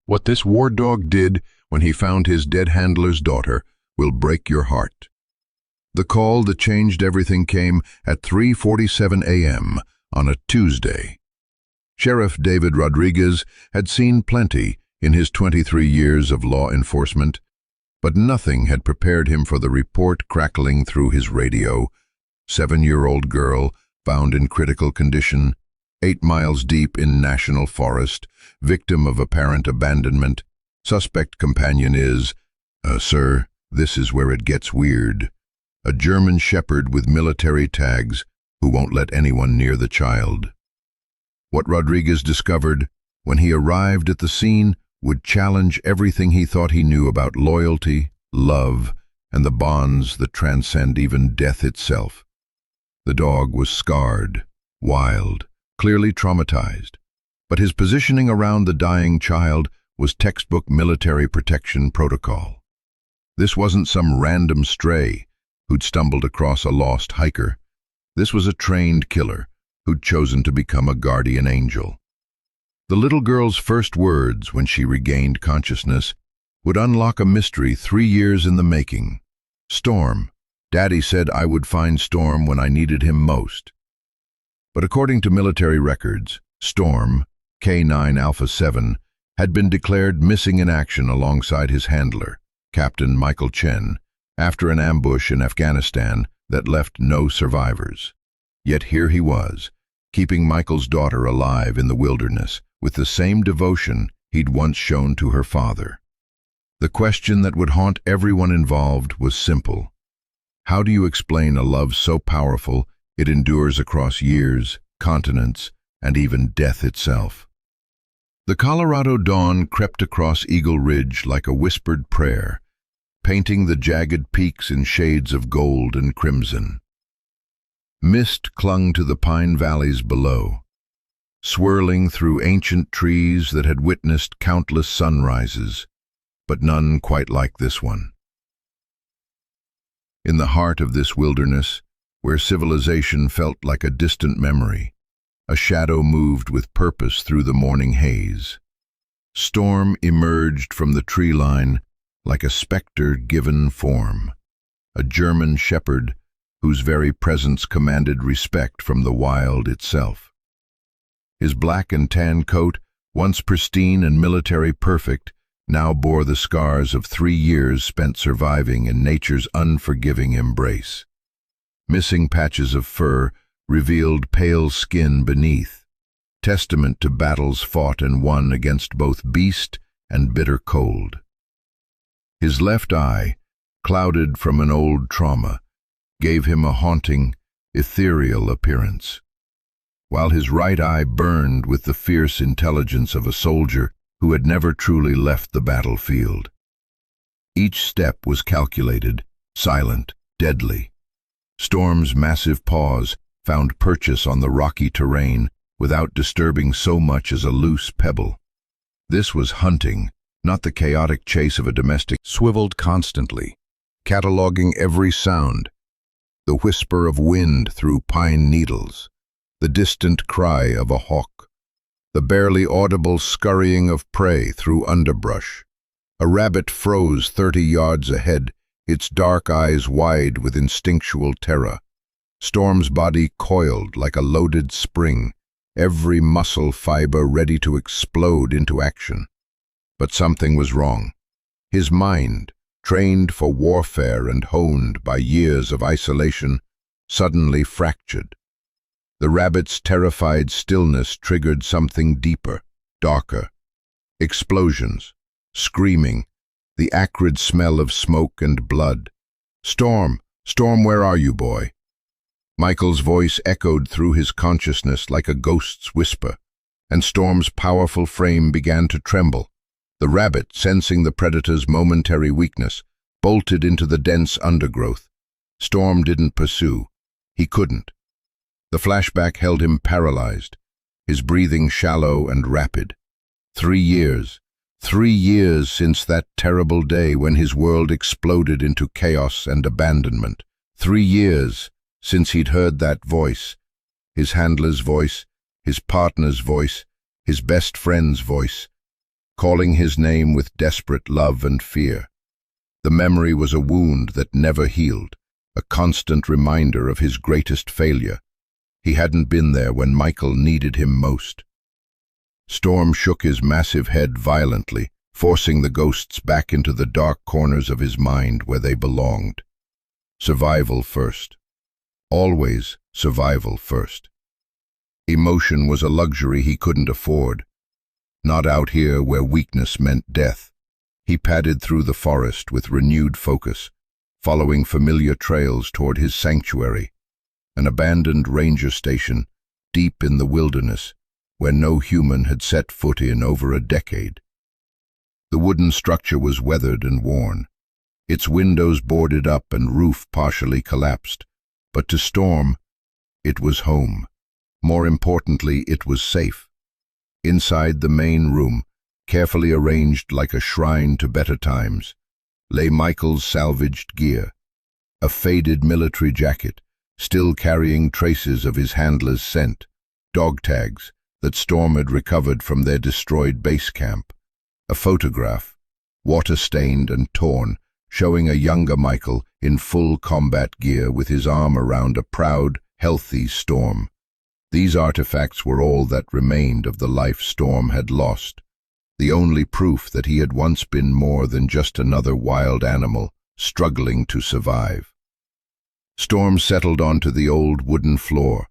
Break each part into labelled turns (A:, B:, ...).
A: What this war dog did when he found his dead handler's daughter will break your heart. The call that changed everything came at 3:47 a.m. on a Tuesday. Sheriff David Rodriguez had seen plenty in his 23 years of law enforcement, but nothing had prepared him for the report crackling through his radio. 7-year-old girl found in critical condition, 8 miles deep in national forest, victim of apparent abandonment. Suspect companion is, sir, this is where it gets weird. A German shepherd with military tags who won't let anyone near the child. What Rodriguez discovered when he arrived at the scene would challenge everything he thought he knew about loyalty, love, and the bonds that transcend even death itself. The dog was scarred, wild, clearly traumatized, but his positioning around the dying child was textbook military protection protocol. This wasn't some random stray who'd stumbled across a lost hiker. This was a trained killer who'd chosen to become a guardian angel. The little girl's first words when she regained consciousness would unlock a mystery 3 years in the making. Storm. Daddy said I would find Storm when I needed him most. But according to military records, Storm, K9 Alpha 7, had been declared missing in action alongside his handler, Captain Michael Chen, after an ambush in Afghanistan that left no survivors. Yet here he was, keeping Michael's daughter alive in the wilderness with the same devotion he'd once shown to her father. The question that would haunt everyone involved was simple. How do you explain a love so powerful it endures across years, continents, and even death itself? The Colorado dawn crept across Eagle Ridge like a whispered prayer, painting the jagged peaks in shades of gold and crimson. Mist clung to the pine valleys below, swirling through ancient trees that had witnessed countless sunrises, but none quite like this one. In the heart of this wilderness, where civilization felt like a distant memory, a shadow moved with purpose through the morning haze. Storm emerged from the tree line like a specter given form, a German shepherd whose very presence commanded respect from the wild itself. His black and tan coat, once pristine and military perfect, now bore the scars of 3 years spent surviving in nature's unforgiving embrace. Missing patches of fur revealed pale skin beneath, testament to battles fought and won against both beast and bitter cold. His left eye, clouded from an old trauma, gave him a haunting, ethereal appearance, while his right eye burned with the fierce intelligence of a soldier who had never truly left the battlefield. Each step was calculated, silent, deadly. Storm's massive paws found purchase on the rocky terrain without disturbing so much as a loose pebble. This was hunting, not the chaotic chase of a domestic. Swiveled constantly, cataloging every sound, the whisper of wind through pine needles, the distant cry of a hawk, the barely audible scurrying of prey through underbrush. A rabbit froze 30 yards ahead, its dark eyes wide with instinctual terror. Storm's body coiled like a loaded spring, every muscle fiber ready to explode into action. But something was wrong. His mind, trained for warfare and honed by years of isolation, suddenly fractured. The rabbit's terrified stillness triggered something deeper, darker. Explosions, screaming, the acrid smell of smoke and blood. "Storm, Storm, where are you, boy?" Michael's voice echoed through his consciousness like a ghost's whisper, and Storm's powerful frame began to tremble. The rabbit, sensing the predator's momentary weakness, bolted into the dense undergrowth. Storm didn't pursue. He couldn't. The flashback held him paralyzed, his breathing shallow and rapid. 3 years. 3 years since that terrible day when his world exploded into chaos and abandonment. 3 years since he'd heard that voice, his handler's voice, his partner's voice, his best friend's voice, calling his name with desperate love and fear. The memory was a wound that never healed, a constant reminder of his greatest failure. He hadn't been there when Michael needed him most. Storm shook his massive head violently, forcing the ghosts back into the dark corners of his mind where they belonged. Survival first. Always survival first. Emotion was a luxury he couldn't afford. Not out here where weakness meant death. He padded through the forest with renewed focus, following familiar trails toward his sanctuary, an abandoned ranger station deep in the wilderness where no human had set foot in over a decade. The wooden structure was weathered and worn, its windows boarded up and roof partially collapsed, but to Storm, it was home. More importantly, it was safe. Inside the main room, carefully arranged like a shrine to better times, lay Michael's salvaged gear, a faded military jacket, still carrying traces of his handler's scent, dog tags that Storm had recovered from their destroyed base camp, a photograph, water-stained and torn, showing a younger Michael in full combat gear with his arm around a proud, healthy Storm. These artifacts were all that remained of the life Storm had lost, the only proof that he had once been more than just another wild animal struggling to survive. Storm settled onto the old wooden floor,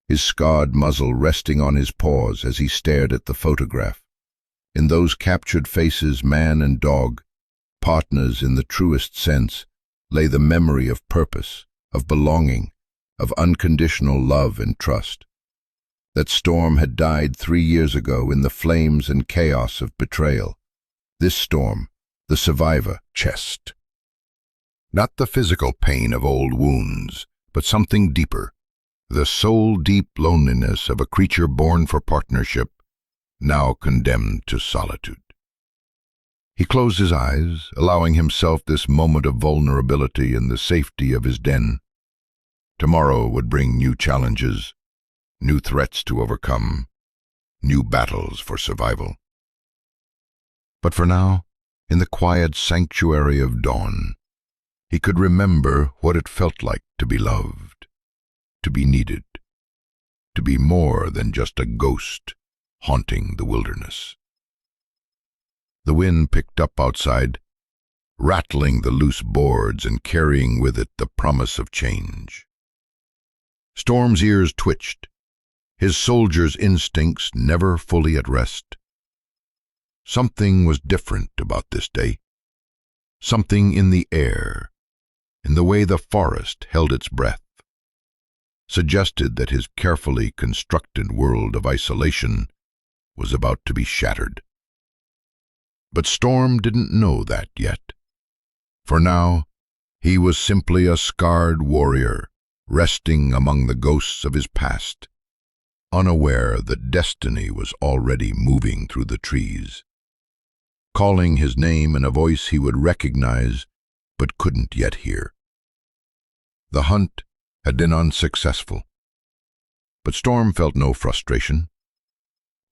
A: his scarred muzzle resting on his paws as he stared at the photograph. In those captured faces, man and dog, partners in the truest sense, lay the memory of purpose, of belonging, of unconditional love and trust. That Storm had died 3 years ago in the flames and chaos of betrayal. This Storm, the survivor, chest. Not the physical pain of old wounds, but something deeper, the soul-deep loneliness of a creature born for partnership, now condemned to solitude. He closed his eyes, allowing himself this moment of vulnerability in the safety of his den. Tomorrow would bring new challenges, new threats to overcome, new battles for survival. But for now, in the quiet sanctuary of dawn, he could remember what it felt like to be loved, to be needed, to be more than just a ghost haunting the wilderness. The wind picked up outside, rattling the loose boards and carrying with it the promise of change. Storm's ears twitched, his soldier's instincts never fully at rest. Something was different about this day. Something in the air, in the way the forest held its breath, suggested that his carefully constructed world of isolation was about to be shattered. But Storm didn't know that yet. For now, he was simply a scarred warrior, resting among the ghosts of his past, unaware that destiny was already moving through the trees, calling his name in a voice he would recognize but couldn't yet hear. The hunt had been unsuccessful, but Storm felt no frustration.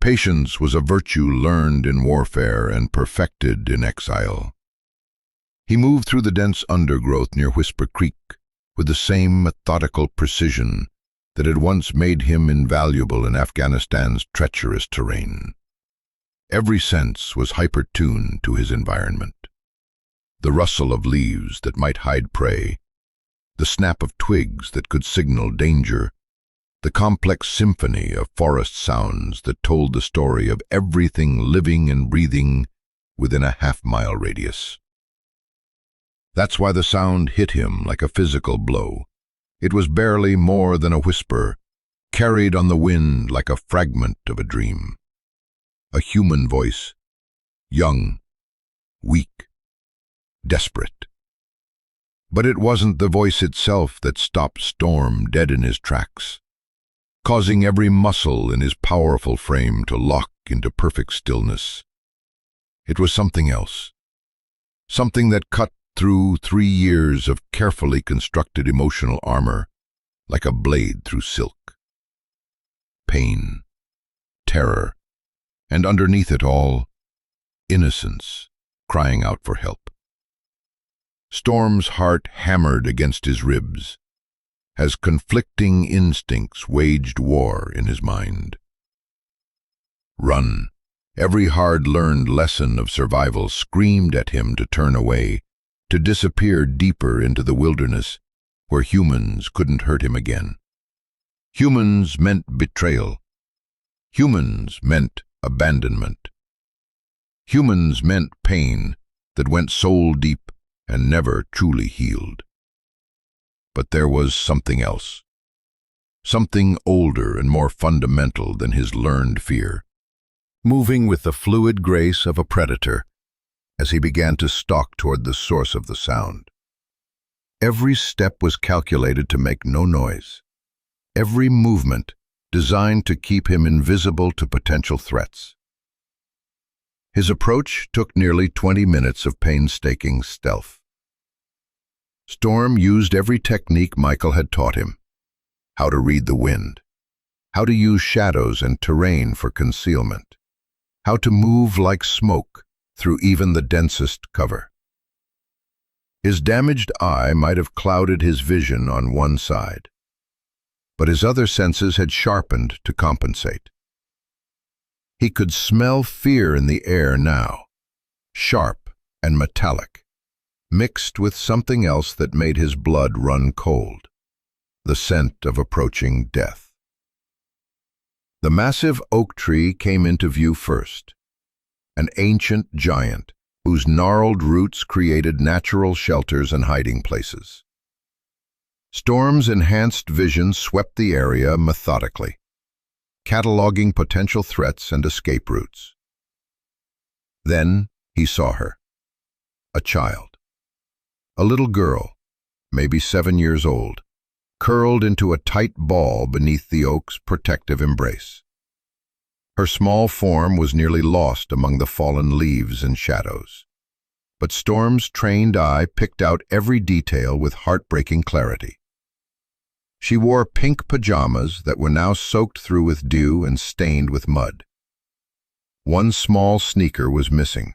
A: Patience was a virtue learned in warfare and perfected in exile. He moved through the dense undergrowth near Whisper Creek with the same methodical precision that had once made him invaluable in Afghanistan's treacherous terrain. Every sense was hyper-tuned to his environment. The rustle of leaves that might hide prey, the snap of twigs that could signal danger, the complex symphony of forest sounds that told the story of everything living and breathing within a half-mile radius. That's why the sound hit him like a physical blow. It was barely more than a whisper, carried on the wind like a fragment of a dream. A human voice, young, weak, desperate. But it wasn't the voice itself that stopped Storm dead in his tracks, causing every muscle in his powerful frame to lock into perfect stillness. It was something else, something that cut through 3 years of carefully constructed emotional armor like a blade through silk. Pain, terror, and underneath it all, innocence, crying out for help. Storm's heart hammered against his ribs, as conflicting instincts waged war in his mind. Run. Every hard-learned lesson of survival screamed at him to turn away, to disappear deeper into the wilderness where humans couldn't hurt him again. Humans meant betrayal. Humans meant abandonment. Humans meant pain that went soul-deep and never truly healed. But there was something else. Something older and more fundamental than his learned fear, moving with the fluid grace of a predator as he began to stalk toward the source of the sound. Every step was calculated to make no noise. Every movement designed to keep him invisible to potential threats. His approach took nearly 20 minutes of painstaking stealth. Storm used every technique Michael had taught him: how to read the wind, how to use shadows and terrain for concealment, how to move like smoke through even the densest cover. His damaged eye might have clouded his vision on one side, but his other senses had sharpened to compensate. He could smell fear in the air now, sharp and metallic, mixed with something else that made his blood run cold: the scent of approaching death. The massive oak tree came into view first, an ancient giant whose gnarled roots created natural shelters and hiding places. Storm's enhanced vision swept the area methodically, cataloging potential threats and escape routes. Then he saw her, a child, a little girl, maybe 7 years old, curled into a tight ball beneath the oak's protective embrace. Her small form was nearly lost among the fallen leaves and shadows, but Storm's trained eye picked out every detail with heartbreaking clarity. She wore pink pajamas that were now soaked through with dew and stained with mud. One small sneaker was missing,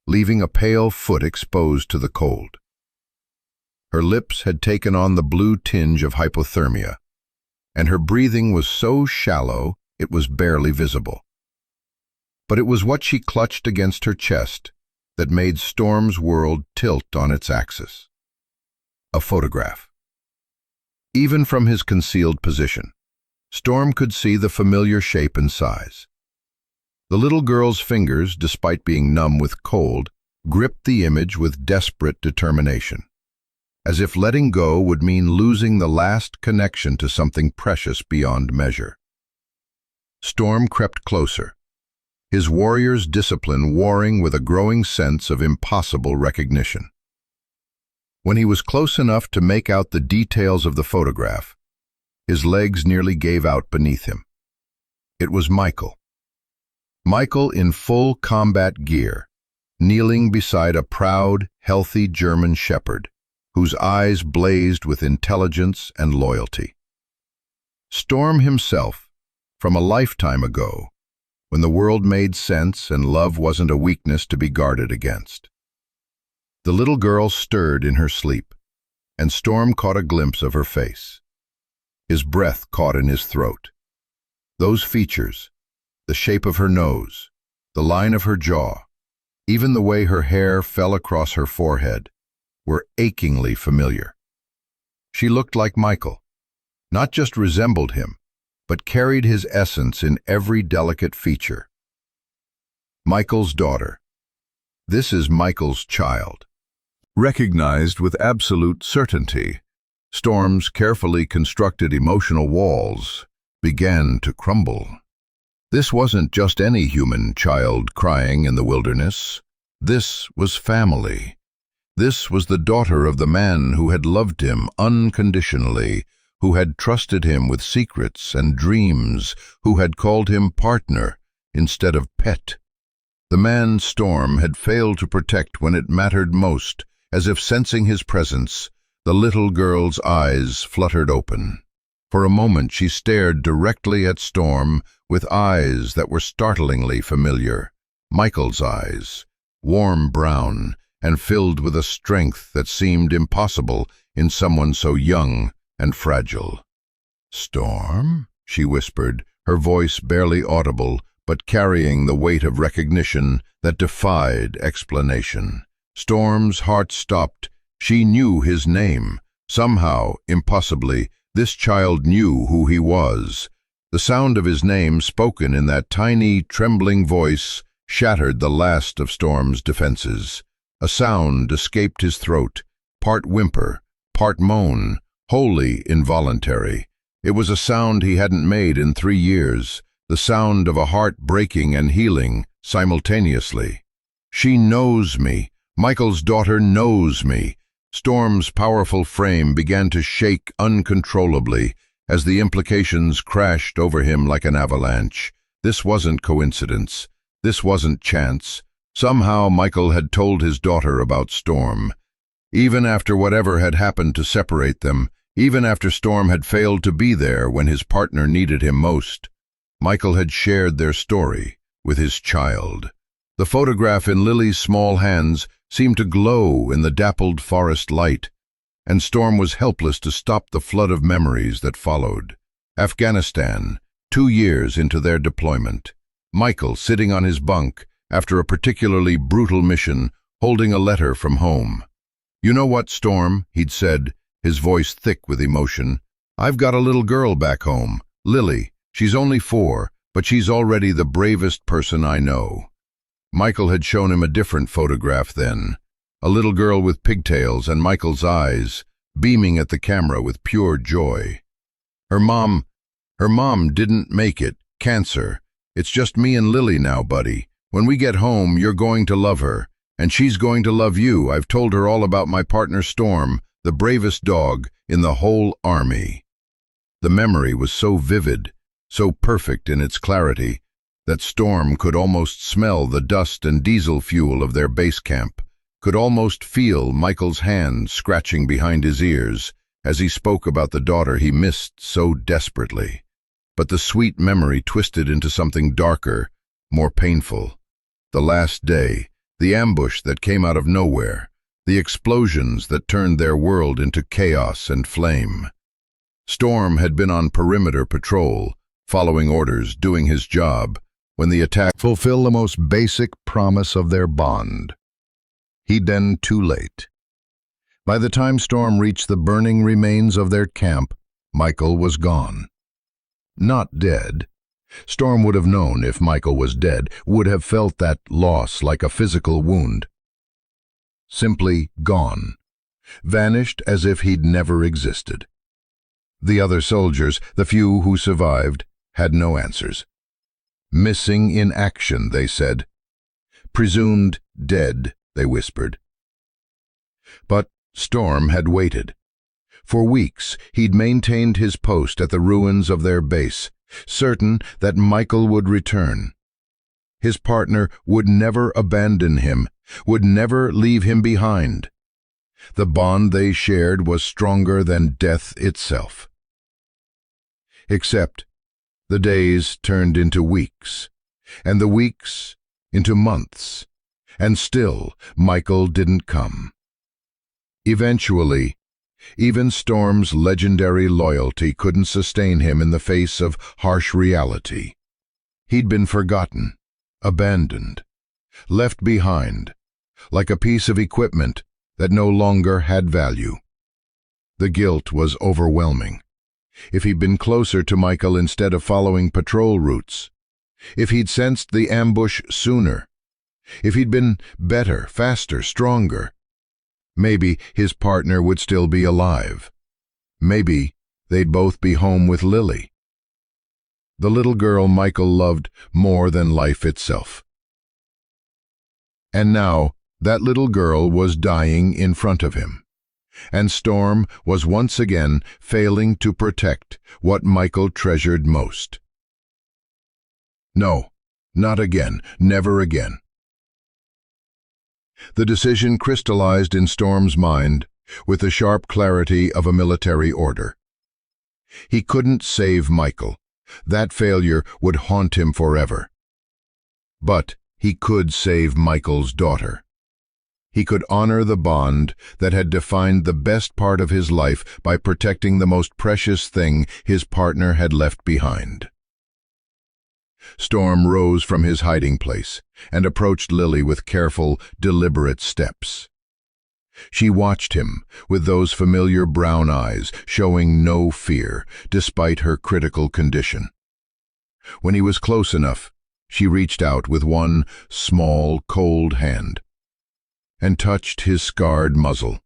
A: leaving a pale foot exposed to the cold. Her lips had taken on the blue tinge of hypothermia, and her breathing was so shallow it was barely visible. But it was what she clutched against her chest that made Storm's world tilt on its axis. A photograph. Even from his concealed position, Storm could see the familiar shape and size. The little girl's fingers, despite being numb with cold, gripped the image with desperate determination, as if letting go would mean losing the last connection to something precious beyond measure. Storm crept closer, his warrior's discipline warring with a growing sense of impossible recognition. When he was close enough to make out the details of the photograph, his legs nearly gave out beneath him. It was Michael. Michael in full combat gear, kneeling beside a proud, healthy German shepherd, whose eyes blazed with intelligence and loyalty. Storm himself, from a lifetime ago, when the world made sense and love wasn't a weakness to be guarded against. The little girl stirred in her sleep, and Storm caught a glimpse of her face. His breath caught in his throat. Those features, the shape of her nose, the line of her jaw, even the way her hair fell across her forehead, were achingly familiar. She looked like Michael, not just resembled him, but carried his essence in every delicate feature. Michael's daughter. This is Michael's child. Recognized with absolute certainty, Storm's carefully constructed emotional walls began to crumble. This wasn't just any human child crying in the wilderness. This was family. This was the daughter of the man who had loved him unconditionally, who had trusted him with secrets and dreams, who had called him partner instead of pet. The man Storm had failed to protect when it mattered most. As if sensing his presence, the little girl's eyes fluttered open. For a moment she stared directly at Storm with eyes that were startlingly familiar. Michael's eyes, warm brown, and filled with a strength that seemed impossible in someone so young and fragile. "Storm?" she whispered, her voice barely audible, but carrying the weight of recognition that defied explanation. Storm's heart stopped. She knew his name. Somehow, impossibly, this child knew who he was. The sound of his name, spoken in that tiny, trembling voice, shattered the last of Storm's defenses. A sound escaped his throat, part whimper, part moan, wholly involuntary. It was a sound he hadn't made in 3 years, the sound of a heart breaking and healing simultaneously. "She knows me. Michael's daughter knows me." Storm's powerful frame began to shake uncontrollably as the implications crashed over him like an avalanche. This wasn't coincidence. This wasn't chance. Somehow Michael had told his daughter about Storm. Even after whatever had happened to separate them, even after Storm had failed to be there when his partner needed him most, Michael had shared their story with his child. The photograph in Lily's small hands seemed to glow in the dappled forest light, and Storm was helpless to stop the flood of memories that followed. Afghanistan, 2 years into their deployment. Michael sitting on his bunk after a particularly brutal mission, holding a letter from home. "You know what, Storm," he'd said, his voice thick with emotion. "I've got a little girl back home, Lily. She's only 4, but she's already the bravest person I know." Michael had shown him a different photograph then, a little girl with pigtails and Michael's eyes, beaming at the camera with pure joy. Her mom didn't make it, cancer. It's just me and Lily now, buddy. When we get home, you're going to love her, and she's going to love you. I've told her all about my partner Storm, the bravest dog in the whole army." The memory was so vivid, so perfect in its clarity, that Storm could almost smell the dust and diesel fuel of their base camp, could almost feel Michael's hand scratching behind his ears as he spoke about the daughter he missed so desperately. But the sweet memory twisted into something darker, more painful. The last day, the ambush that came out of nowhere, the explosions that turned their world into chaos and flame. Storm had been on perimeter patrol, following orders, doing his job, when the attack fulfilled the most basic promise of their bond. He'd been too late. By the time Storm reached the burning remains of their camp, Michael was gone. Not dead. Storm would have known if Michael was dead, would have felt that loss like a physical wound. Simply gone. Vanished as if he'd never existed. The other soldiers, the few who survived, had no answers. "Missing in action," they said. "Presumed dead," they whispered. But Storm had waited. For weeks he'd maintained his post at the ruins of their base, certain that Michael would return. His partner would never abandon him, would never leave him behind. The bond they shared was stronger than death itself. Except the days turned into weeks, and the weeks into months, and still Michael didn't come. Eventually, even Storm's legendary loyalty couldn't sustain him in the face of harsh reality. He'd been forgotten, abandoned, left behind, like a piece of equipment that no longer had value. The guilt was overwhelming. If he'd been closer to Michael instead of following patrol routes, if he'd sensed the ambush sooner, if he'd been better, faster, stronger, maybe his partner would still be alive. Maybe they'd both be home with Lily, the little girl Michael loved more than life itself. And now that little girl was dying in front of him, and Storm was once again failing to protect what Michael treasured most. No, not again, never again. The decision crystallized in Storm's mind with the sharp clarity of a military order. He couldn't save Michael. That failure would haunt him forever. But he could save Michael's daughter. He could honor the bond that had defined the best part of his life by protecting the most precious thing his partner had left behind. Storm rose from his hiding place and approached Lily with careful, deliberate steps. She watched him with those familiar brown eyes, showing no fear, despite her critical condition. When he was close enough, she reached out with one small, cold hand and touched his scarred muzzle.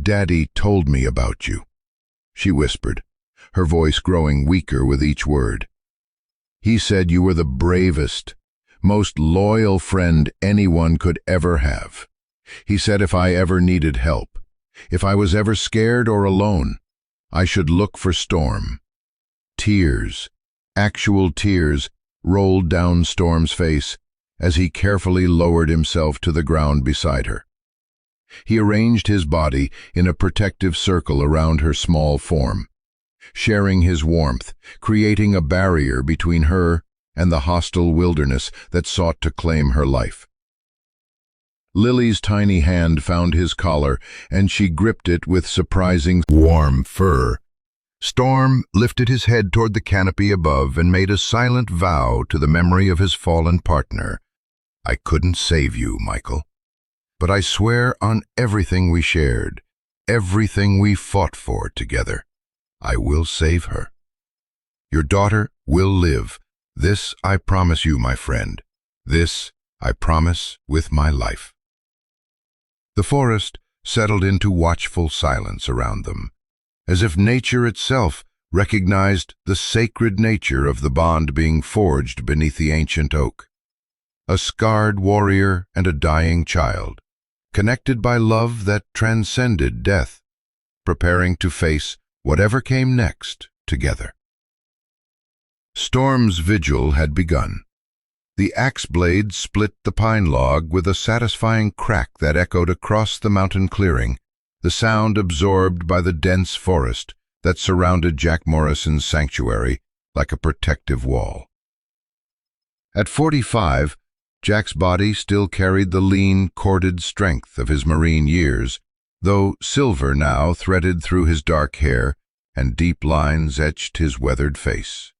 A: "Daddy told me about you," she whispered, her voice growing weaker with each word. "He said you were the bravest, most loyal friend anyone could ever have. He said if I ever needed help, if I was ever scared or alone, I should look for Storm." Tears, actual tears, rolled down Storm's face as he carefully lowered himself to the ground beside her. He arranged his body in a protective circle around her small form, sharing his warmth, creating a barrier between her and the hostile wilderness that sought to claim her life. Lily's tiny hand found his collar, and she gripped it with surprising warm fur. Storm lifted his head toward the canopy above and made a silent vow to the memory of his fallen partner. "I couldn't save you, Michael, but I swear on everything we shared, everything we fought for together, I will save her. Your daughter will live. This I promise you, my friend. This I promise with my life." The forest settled into watchful silence around them, as if nature itself recognized the sacred nature of the bond being forged beneath the ancient oak. A scarred warrior and a dying child, connected by love that transcended death, preparing to face whatever came next together. Storm's vigil had begun. The axe blade split the pine log with a satisfying crack that echoed across the mountain clearing, the sound absorbed by the dense forest that surrounded Jack Morrison's sanctuary like a protective wall. At 45, Jack's body still carried the lean, corded strength of his Marine years, though silver now threaded through his dark hair and deep lines etched his weathered face.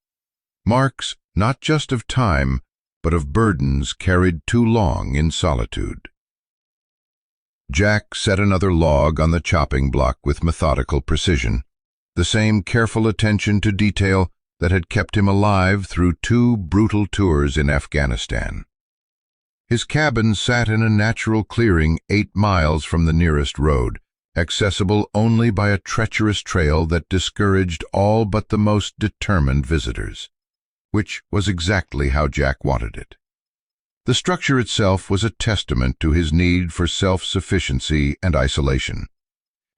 A: Marks not just of time, but of burdens carried too long in solitude. Jack set another log on the chopping block with methodical precision, the same careful attention to detail that had kept him alive through 2 brutal tours in Afghanistan. His cabin sat in a natural clearing 8 miles from the nearest road, accessible only by a treacherous trail that discouraged all but the most determined visitors, which was exactly how Jack wanted it. The structure itself was a testament to his need for self-sufficiency and isolation.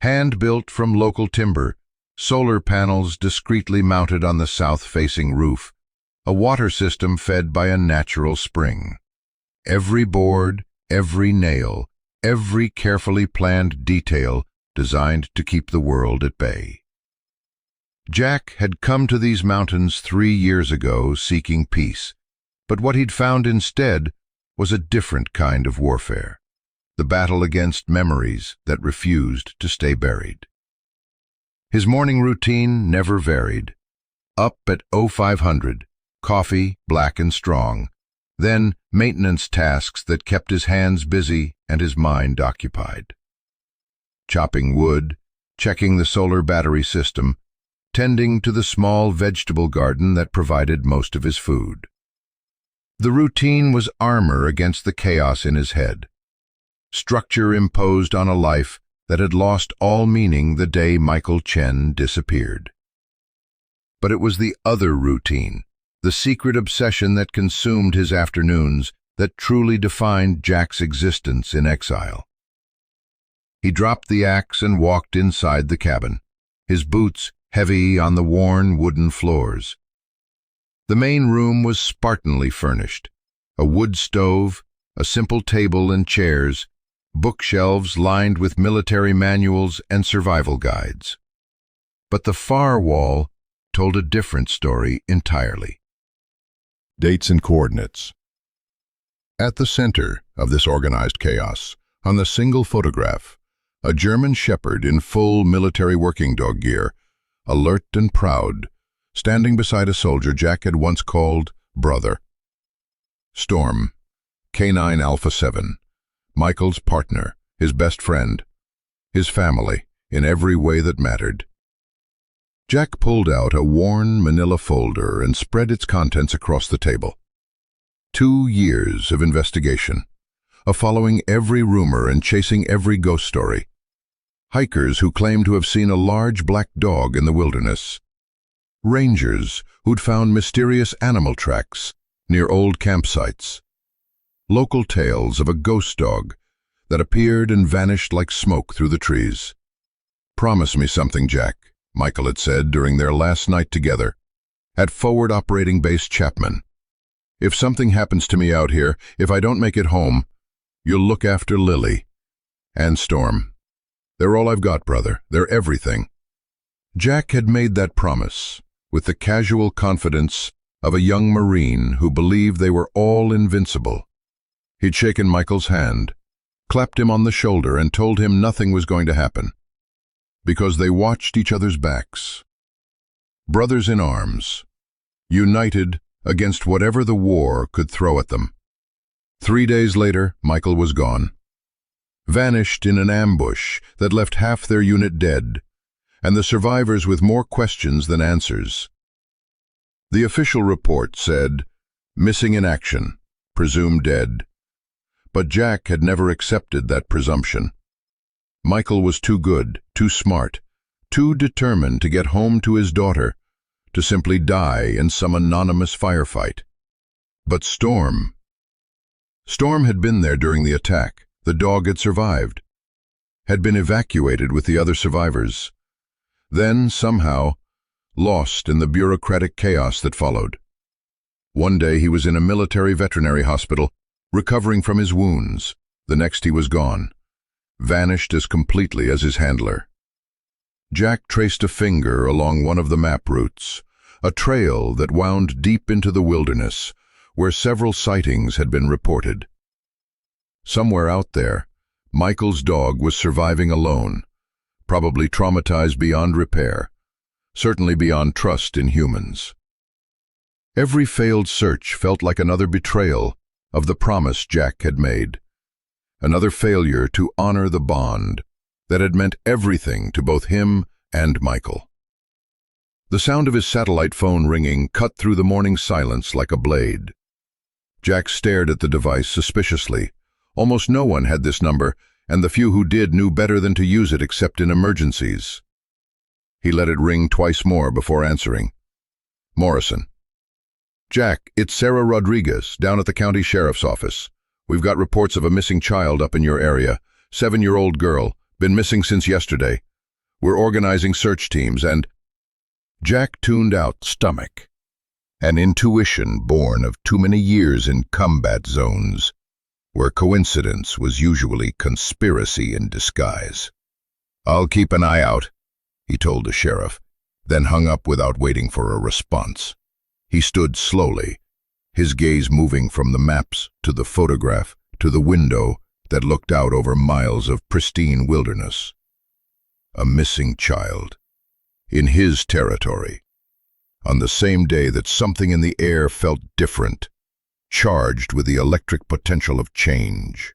A: Hand-built from local timber, solar panels discreetly mounted on the south-facing roof, a water system fed by a natural spring. Every board, every nail, every carefully planned detail designed to keep the world at bay. Jack had come to these mountains 3 years ago seeking peace, but what he'd found instead was a different kind of warfare, the battle against memories that refused to stay buried. His morning routine never varied. Up at 0500, coffee, black and strong, then maintenance tasks that kept his hands busy and his mind occupied. Chopping wood, checking the solar battery system, tending to the small vegetable garden that provided most of his food. The routine was armor against the chaos in his head, structure imposed on a life that had lost all meaning the day Michael Chen disappeared. But it was the other routine, the secret obsession that consumed his afternoons, that truly defined Jack's existence in exile. He dropped the axe and walked inside the cabin, his boots heavy on the worn wooden floors. The main room was spartanly furnished, a wood stove, a simple table and chairs, bookshelves lined with military manuals and survival guides. But the far wall told a different story entirely. Dates and coordinates. At the center of this organized chaos, on the single photograph, a German shepherd in full military working dog gear, alert and proud, standing beside a soldier Jack had once called brother. Storm, K9 Alpha 7, Michael's partner, his best friend, his family, in every way that mattered. Jack pulled out a worn manila folder and spread its contents across the table. 2 years of investigation, of following every rumor and chasing every ghost story. Hikers who claimed to have seen a large black dog in the wilderness. Rangers who'd found mysterious animal tracks near old campsites. Local tales of a ghost dog that appeared and vanished like smoke through the trees. "Promise me something, Jack," Michael had said during their last night together at Forward Operating Base Chapman. "If something happens to me out here, if I don't make it home, you'll look after Lily and Storm. They're all I've got, brother. They're everything." Jack had made that promise with the casual confidence of a young Marine who believed they were all invincible. He'd shaken Michael's hand, clapped him on the shoulder, and told him nothing was going to happen, because they watched each other's backs. Brothers in arms, united against whatever the war could throw at them. 3 days later, Michael was gone. Vanished in an ambush that left half their unit dead, and the survivors with more questions than answers. The official report said, "Missing in action, presumed dead." But Jack had never accepted that presumption. Michael was too good, too smart, too determined to get home to his daughter, to simply die in some anonymous firefight. But Storm had been there during the attack. The dog had survived, had been evacuated with the other survivors, then, somehow, lost in the bureaucratic chaos that followed. One day he was in a military veterinary hospital, recovering from his wounds. The next he was gone, vanished as completely as his handler. Jack traced a finger along one of the map routes, a trail that wound deep into the wilderness, where several sightings had been reported. Somewhere out there, Michael's dog was surviving alone, probably traumatized beyond repair, certainly beyond trust in humans. Every failed search felt like another betrayal of the promise Jack had made, another failure to honor the bond that had meant everything to both him and Michael. The sound of his satellite phone ringing cut through the morning silence like a blade. Jack stared at the device suspiciously. Almost no one had this number, and the few who did knew better than to use it except in emergencies. He let it ring twice more before answering. "Morrison." "Jack, it's Sarah Rodriguez, down at the county sheriff's office. We've got reports of a missing child up in your area, 7-year-old girl, been missing since yesterday. We're organizing search teams and—" Jack tuned out, stomach, an intuition born of too many years in combat zones, where coincidence was usually conspiracy in disguise. "I'll keep an eye out," he told the sheriff, then hung up without waiting for a response. He stood slowly, his gaze moving from the maps to the photograph to the window that looked out over miles of pristine wilderness. A missing child, in his territory, on the same day that something in the air felt different, charged with the electric potential of change.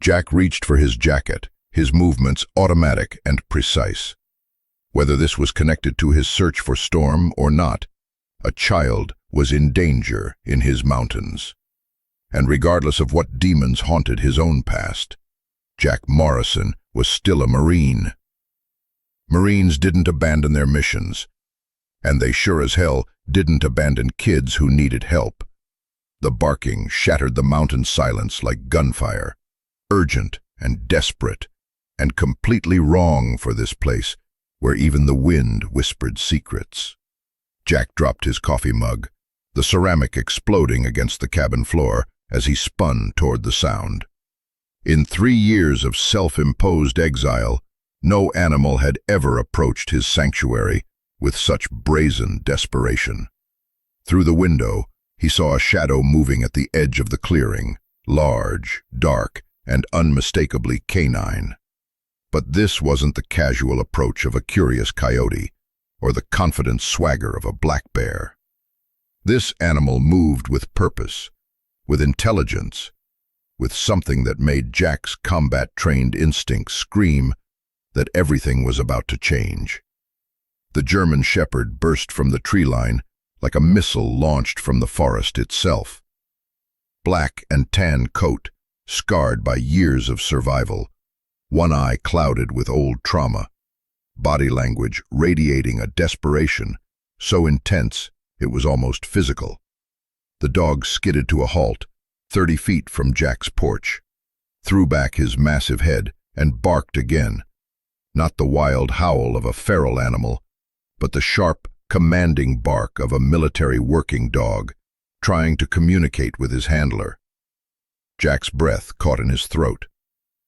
A: Jack reached for his jacket, his movements automatic and precise. Whether this was connected to his search for Storm or not, a child was in danger in his mountains. And regardless of what demons haunted his own past, Jack Morrison was still a Marine. Marines didn't abandon their missions, and they sure as hell didn't abandon kids who needed help. The barking shattered the mountain silence like gunfire, urgent and desperate, and completely wrong for this place where even the wind whispered secrets. Jack dropped his coffee mug, the ceramic exploding against the cabin floor as he spun toward the sound. In 3 years of self-imposed exile, no animal had ever approached his sanctuary with such brazen desperation. Through the window, He saw a shadow moving at the edge of the clearing, large, dark, and unmistakably canine. But this wasn't the casual approach of a curious coyote, or the confident swagger of a black bear. This animal moved with purpose, with intelligence, with something that made Jack's combat-trained instincts scream that everything was about to change. The German shepherd burst from the tree line like a missile launched from the forest itself. Black and tan coat, scarred by years of survival, one eye clouded with old trauma, body language radiating a desperation so intense it was almost physical. The dog skidded to a halt, 30 feet from Jack's porch, threw back his massive head, and barked again. Not the wild howl of a feral animal, but the sharp, commanding bark of a military working dog, trying to communicate with his handler. Jack's breath caught in his throat.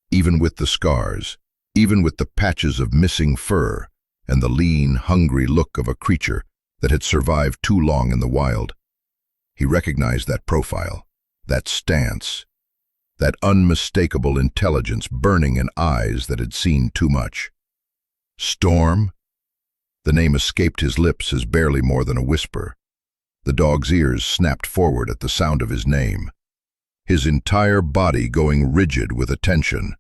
A: Even with the scars, even with the patches of missing fur, and the lean, hungry look of a creature that had survived too long in the wild, he recognized that profile, that stance, that unmistakable intelligence burning in eyes that had seen too much. Storm? The name escaped his lips as barely more than a whisper. The dog's ears snapped forward at the sound of his name, his entire body going rigid with attention.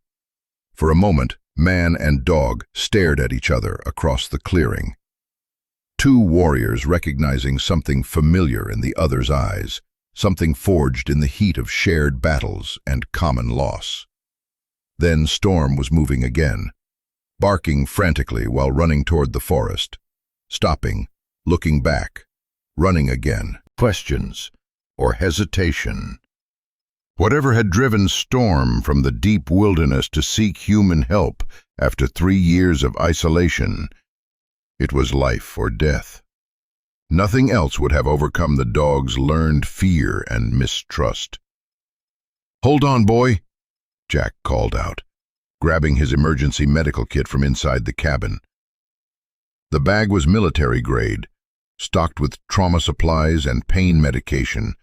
A: For a moment, man and dog stared at each other across the clearing. Two warriors recognizing something familiar in the other's eyes, something forged in the heat of shared battles and common loss. Then Storm was moving again, barking frantically while running toward the forest, stopping, looking back, running again. Questions or hesitation. Whatever had driven Storm from the deep wilderness to seek human help after 3 years of isolation, it was life or death. Nothing else would have overcome the dog's learned fear and mistrust. "Hold on, boy," Jack called out, grabbing his emergency medical kit from inside the cabin. The bag was military grade, stocked with trauma supplies and pain medication,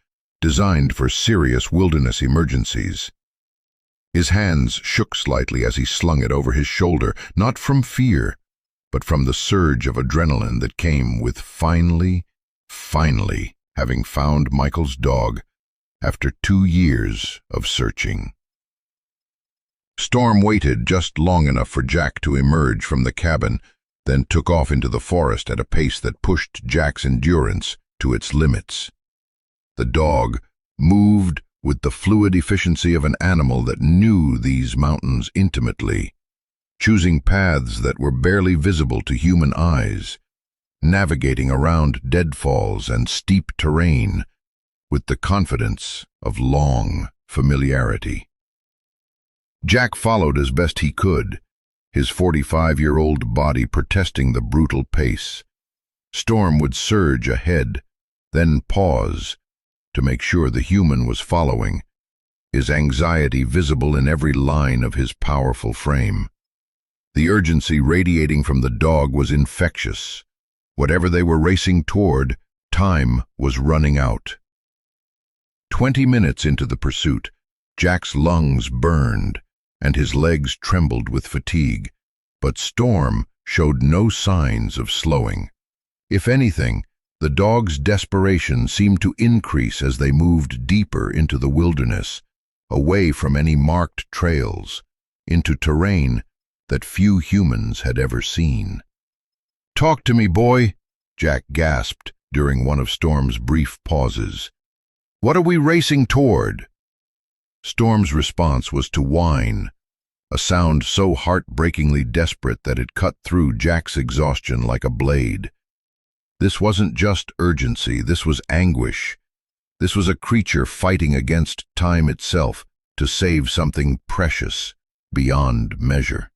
A: designed for serious wilderness emergencies. His hands shook slightly as he slung it over his shoulder, not from fear, but from the surge of adrenaline that came with finally having found Michael's dog after 2 years of searching. Storm waited just long enough for Jack to emerge from the cabin, then took off into the forest at a pace that pushed Jack's endurance to its limits. The dog moved with the fluid efficiency of an animal that knew these mountains intimately, choosing paths that were barely visible to human eyes, navigating around deadfalls and steep terrain with the confidence of long familiarity. Jack followed as best he could, his 45-year-old body protesting the brutal pace. Storm would surge ahead, then pause to make sure the human was following, his anxiety visible in every line of his powerful frame. The urgency radiating from the dog was infectious. Whatever they were racing toward, time was running out. 20 minutes into the pursuit, Jack's lungs burned and his legs trembled with fatigue, but Storm showed no signs of slowing. If anything, the dog's desperation seemed to increase as they moved deeper into the wilderness, away from any marked trails, into terrain that few humans had ever seen. "Talk to me, boy," Jack gasped during one of Storm's brief pauses. "What are we racing toward?" Storm's response was to whine, a sound so heartbreakingly desperate that it cut through Jack's exhaustion like a blade. This wasn't just urgency, this was anguish. This was a creature fighting against time itself to save something precious beyond measure.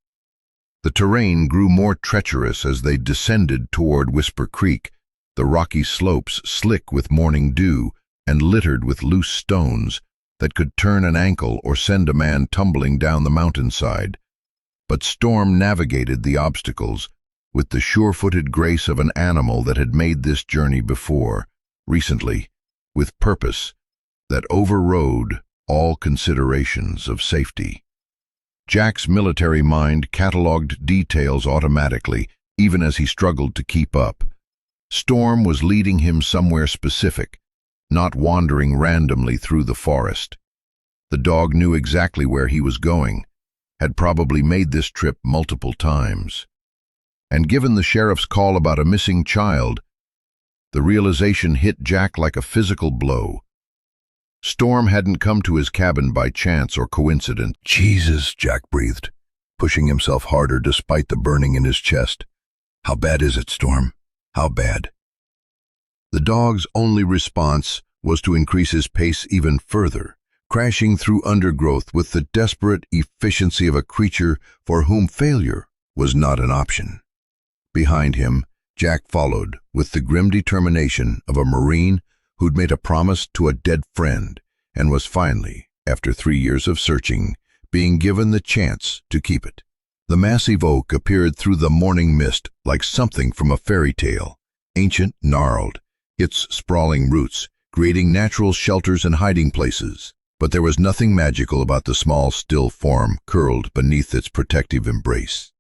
A: The terrain grew more treacherous as they descended toward Whisper Creek, the rocky slopes slick with morning dew and littered with loose stones that could turn an ankle or send a man tumbling down the mountainside. But Storm navigated the obstacles with the sure-footed grace of an animal that had made this journey before, recently, with purpose that overrode all considerations of safety. Jack's military mind cataloged details automatically, even as he struggled to keep up. Storm was leading him somewhere specific, not wandering randomly through the forest. The dog knew exactly where he was going, had probably made this trip multiple times. And given the sheriff's call about a missing child, the realization hit Jack like a physical blow. Storm hadn't come to his cabin by chance or coincidence.
B: "Jesus," Jack breathed, pushing himself harder despite the burning in his chest. "How bad is it, Storm? How bad?"
A: The dog's only response was to increase his pace even further, crashing through undergrowth with the desperate efficiency of a creature for whom failure was not an option. Behind him, Jack followed with the grim determination of a Marine who'd made a promise to a dead friend and was finally, after 3 years of searching, being given the chance to keep it. The massive oak appeared through the morning mist like something from a fairy tale, ancient, gnarled, its sprawling roots creating natural shelters and hiding places. But there was nothing magical about the small, still form curled beneath its protective embrace.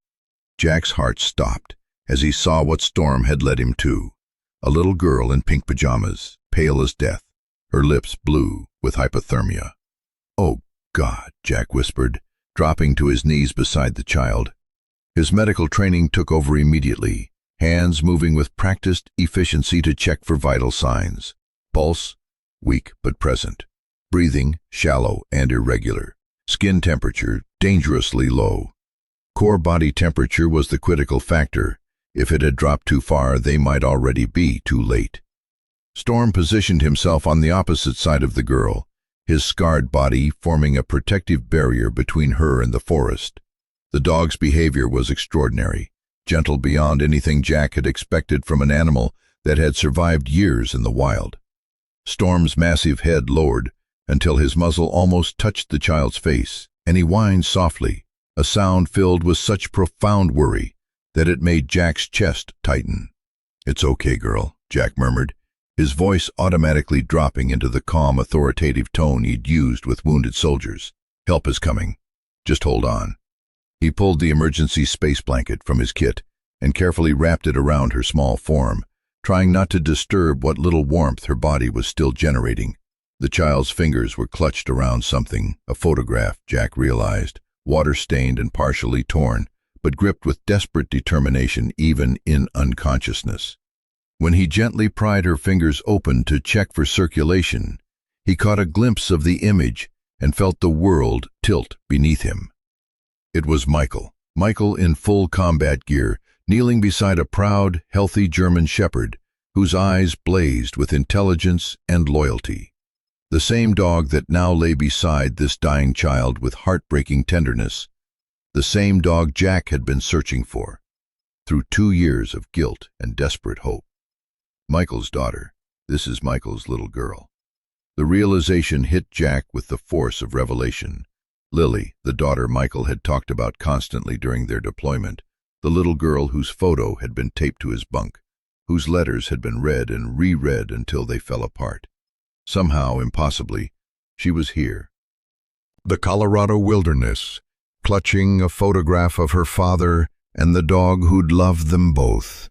A: Jack's heart stopped as he saw what Storm had led him to. A little girl in pink pajamas, pale as death, her lips blue with hypothermia. "Oh, God," Jack whispered, dropping to his knees beside the child. His medical training took over immediately, hands moving with practiced efficiency to check for vital signs. Pulse, weak but present. Breathing, shallow and irregular. Skin temperature, dangerously low. Core body temperature was the critical factor. If it had dropped too far, they might already be too late. Storm positioned himself on the opposite side of the girl, his scarred body forming a protective barrier between her and the forest. The dog's behavior was extraordinary, gentle beyond anything Jack had expected from an animal that had survived years in the wild. Storm's massive head lowered until his muzzle almost touched the child's face, and he whined softly, a sound filled with such profound worry that it made Jack's chest tighten. "It's okay, girl," Jack murmured, his voice automatically dropping into the calm, authoritative tone he'd used with wounded soldiers. "Help is coming. Just hold on." He pulled the emergency space blanket from his kit and carefully wrapped it around her small form, trying not to disturb what little warmth her body was still generating. The child's fingers were clutched around something, a photograph, Jack realized, water-stained and partially torn, but gripped with desperate determination even in unconsciousness. When he gently pried her fingers open to check for circulation, he caught a glimpse of the image and felt the world tilt beneath him. It was Michael in full combat gear, kneeling beside a proud, healthy German shepherd whose eyes blazed with intelligence and loyalty. The same dog that now lay beside this dying child with heartbreaking tenderness, the same dog Jack had been searching for, through 2 years of guilt and desperate hope. Michael's daughter. This is Michael's little girl. The realization hit Jack with the force of revelation. Lily, the daughter Michael had talked about constantly during their deployment, the little girl whose photo had been taped to his bunk, whose letters had been read and reread until they fell apart. Somehow, impossibly, she was here. The Colorado wilderness, clutching a photograph of her father and the dog who'd loved them both.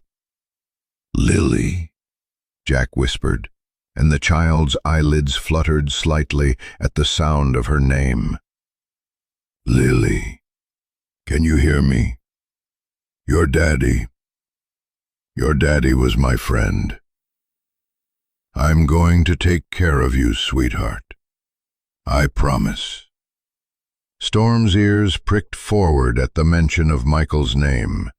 A: "Lily," Jack whispered, and the child's eyelids fluttered slightly at the sound of her name. "Lily, can you hear me? Your daddy was my friend. I'm going to take care of you, sweetheart. I promise." Storm's ears pricked forward at the mention of Michael's name,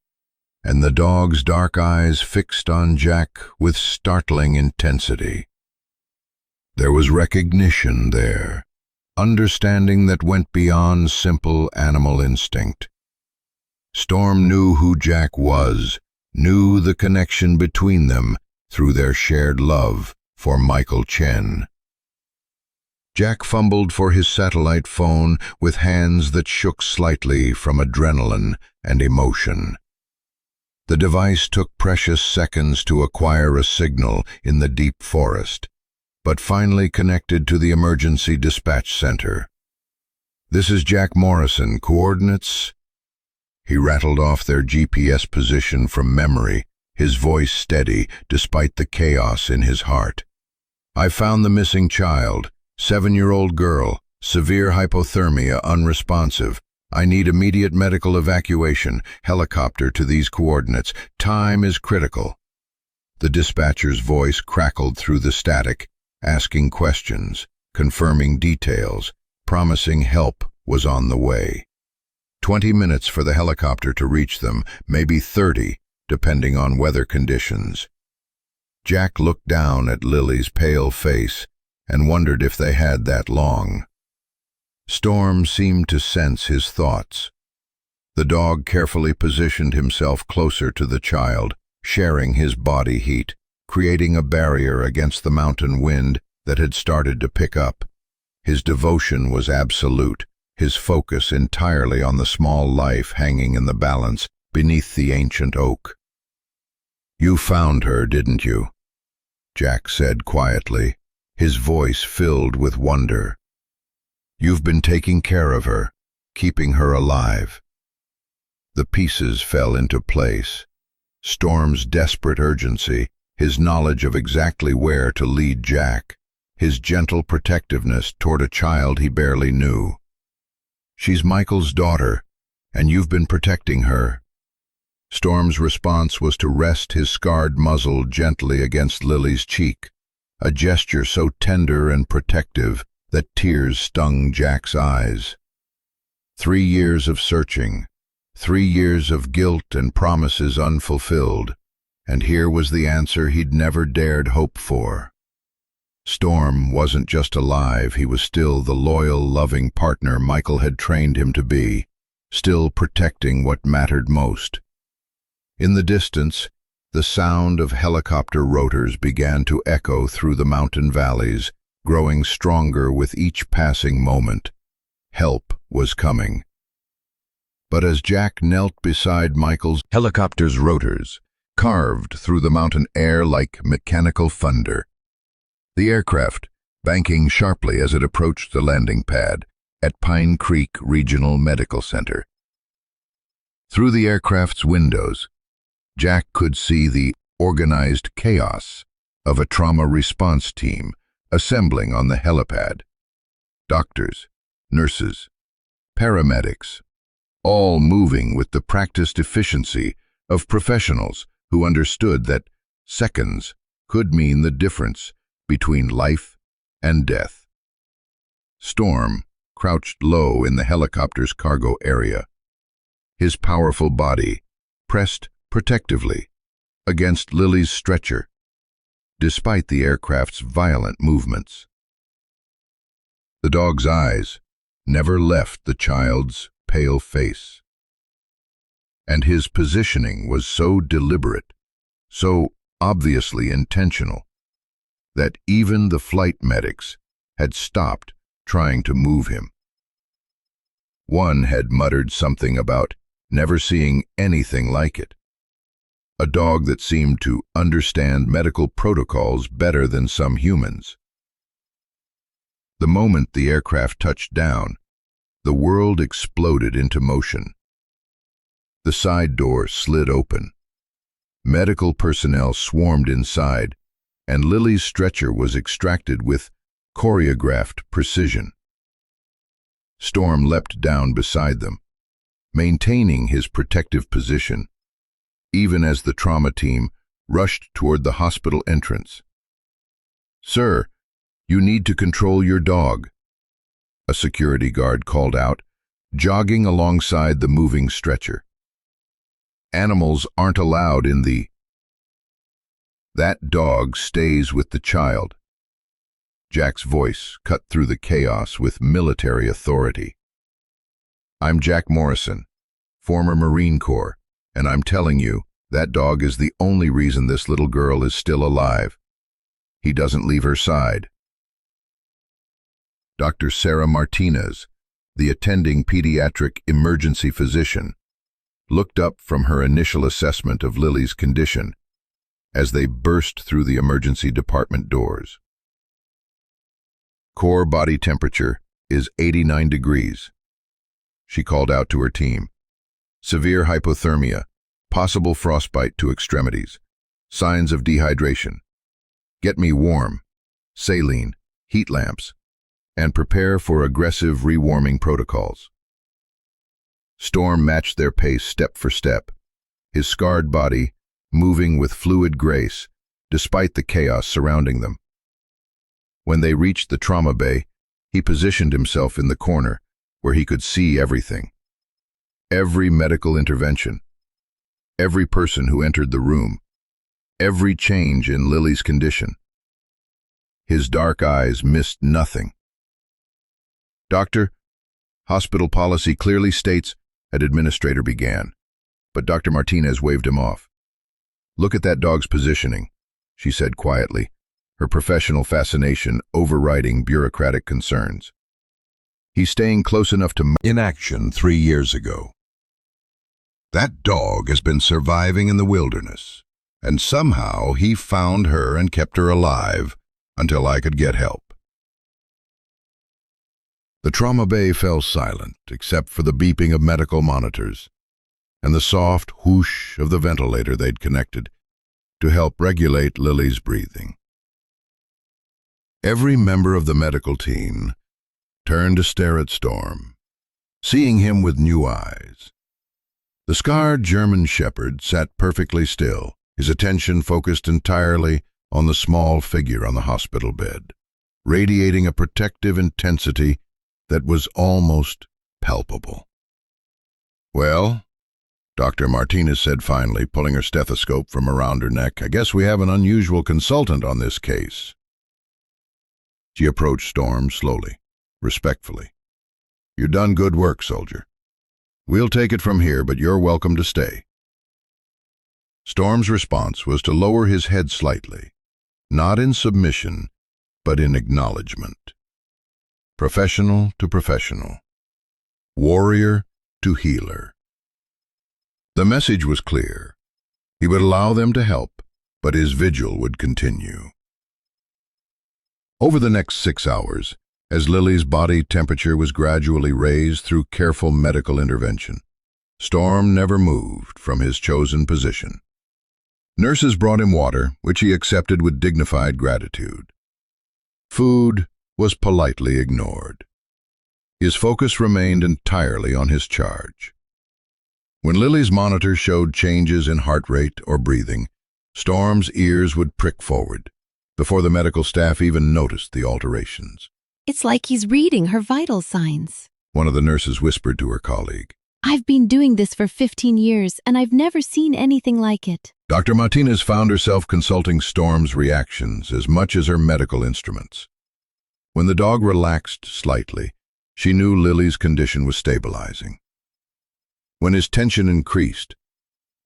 A: and the dog's dark eyes fixed on Jack with startling intensity. There was recognition there, understanding that went beyond simple animal instinct. Storm knew who Jack was, knew the connection between them through their shared love for Michael Chen. Jack fumbled for his satellite phone with hands that shook slightly from adrenaline and emotion. The device took precious seconds to acquire a signal in the deep forest, but finally connected to the emergency dispatch center. "This is Jack Morrison. Coordinates?" He rattled off their GPS position from memory, his voice steady despite the chaos in his heart. "I found the missing child, 7-year-old girl, severe hypothermia, unresponsive. I need immediate medical evacuation, helicopter to these coordinates. Time is critical." The dispatcher's voice crackled through the static, asking questions, confirming details, promising help was on the way. 20 minutes for the helicopter to reach them, maybe 30, depending on weather conditions. Jack looked down at Lily's pale face and wondered if they had that long. Storm seemed to sense his thoughts. The dog carefully positioned himself closer to the child, sharing his body heat, creating a barrier against the mountain wind that had started to pick up. His devotion was absolute, his focus entirely on the small life hanging in the balance beneath the ancient oak. "You found her, didn't you?" Jack said quietly, his voice filled with wonder. "You've been taking care of her, keeping her alive." The pieces fell into place. Storm's desperate urgency, his knowledge of exactly where to lead Jack, his gentle protectiveness toward a child he barely knew. "She's Michael's daughter, and you've been protecting her." Storm's response was to rest his scarred muzzle gently against Lily's cheek, a gesture so tender and protective that tears stung Jack's eyes. 3 years of searching, 3 years of guilt and promises unfulfilled, and here was the answer he'd never dared hope for. Storm wasn't just alive, he was still the loyal, loving partner Michael had trained him to be, still protecting what mattered most. In the distance, the sound of helicopter rotors began to echo through the mountain valleys, growing stronger with each passing moment. Help was coming. But as Jack knelt beside Michael's, helicopter's rotors carved through the mountain air like mechanical thunder. The aircraft banking sharply as it approached the landing pad at Pine Creek Regional Medical Center. Through the aircraft's windows, Jack could see the organized chaos of a trauma response team assembling on the helipad. Doctors, nurses, paramedics, all moving with the practiced efficiency of professionals who understood that seconds could mean the difference between life and death. Storm crouched low in the helicopter's cargo area, his powerful body pressed protectively against Lily's stretcher, despite the aircraft's violent movements. The dog's eyes never left the child's pale face, and his positioning was so deliberate, so obviously intentional, that even the flight medics had stopped trying to move him. One had muttered something about never seeing anything like it. A dog that seemed to understand medical protocols better than some humans. The moment the aircraft touched down, the world exploded into motion. The side door slid open. Medical personnel swarmed inside, and Lily's stretcher was extracted with choreographed precision. Storm leapt down beside them, maintaining his protective position, even as the trauma team rushed toward the hospital entrance. "Sir, you need to control your dog," a security guard called out, jogging alongside the moving stretcher. "Animals aren't allowed in the—" "That dog stays with the child." Jack's voice cut through the chaos with military authority. "I'm Jack Morrison, former Marine Corps, and I'm telling you, that dog is the only reason this little girl is still alive. He doesn't leave her side." Dr. Sarah Martinez, the attending pediatric emergency physician, looked up from her initial assessment of Lily's condition as they burst through the emergency department doors. Core body temperature is 89 degrees. She called out to her team. Severe hypothermia, possible frostbite to extremities, signs of dehydration. Get me warm, saline, heat lamps, and prepare for aggressive rewarming protocols. Storm matched their pace step for step, his scarred body moving with fluid grace despite the chaos surrounding them. When they reached the trauma bay, he positioned himself in the corner where he could see everything. Every medical intervention, every person who entered the room, every change in Lily's condition. His dark eyes missed nothing. "Doctor, hospital policy clearly states," an administrator began, but Dr. Martinez waved him off. "Look at that dog's positioning," she said quietly, her professional fascination overriding bureaucratic concerns. "He's staying close enough to
B: In action 3 years ago. That dog has been surviving in the wilderness, and somehow he found her and kept her alive until I could get help." The trauma bay fell silent except for the beeping of medical monitors and the soft whoosh of the ventilator they'd connected to help regulate Lily's breathing. Every member of the medical team turned to stare at Storm, seeing him with new eyes. The scarred German shepherd sat perfectly still, his attention focused entirely on the small figure on the hospital bed, radiating a protective intensity that was almost palpable. "Well," Dr. Martinez said finally, pulling her stethoscope from around her neck, "I guess we have an unusual consultant on this case." She approached Storm slowly, respectfully. "You've done good work, soldier. We'll take it from here, but you're welcome to stay." Storm's response was to lower his head slightly, not in submission, but in acknowledgement. Professional to professional. Warrior to healer. The message was clear. He would allow them to help, but his vigil would continue. Over the next 6 hours, as Lily's body temperature was gradually raised through careful medical intervention, Storm never moved from his chosen position. Nurses brought him water, which he accepted with dignified gratitude. Food was politely ignored. His focus remained entirely on his charge. When Lily's monitor showed changes in heart rate or breathing, Storm's ears would prick forward before the medical staff even noticed the alterations.
C: "It's like he's reading her vital signs,"
A: one of the nurses whispered to her colleague.
C: "I've been doing this for 15 years, and I've never seen anything like it."
A: Dr. Martinez found herself consulting Storm's reactions as much as her medical instruments. When the dog relaxed slightly, she knew Lily's condition was stabilizing. When his tension increased,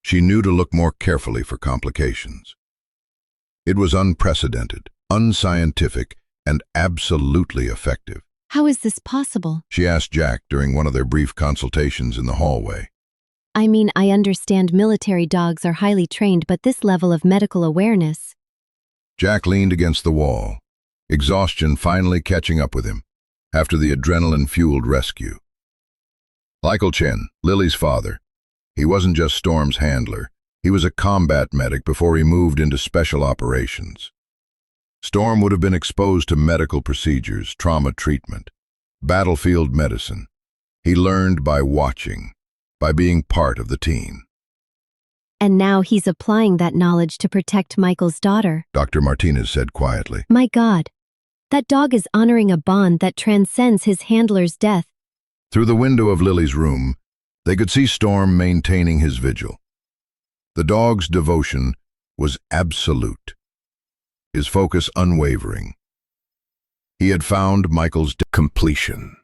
A: she knew to look more carefully for complications. It was unprecedented, unscientific, and absolutely effective.
C: "How is this possible?"
A: she asked Jack during one of their brief consultations in the hallway.
C: "I mean, I understand military dogs are highly trained, but this level of medical awareness..."
A: Jack leaned against the wall, exhaustion finally catching up with him after the adrenaline-fueled rescue. Michael Chen, Lily's father, he wasn't just Storm's handler. He was a combat medic before he moved into special operations. Storm would have been exposed to medical procedures, trauma treatment, battlefield medicine. He learned by watching, by being part of the team.
C: "And now he's applying that knowledge to protect Michael's daughter,"
A: Dr. Martinez said quietly.
C: "My God, that dog is honoring a bond that transcends his handler's death."
A: Through the window of Lily's room, they could see Storm maintaining his vigil. The dog's devotion was absolute, his focus unwavering. He had found Michael's completion.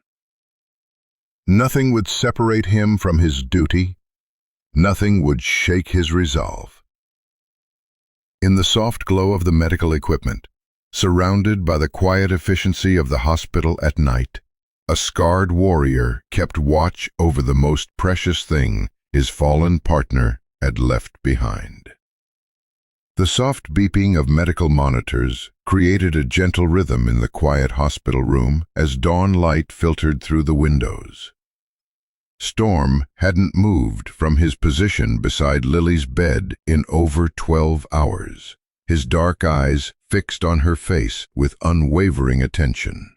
A: Nothing would separate him from his duty. Nothing would shake his resolve. In the soft glow of the medical equipment, surrounded by the quiet efficiency of the hospital at night, a scarred warrior kept watch over the most precious thing his fallen partner had left behind. The soft beeping of medical monitors created a gentle rhythm in the quiet hospital room as dawn light filtered through the windows. Storm hadn't moved from his position beside Lily's bed in over 12 hours, his dark eyes fixed on her face with unwavering attention.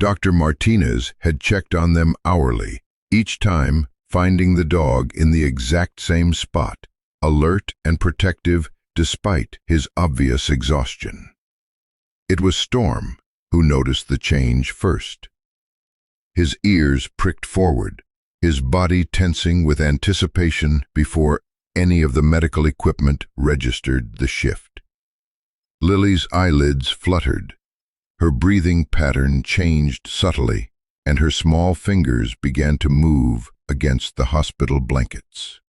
A: Dr. Martinez had checked on them hourly, each time finding the dog in the exact same spot, alert and protective despite his obvious exhaustion. It was Storm who noticed the change first. His ears pricked forward, his body tensing with anticipation before any of the medical equipment registered the shift. Lily's eyelids fluttered. Her breathing pattern changed subtly, and her small fingers began to move against the hospital blankets.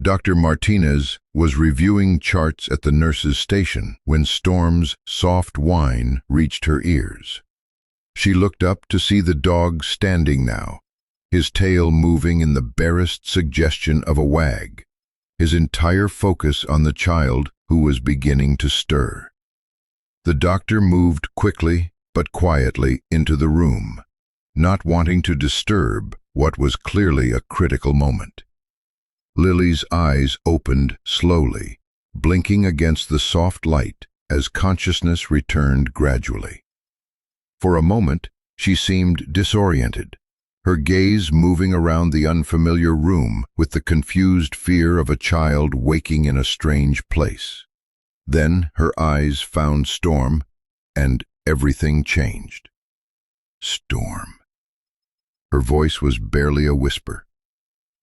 A: Dr. Martinez was reviewing charts at the nurse's station when Storm's soft whine reached her ears. She looked up to see the dog standing now, his tail moving in the barest suggestion of a wag, his entire focus on the child who was beginning to stir. The doctor moved quickly but quietly into the room, not wanting to disturb what was clearly a critical moment. Lily's eyes opened slowly, blinking against the soft light as consciousness returned gradually. For a moment, she seemed disoriented, her gaze moving around the unfamiliar room with the confused fear of a child waking in a strange place. Then her eyes found Storm, and everything changed. Storm. Her voice was barely a whisper,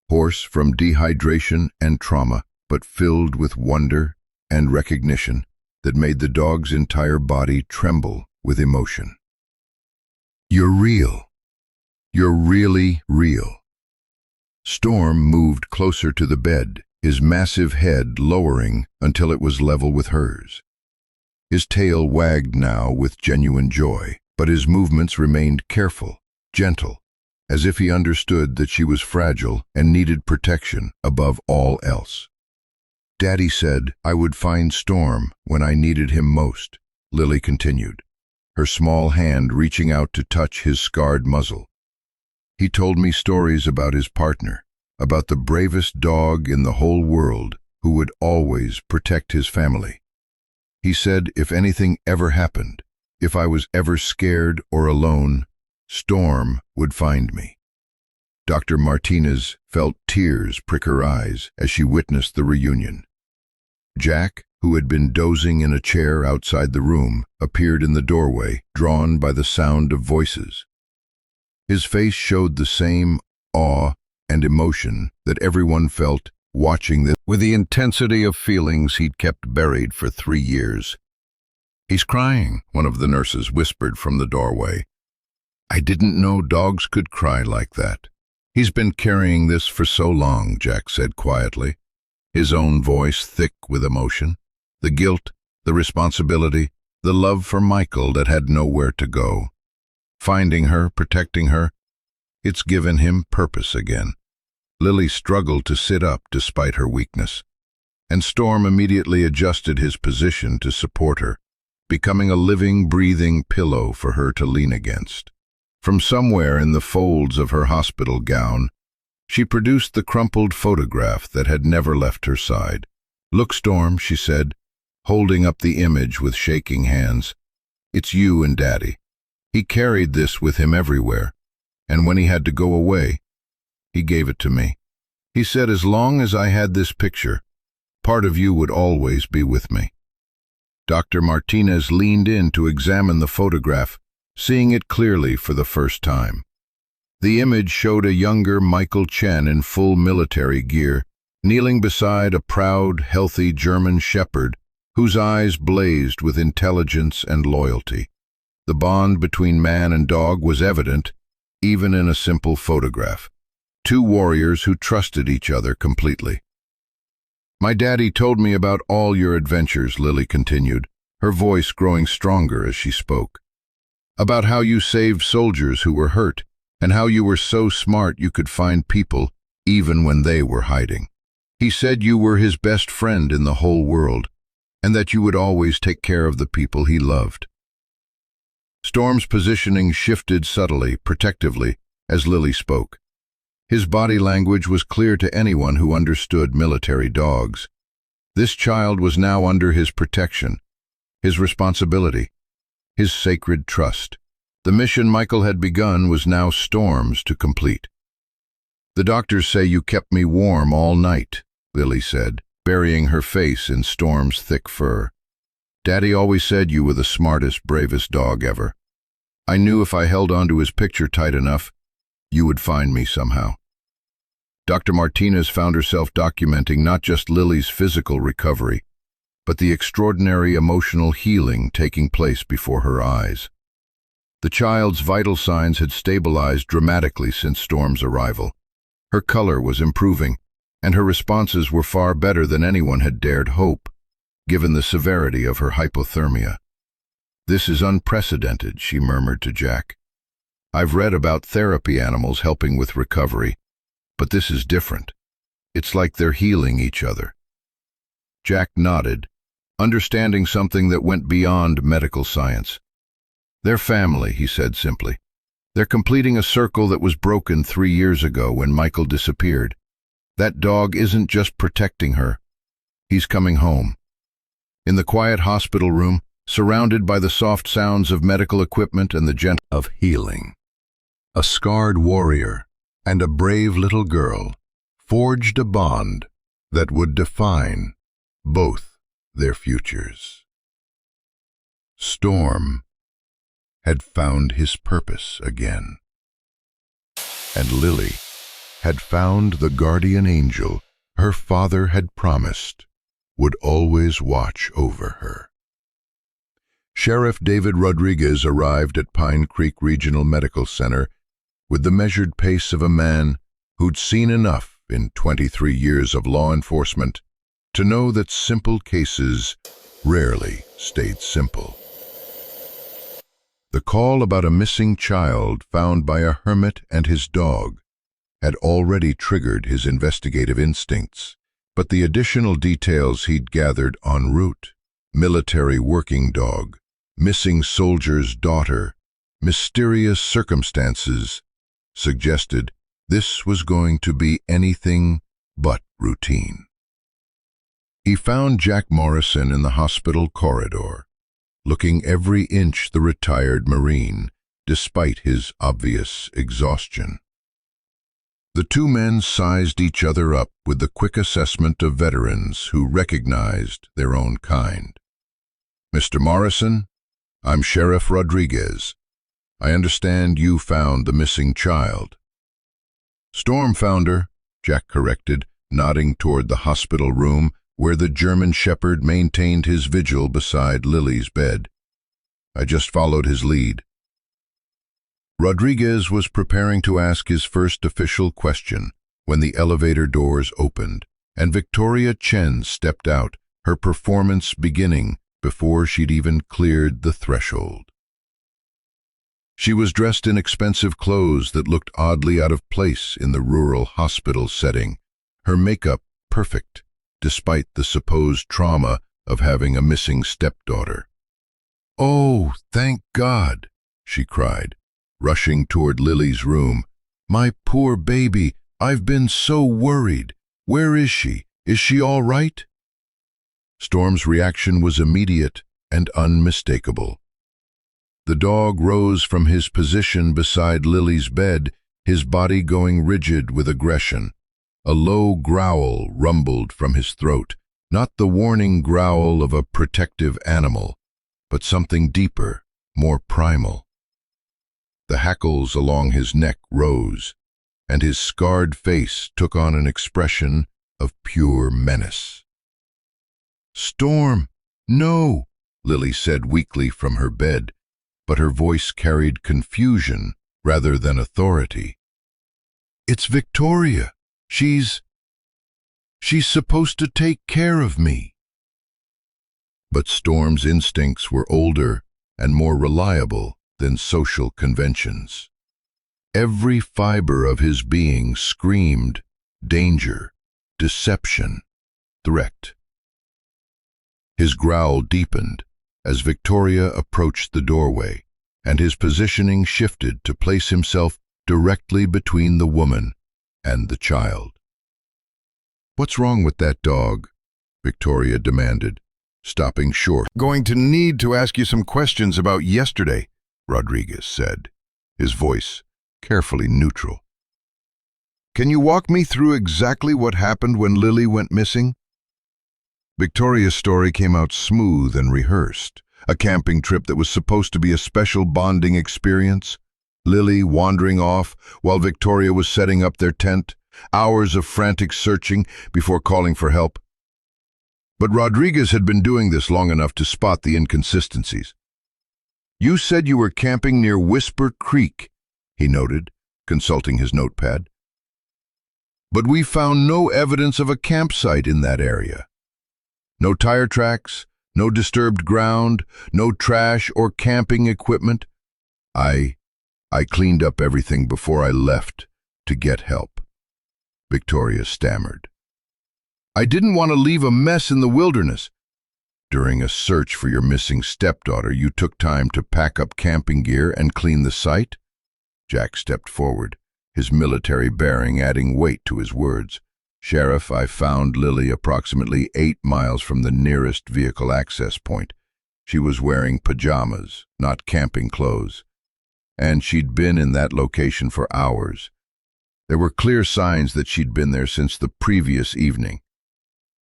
A: hoarse from dehydration and trauma, but filled with wonder and recognition that made the dog's entire body tremble with emotion. "You're real. You're really real." Storm moved closer to the bed, his massive head lowering until it was level with hers. His tail wagged now with genuine joy, but his movements remained careful, gentle, as if he understood that she was fragile and needed protection above all else. "Daddy said I would find Storm when I needed him most," Lily continued, her small hand reaching out to touch his scarred muzzle. "He told me stories about his partner, about the bravest dog in the whole world who would always protect his family. He said if anything ever happened, if I was ever scared or alone, Storm would find me." Dr. Martinez felt tears prick her eyes as she witnessed the reunion. Jack, who had been dozing in a chair outside the room, appeared in the doorway, drawn by the sound of voices. His face showed the same awe and emotion that everyone felt watching this, with the intensity of feelings he'd kept buried for 3 years. "He's crying," one of the nurses whispered from the doorway. "I didn't know dogs could cry like that. He's been carrying this for so long," Jack said quietly, his own voice thick with emotion. The guilt, the responsibility, the love for Michael that had nowhere to go. Finding her, protecting her, it's given him purpose again. Lily struggled to sit up despite her weakness, and Storm immediately adjusted his position to support her, becoming a living, breathing pillow for her to lean against. From somewhere in the folds of her hospital gown, she produced the crumpled photograph that had never left her side. "Look, Storm," she said, holding up the image with shaking hands. "It's you and Daddy. He carried this with him everywhere, and when he had to go away, he gave it to me. He said as long as I had this picture, part of you would always be with me." Dr. Martinez leaned in to examine the photograph, seeing it clearly for the first time. The image showed a younger Michael Chen in full military gear, kneeling beside a proud, healthy German shepherd whose eyes blazed with intelligence and loyalty. The bond between man and dog was evident, even in a simple photograph. Two warriors who trusted each other completely. "My daddy told me about all your adventures," Lily continued, her voice growing stronger as she spoke. "About how you saved soldiers who were hurt, and how you were so smart you could find people even when they were hiding. He said you were his best friend in the whole world. and that you would always take care of the people he loved. Storm's positioning shifted subtly, protectively, as Lily spoke. His body language was clear to anyone who understood military dogs. This child was now under his protection, his responsibility, his sacred trust. The mission Michael had begun was now Storm's to complete. "The doctors say you kept me warm all night," Lily said, burying her face in Storm's thick fur. "Daddy always said you were the smartest, bravest dog ever. I knew if I held onto his picture tight enough, you would find me somehow." Dr. Martinez found herself documenting not just Lily's physical recovery, but the extraordinary emotional healing taking place before her eyes. The child's vital signs had stabilized dramatically since Storm's arrival. Her color was improving, and her responses were far better than anyone had dared hope, given the severity of her hypothermia. "This is unprecedented," she murmured to Jack. "I've read about therapy animals helping with recovery, but this is different. It's like they're healing each other." Jack nodded, understanding something that went beyond medical science. "They're family," he said simply. "They're completing a circle that was broken 3 years ago when Michael disappeared. That dog isn't just protecting her. He's coming home." In the quiet hospital room, surrounded by the soft sounds of medical equipment and the gentle of healing, a scarred warrior and a brave little girl forged a bond that would define both their futures. Storm had found his purpose again, and Lily had found the guardian angel her father had promised would always watch over her. Sheriff David Rodriguez arrived at Pine Creek Regional Medical Center with the measured pace of a man who'd seen enough in 23 years of law enforcement to know that simple cases rarely stayed simple. The call about a missing child found by a hermit and his dog had already triggered his investigative instincts, but the additional details he'd gathered en route — military working dog, missing soldier's daughter, mysterious circumstances — suggested this was going to be anything but routine. He found Jack Morrison in the hospital corridor, looking every inch the retired Marine, despite his obvious exhaustion. The two men sized each other up with the quick assessment of veterans who recognized their own kind. "Mr. Morrison, I'm Sheriff Rodriguez. I understand you found the missing child." "Storm found her," Jack corrected, nodding toward the hospital room where the German shepherd maintained his vigil beside Lily's bed. "I just followed his lead." Rodriguez was preparing to ask his first official question when the elevator doors opened, and Victoria Chen stepped out, her performance beginning before she'd even cleared the threshold. She was dressed in expensive clothes that looked oddly out of place in the rural hospital setting, her makeup perfect, despite the supposed trauma of having a missing stepdaughter. "Oh, thank God," she cried, rushing toward Lily's room. "My poor baby, I've been so worried. Where is she? Is she all right?" Storm's reaction was immediate and unmistakable. The dog rose from his position beside Lily's bed, his body going rigid with aggression. A low growl rumbled from his throat, not the warning growl of a protective animal, but something deeper, more primal. The hackles along his neck rose, and his scarred face took on an expression of pure menace. "Storm, no," Lily said weakly from her bed, but her voice carried confusion rather than authority. "It's Victoria. She's supposed to take care of me." But Storm's instincts were older and more reliable than social conventions. Every fiber of his being screamed danger, deception, threat.
B: His growl deepened as Victoria approached the doorway, and his positioning shifted to place himself directly between the woman and the child. "What's wrong with that dog?" Victoria demanded, stopping short. "Going to need to ask you some questions about yesterday," Rodriguez said, his voice carefully neutral. "Can you walk me through exactly what happened when Lily went missing?" Victoria's story came out smooth and rehearsed, a camping trip that was supposed to be a special bonding experience. Lily wandering off while Victoria was setting up their tent, hours of frantic searching before calling for help. But Rodriguez had been doing this long enough to spot the inconsistencies. "You said you were camping near Whisper Creek," he noted, consulting his notepad. "But we found no evidence of a campsite in that area. No tire tracks, no disturbed ground, no trash or camping equipment. I cleaned up everything before I left to get help," Victoria stammered. "I didn't want to leave a mess in the wilderness." "During a search for your missing stepdaughter, you took time to pack up camping gear and clean the site?" Jack stepped forward, his military bearing adding weight to his words. "Sheriff, I found Lily approximately 8 miles from the nearest vehicle access point. She was wearing pajamas, not camping clothes. And she'd been in that location for hours. There were clear signs that she'd been there since the previous evening."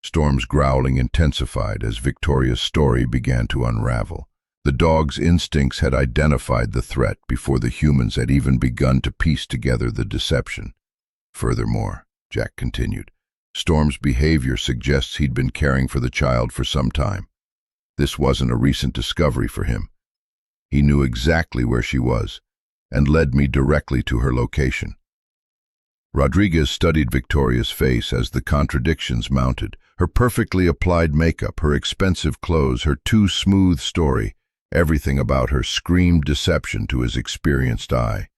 B: Storm's growling intensified as Victoria's story began to unravel. The dog's instincts had identified the threat before the humans had even begun to piece together the deception. "Furthermore," Jack continued, "Storm's behavior suggests he'd been caring for the child for some time. This wasn't a recent discovery for him. He knew exactly where she was and led me directly to her location." Rodriguez studied Victoria's face as the contradictions mounted. Her perfectly applied makeup, her expensive clothes, her too smooth story, everything about her screamed deception to his experienced eye.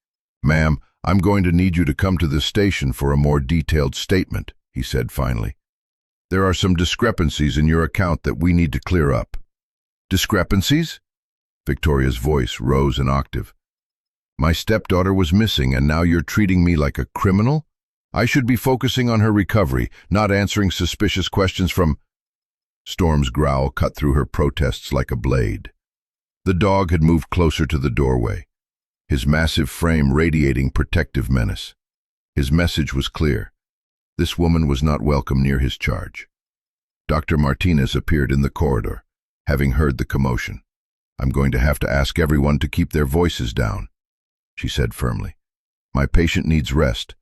B: "Ma'am, I'm going to need you to come to the station for a more detailed statement," he said finally. "There are some discrepancies in your account that we need to clear up." "Discrepancies?" Victoria's voice rose an octave. "My stepdaughter was missing, and now you're treating me like a criminal? I should be focusing on her recovery, not answering suspicious questions from—" Storm's growl cut through her protests like a blade. The dog had moved closer to the doorway, his massive frame radiating protective menace. His message was clear. This woman was not welcome near his charge. Dr. Martinez appeared in the corridor, having heard the commotion. "I'm going to have to ask everyone to keep their voices down," she said firmly. "My patient needs rest,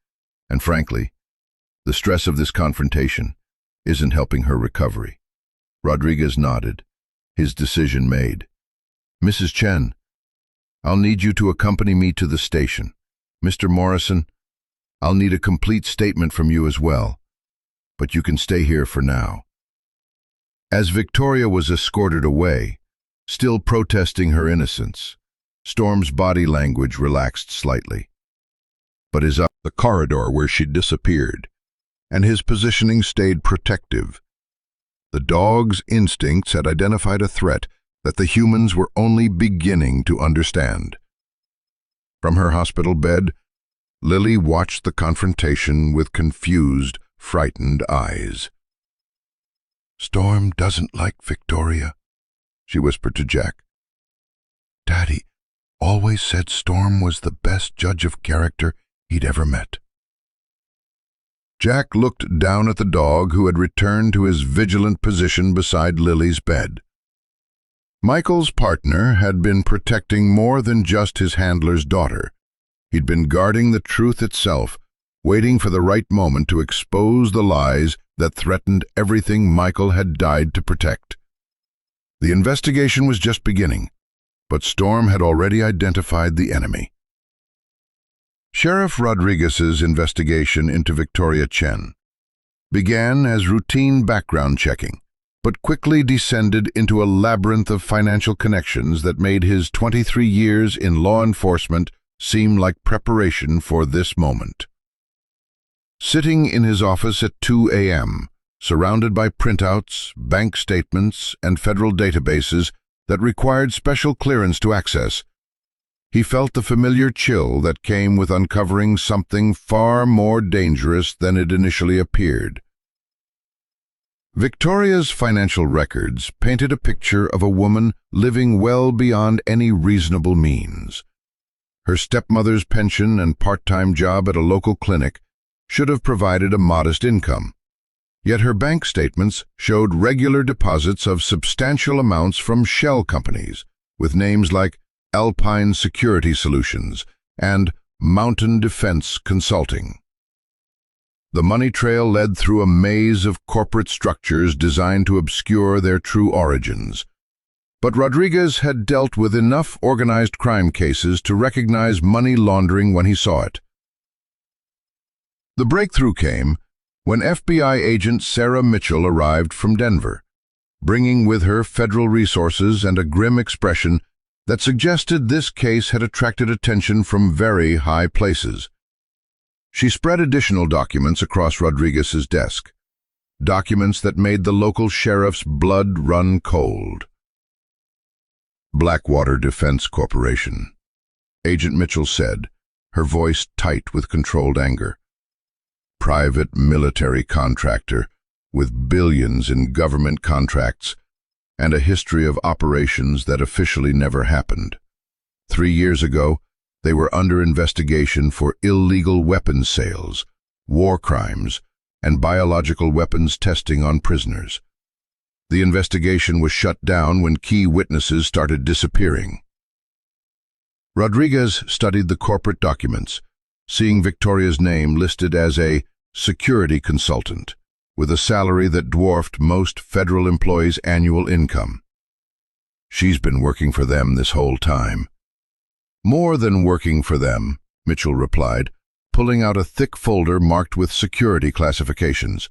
B: and frankly, the stress of this confrontation isn't helping her recovery." Rodriguez nodded, his decision made. "Mrs. Chen, I'll need you to accompany me to the station. Mr. Morrison, I'll need a complete statement from you as well, but you can stay here for now." As Victoria was escorted away, still protesting her innocence, Storm's body language relaxed slightly. But his up the corridor where she'd disappeared, and his positioning stayed protective. The dog's instincts had identified a threat that the humans were only beginning to understand. From her hospital bed, Lily watched the confrontation with confused, frightened eyes. "Storm doesn't like Victoria," she whispered to Jack. "Daddy always said Storm was the best judge of character he'd ever met." Jack looked down at the dog, who had returned to his vigilant position beside Lily's bed. Michael's partner had been protecting more than just his handler's daughter. He'd been guarding the truth itself, waiting for the right moment to expose the lies that threatened everything Michael had died to protect. The investigation was just beginning, but Storm had already identified the enemy. Sheriff Rodriguez's investigation into Victoria Chen began as routine background checking, but quickly descended into a labyrinth of financial connections that made his 23 years in law enforcement seem like preparation for this moment. Sitting in his office at 2 a.m., surrounded by printouts, bank statements, and federal databases that required special clearance to access. He felt the familiar chill that came with uncovering something far more dangerous than it initially appeared. Victoria's financial records painted a picture of a woman living well beyond any reasonable means. Her stepmother's pension and part-time job at a local clinic should have provided a modest income. Yet her bank statements showed regular deposits of substantial amounts from shell companies, with names like Alpine Security Solutions and Mountain Defense Consulting. The money trail led through a maze of corporate structures designed to obscure their true origins. But Rodriguez had dealt with enough organized crime cases to recognize money laundering when he saw it. The breakthrough came when FBI agent Sarah Mitchell arrived from Denver, bringing with her federal resources and a grim expression that suggested this case had attracted attention from very high places. She spread additional documents across Rodriguez's desk, documents that made the local sheriff's blood run cold. Blackwater Defense Corporation, Agent Mitchell said, her voice tight with controlled anger. Private military contractor with billions in government contracts and a history of operations that officially never happened. 3 years ago, they were under investigation for illegal weapons sales, war crimes, and biological weapons testing on prisoners. The investigation was shut down when key witnesses started disappearing. Rodriguez studied the corporate documents, seeing Victoria's name listed as a security consultant, with a salary that dwarfed most federal employees' annual income. She's been working for them this whole time. More than working for them, Mitchell replied, pulling out a thick folder marked with security classifications.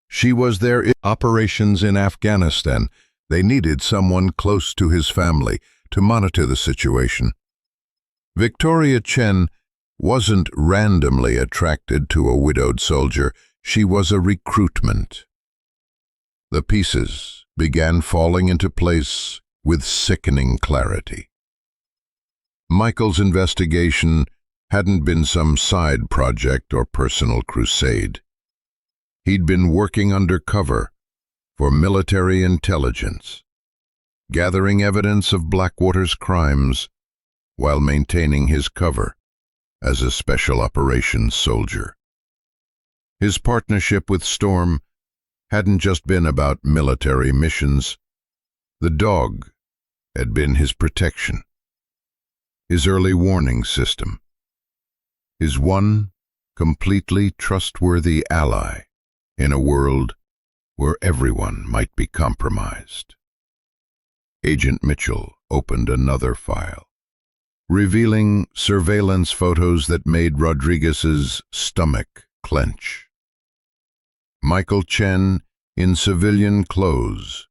B: She was their operations in Afghanistan. They needed someone close to his family to monitor the situation. Victoria Chen wasn't randomly attracted to a widowed soldier. She was a recruitment. The pieces began falling into place with sickening clarity. Michael's investigation hadn't been some side project or personal crusade. He'd been working undercover for military intelligence, gathering evidence of Blackwater's crimes while maintaining his cover as a special operations soldier. His partnership with Storm hadn't just been about military missions. The dog had been his protection, his early warning system, his one completely trustworthy ally in a world where everyone might be compromised. Agent Mitchell opened another file, revealing surveillance photos that made Rodriguez's stomach clench. Michael Chen in civilian clothes,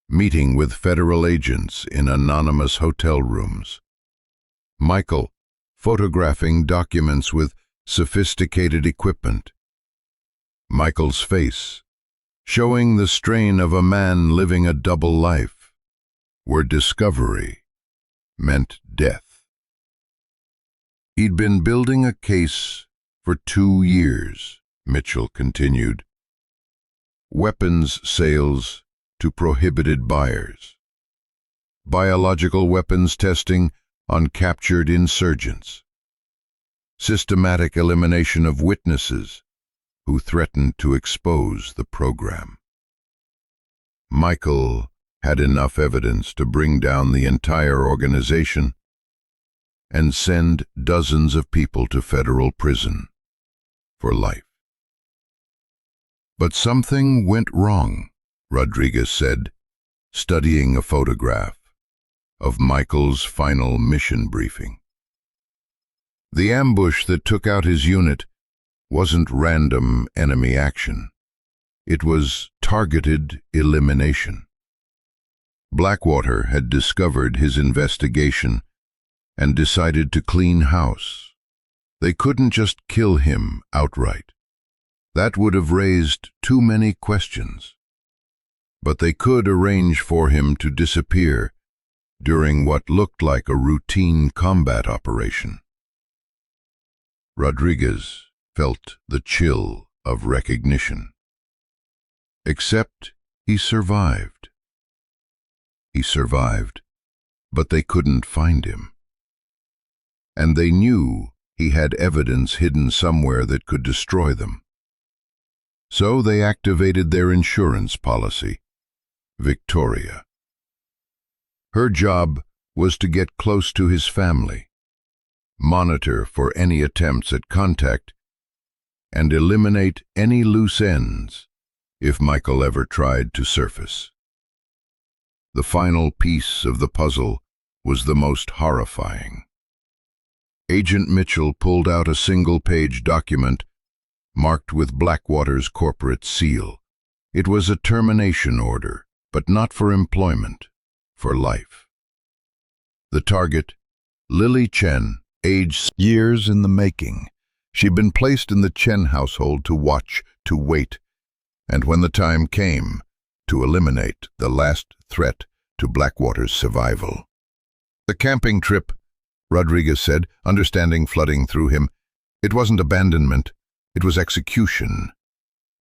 B: meeting with federal agents in anonymous hotel rooms. Michael photographing documents with sophisticated equipment. Michael's face showing the strain of a man living a double life, where discovery meant death. He'd been building a case for 2 years, Mitchell continued. Weapons sales to prohibited buyers. Biological weapons testing on captured insurgents. Systematic elimination of witnesses who threatened to expose the program. Michael had enough evidence to bring down the entire organization and send dozens of people to federal prison for life. But something went wrong, Rodriguez said, studying a photograph of Michael's final mission briefing. The ambush that took out his unit wasn't random enemy action. It was targeted elimination. Blackwater had discovered his investigation and decided to clean house. They couldn't just kill him outright.
A: That would have raised too many questions. But they could arrange for him to disappear during what looked like a routine combat operation. Rodriguez felt the chill of recognition. Except he survived. He survived, but they couldn't find him. And they knew he had evidence hidden somewhere that could destroy them. So they activated their insurance policy, Victoria. Her job was to get close to his family, monitor for any attempts at contact, and eliminate any loose ends if Michael ever tried to surface. The final piece of the puzzle was the most horrifying. Agent Mitchell pulled out a single-page document marked with Blackwater's corporate seal. It was a termination order, but not for employment, for life. The target, Lily Chen, aged years in the making. She'd been placed in the Chen household to watch, to wait, and when the time came, to eliminate the last threat to Blackwater's survival. The camping trip, Rodriguez said, understanding flooding through him. It wasn't abandonment, it was execution.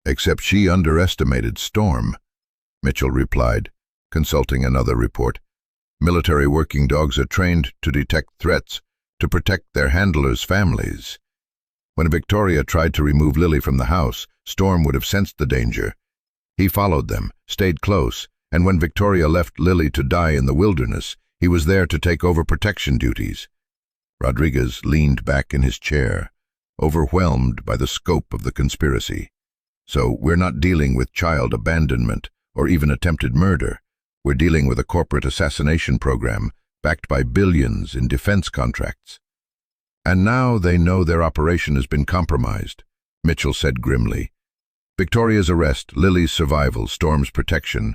A: Except she underestimated Storm, Mitchell replied, consulting another report. Military working dogs are trained to detect threats, to protect their handlers' families. When Victoria tried to remove Lily from the house, Storm would have sensed the danger. He followed them, stayed close, and when Victoria left Lily to die in the wilderness, he was there to take over protection duties. Rodriguez leaned back in his chair, overwhelmed by the scope of the conspiracy. So we're not dealing with child abandonment or even attempted murder. We're dealing with a corporate assassination program backed by billions in defense contracts. And now they know their operation has been compromised, Mitchell said grimly. Victoria's arrest, Lily's survival, Storm's protection,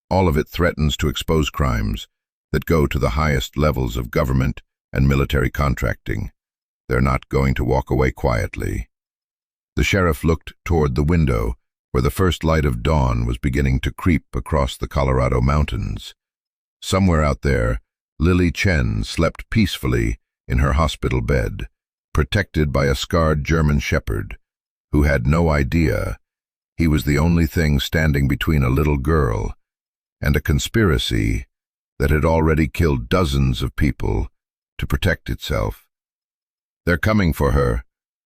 A: all of it threatens to expose crimes that go to the highest levels of government and military contracting. They're not going to walk away quietly. The sheriff looked toward the window, where the first light of dawn was beginning to creep across the Colorado mountains. Somewhere out there, Lily Chen slept peacefully in her hospital bed, protected by a scarred German shepherd, who had no idea he was the only thing standing between a little girl and a conspiracy that had already killed dozens of people to protect itself. They're coming for her,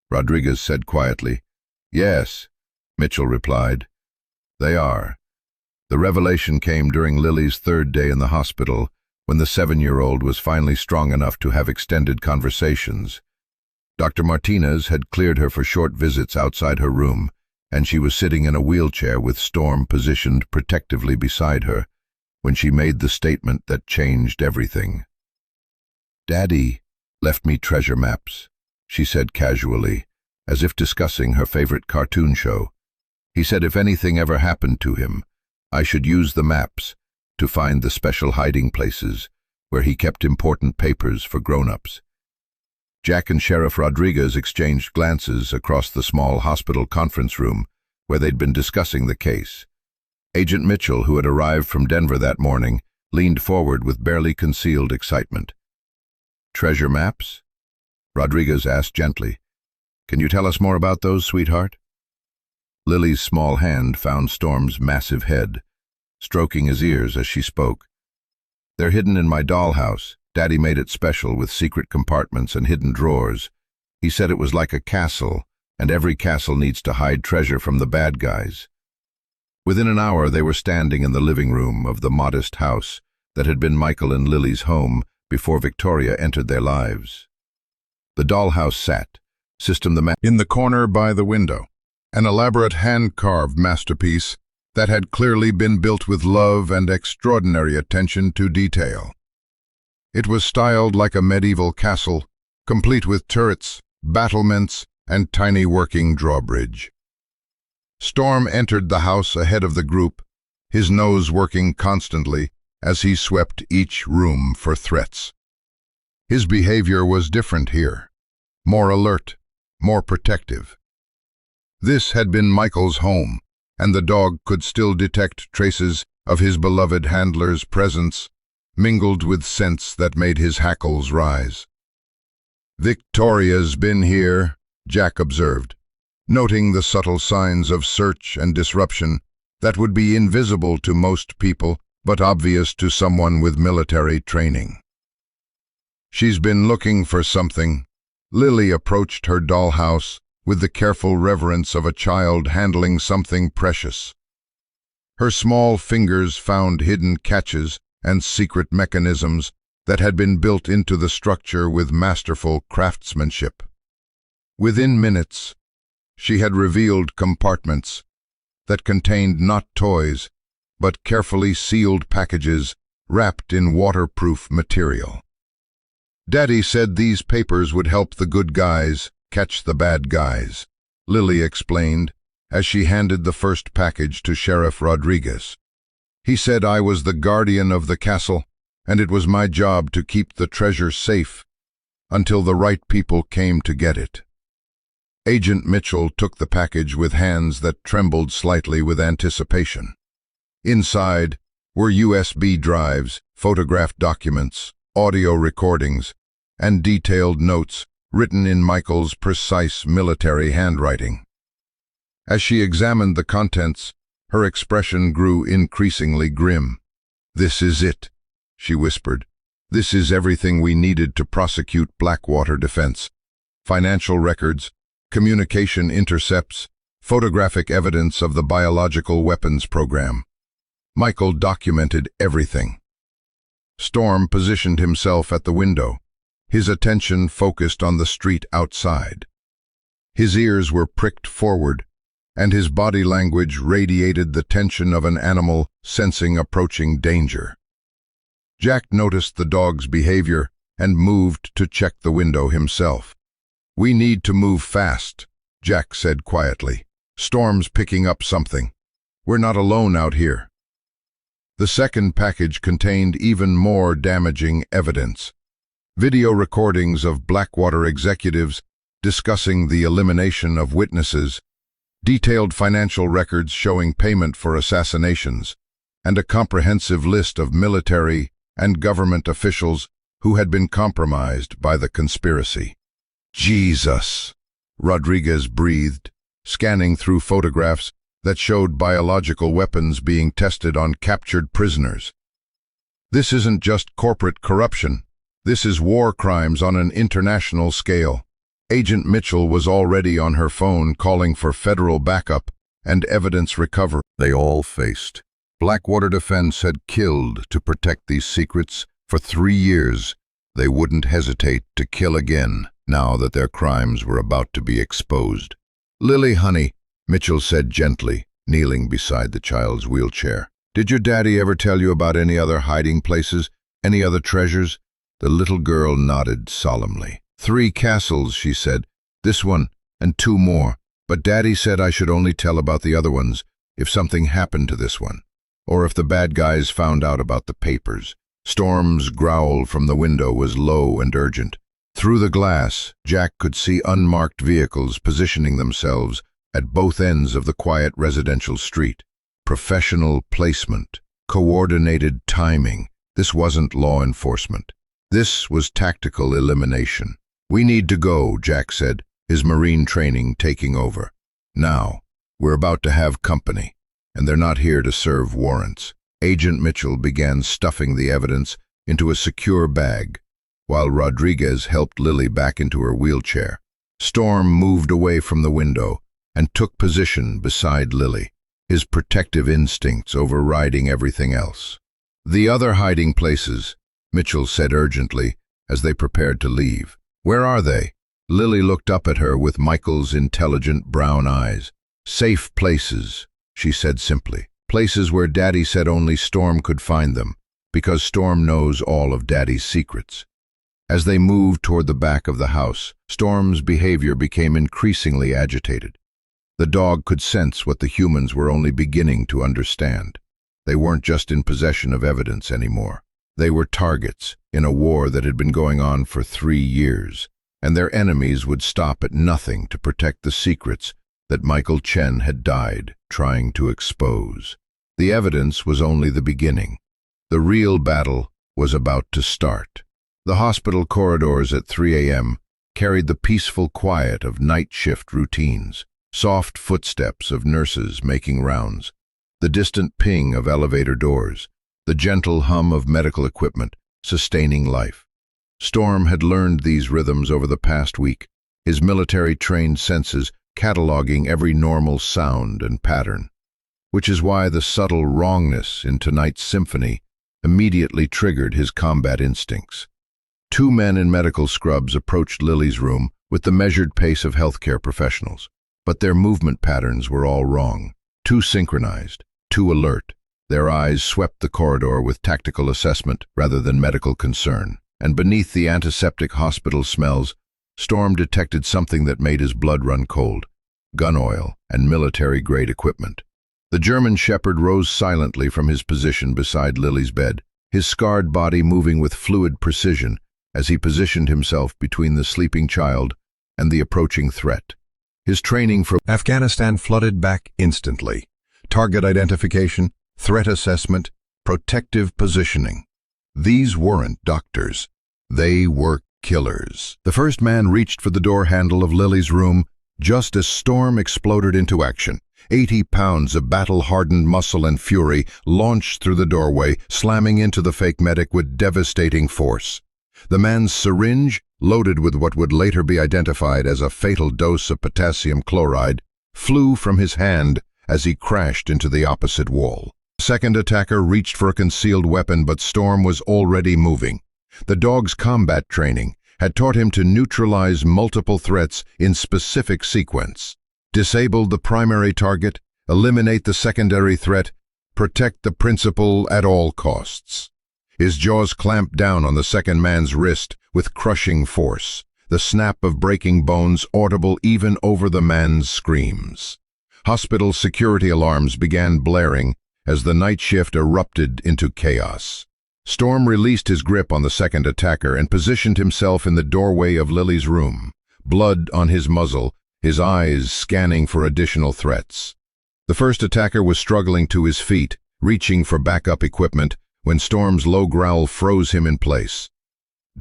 A: Rodriguez said quietly. Yes, Mitchell replied. They are. The revelation came during Lily's third day in the hospital, when the 7-year-old was finally strong enough to have extended conversations. Dr. Martinez had cleared her for short visits outside her room, and she was sitting in a wheelchair with Storm positioned protectively beside her when she made the statement that changed everything. Daddy left me treasure maps, she said casually, as if discussing her favorite cartoon show. He said if anything ever happened to him, I should use the maps to find the special hiding places where he kept important papers for grown-ups. Jack and Sheriff Rodriguez exchanged glances across the small hospital conference room where they'd been discussing the case. Agent Mitchell, who had arrived from Denver that morning, leaned forward with barely concealed excitement. Treasure maps? Rodriguez asked gently. Can you tell us more about those, sweetheart? Lily's small hand found Storm's massive head, stroking his ears as she spoke. They're hidden in my dollhouse. Daddy made it special with secret compartments and hidden drawers. He said it was like a castle, and every castle needs to hide treasure from the bad guys. Within an hour they were standing in the living room of the modest house that had been Michael and Lily's home before Victoria entered their lives. The dollhouse sat, in the corner by the window, an elaborate hand-carved masterpiece that had clearly been built with love and extraordinary attention to detail. It was styled like a medieval castle, complete with turrets, battlements, and tiny working drawbridge. Storm entered the house ahead of the group, his nose working constantly as he swept each room for threats. His behavior was different here, more alert, more protective.
B: This had been Michael's home, and the dog could still detect traces of his beloved handler's presence, mingled with scents that made his hackles rise. "Victoria's been here," Jack observed, noting the subtle signs of search and disruption that would be invisible to most people but obvious to someone with military training. "She's been looking for something." Lily approached her dollhouse with the careful reverence of a child handling something precious. Her small fingers found hidden catches and secret mechanisms that had been built into the structure with masterful craftsmanship. Within minutes, she had revealed compartments that contained not toys, but carefully sealed packages wrapped in waterproof material. "Daddy said these papers would help the good guys catch the bad guys," Lily explained as she handed the first package to Sheriff Rodriguez. "He said I was the guardian of the castle, and it was my job to keep the treasure safe until the right people came to get it." Agent Mitchell took the package with hands that trembled slightly with anticipation. Inside were USB drives, photographed documents, audio recordings, and detailed notes written in Michael's precise military handwriting. As she examined the contents, her expression grew increasingly grim. "This is it," she whispered. "This is everything we needed to prosecute Blackwater Defense. Financial records, communication intercepts, photographic evidence of the biological weapons program." Michael documented everything. Storm positioned himself at the window, his attention focused on the street outside. His ears were pricked forward, and his body language radiated the tension of an animal sensing approaching danger. Jack noticed the dog's behavior and moved to check the window himself. "We need to move fast," Jack said quietly. "Storm's picking up something. We're not alone out here." The second package contained even more damaging evidence. Video recordings of Blackwater executives discussing the elimination of witnesses, detailed financial records showing payment for assassinations, and a comprehensive list of military and government officials who had been compromised by the conspiracy. "Jesus," Rodriguez breathed, scanning through photographs that showed biological weapons being tested on captured prisoners. "This isn't just corporate corruption. This is war crimes on an international scale." Agent Mitchell was already on her phone calling for federal backup and evidence recovery. They all faced. Blackwater Defense had killed to protect these secrets for 3 years. They wouldn't hesitate to kill again now that their crimes were about to be exposed. "Lily, honey," Mitchell said gently, kneeling beside the child's wheelchair. "Did your daddy ever tell you about any other hiding places, any other treasures?" The little girl nodded solemnly. "3 castles," she said. "This one and 2 more. But Daddy said I should only tell about the other ones if something happened to this one, or if the bad guys found out about the papers." Storm's growl from the window was low and urgent. Through the glass, Jack could see unmarked vehicles positioning themselves at both ends of the quiet residential street. Professional placement, coordinated timing. This wasn't law enforcement. This was tactical elimination. "We need to go," Jack said, his Marine training taking over. "Now, we're about to have company, and they're not here to serve warrants." Agent Mitchell began stuffing the evidence into a secure bag, while Rodriguez helped Lily back into her wheelchair. Storm moved away from the window and took position beside Lily, his protective instincts overriding everything else. "The other hiding places," Mitchell said urgently as they prepared to leave. "Where are they?" Lily looked up at her with Michael's intelligent brown eyes. "Safe places," she said simply. "Places where Daddy said only Storm could find them, because Storm knows all of Daddy's secrets." As they moved toward the back of the house, Storm's behavior became increasingly agitated. The dog could sense what the humans were only beginning to understand. They weren't just in possession of evidence anymore. They were targets in a war that had been going on for 3 years, and their enemies would stop at nothing to protect the secrets
A: that Michael Chen had died trying to expose. The evidence was only the beginning. The real battle was about to start. The hospital corridors at 3 a.m. carried the peaceful quiet of night shift routines, soft footsteps of nurses making rounds, the distant ping of elevator doors, the gentle hum of medical equipment sustaining life. Storm had learned these rhythms over the past week, his military-trained senses cataloging every normal sound and pattern, which is why the subtle wrongness in tonight's symphony immediately triggered his combat instincts. Two men in medical scrubs approached Lily's room with the measured pace of healthcare professionals, but their movement patterns were all wrong, too synchronized, too alert. Their eyes swept the corridor with tactical assessment rather than medical concern, and beneath the antiseptic hospital smells, Storm detected something that made his blood run cold: gun oil and military-grade equipment. The German shepherd rose silently from his position beside Lily's bed, his scarred body moving with fluid precision as he positioned himself between the sleeping child and the approaching threat. His training for
B: Afghanistan flooded back instantly. Target identification, threat assessment, protective positioning. These weren't doctors. They were killers. The first man reached for the door handle of Lily's room just as Storm exploded into action. 80 pounds of battle-hardened muscle and fury launched through the doorway, slamming into the fake medic with devastating force. The man's syringe, loaded with what would later be identified as a fatal dose of potassium chloride, flew from his hand as he crashed into the opposite wall. The second attacker reached for a concealed weapon, but Storm was already moving. The dog's combat training had taught him to neutralize multiple threats in specific sequence. Disable the primary target, eliminate the secondary threat, protect the principal at all costs. His jaws clamped down on the second man's wrist with crushing force, the snap of breaking bones audible even over the man's screams. Hospital security alarms began blaring as the night shift erupted into chaos. Storm released his grip on the second attacker and positioned himself in the doorway of Lily's room, blood on his muzzle, his eyes scanning for additional threats. The first attacker was struggling to his feet, reaching for backup equipment, when Storm's low growl froze him in place.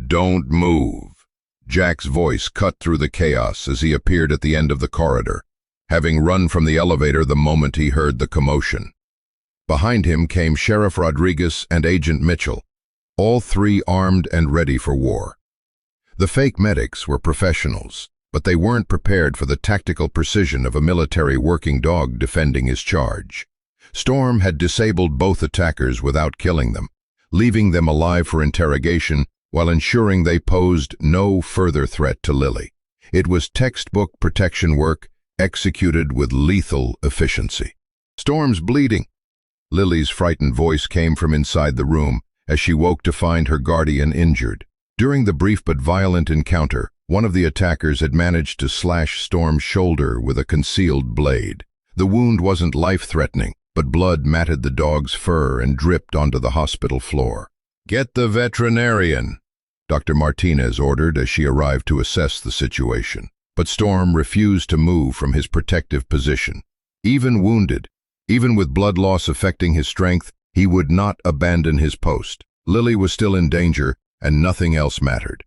B: "Don't move." Jack's voice cut through the chaos as he appeared at the end of the corridor, having run from the elevator the moment he heard the commotion. Behind him came Sheriff Rodriguez and Agent Mitchell, all three armed and ready for war. The fake medics were professionals, but they weren't prepared for the tactical precision of a military working dog defending his charge. Storm had disabled both attackers without killing them, leaving them alive for interrogation while ensuring they posed no further threat to Lily. It was textbook protection work executed with lethal efficiency. "Storm's bleeding." Lily's frightened voice came from inside the room as she woke to find her guardian injured. During the brief but violent encounter, one of the attackers had managed to slash Storm's shoulder with a concealed blade. The wound wasn't life-threatening, but blood matted the dog's fur and dripped onto the hospital floor. "Get the veterinarian," Dr. Martinez ordered as she arrived to assess the situation. But Storm refused to move from his protective position. Even wounded, even with blood loss affecting his strength, he would not abandon his post. Lily was still in danger, and nothing else mattered.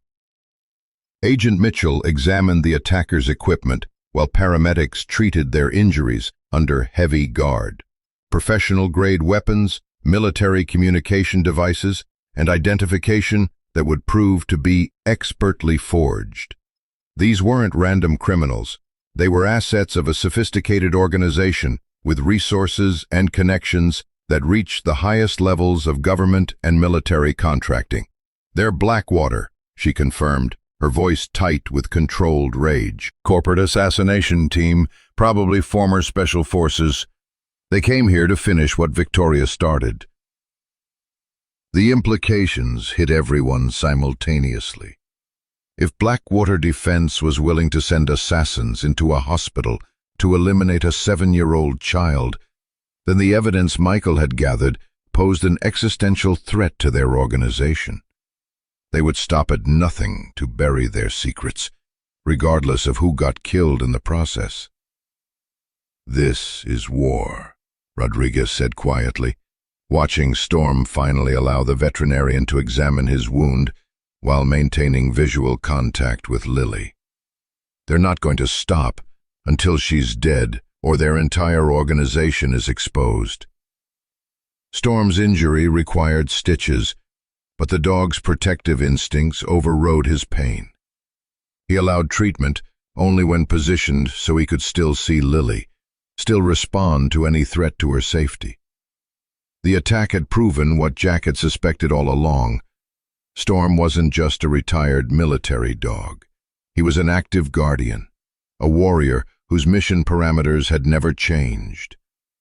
B: Agent Mitchell examined the attacker's equipment while paramedics treated their injuries under heavy guard. Professional-grade weapons, military communication devices, and identification that would prove to be expertly forged. These weren't random criminals. They were assets of a sophisticated organization with resources and connections that reached the highest levels of government and military contracting. "They're Blackwater," she confirmed, her voice tight with controlled rage. "Corporate assassination team, probably former special forces. They came here to finish what Victoria started." The implications hit everyone simultaneously. If Blackwater Defense was willing to send assassins into a hospital to eliminate a 7-year-old child, then the evidence Michael had gathered posed an existential threat to their organization. They would stop at nothing to bury their secrets, regardless of who got killed in the process. "This is war," Rodriguez said quietly, watching Storm finally allow the veterinarian to examine his wound while maintaining visual contact with Lily. "They're not going to stop until she's dead or their entire organization is exposed." Storm's injury required stitches, but the dog's protective instincts overrode his pain. He allowed treatment only when positioned so he could still see Lily, still respond to any threat to her safety. The attack had proven what Jack had suspected all along. Storm wasn't just a retired military dog. He was an active guardian, a warrior whose mission parameters had never changed: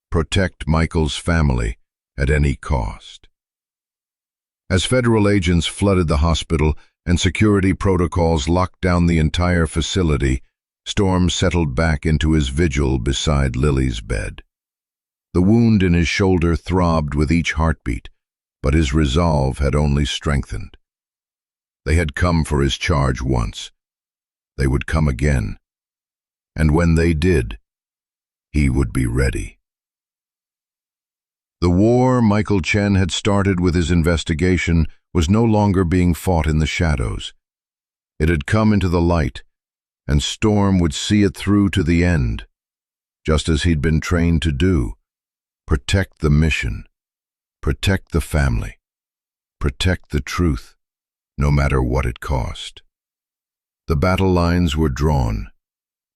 B: protect Michael's family at any cost. As federal agents flooded the hospital and security protocols locked down the entire facility, Storm settled back into his vigil beside Lily's bed. The wound in his shoulder throbbed with each heartbeat, but his resolve had only strengthened. They had come for his charge once. They would come again. And when they did, he would be ready. The war Michael Chen had started with his investigation was no longer being fought in the shadows. It had come into the light, and Storm would see it through to the end, just as he'd been trained to do: protect the mission, protect the family, protect the truth, no matter what it cost. The battle lines were drawn,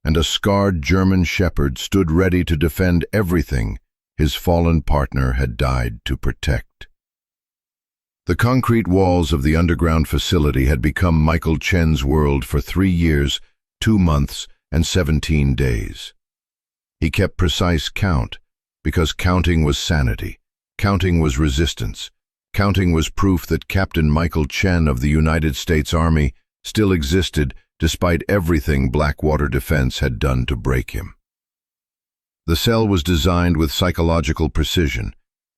B: and a scarred German shepherd stood ready to defend everything his fallen partner had died to protect. The concrete walls of the underground facility had become Michael Chen's world for 3 years, 2 months, and 17 days. He kept precise count, because counting was sanity, counting was resistance, counting was proof that Captain Michael Chen of the United States Army still existed despite everything Blackwater Defense had done to break him. The cell was designed with psychological precision,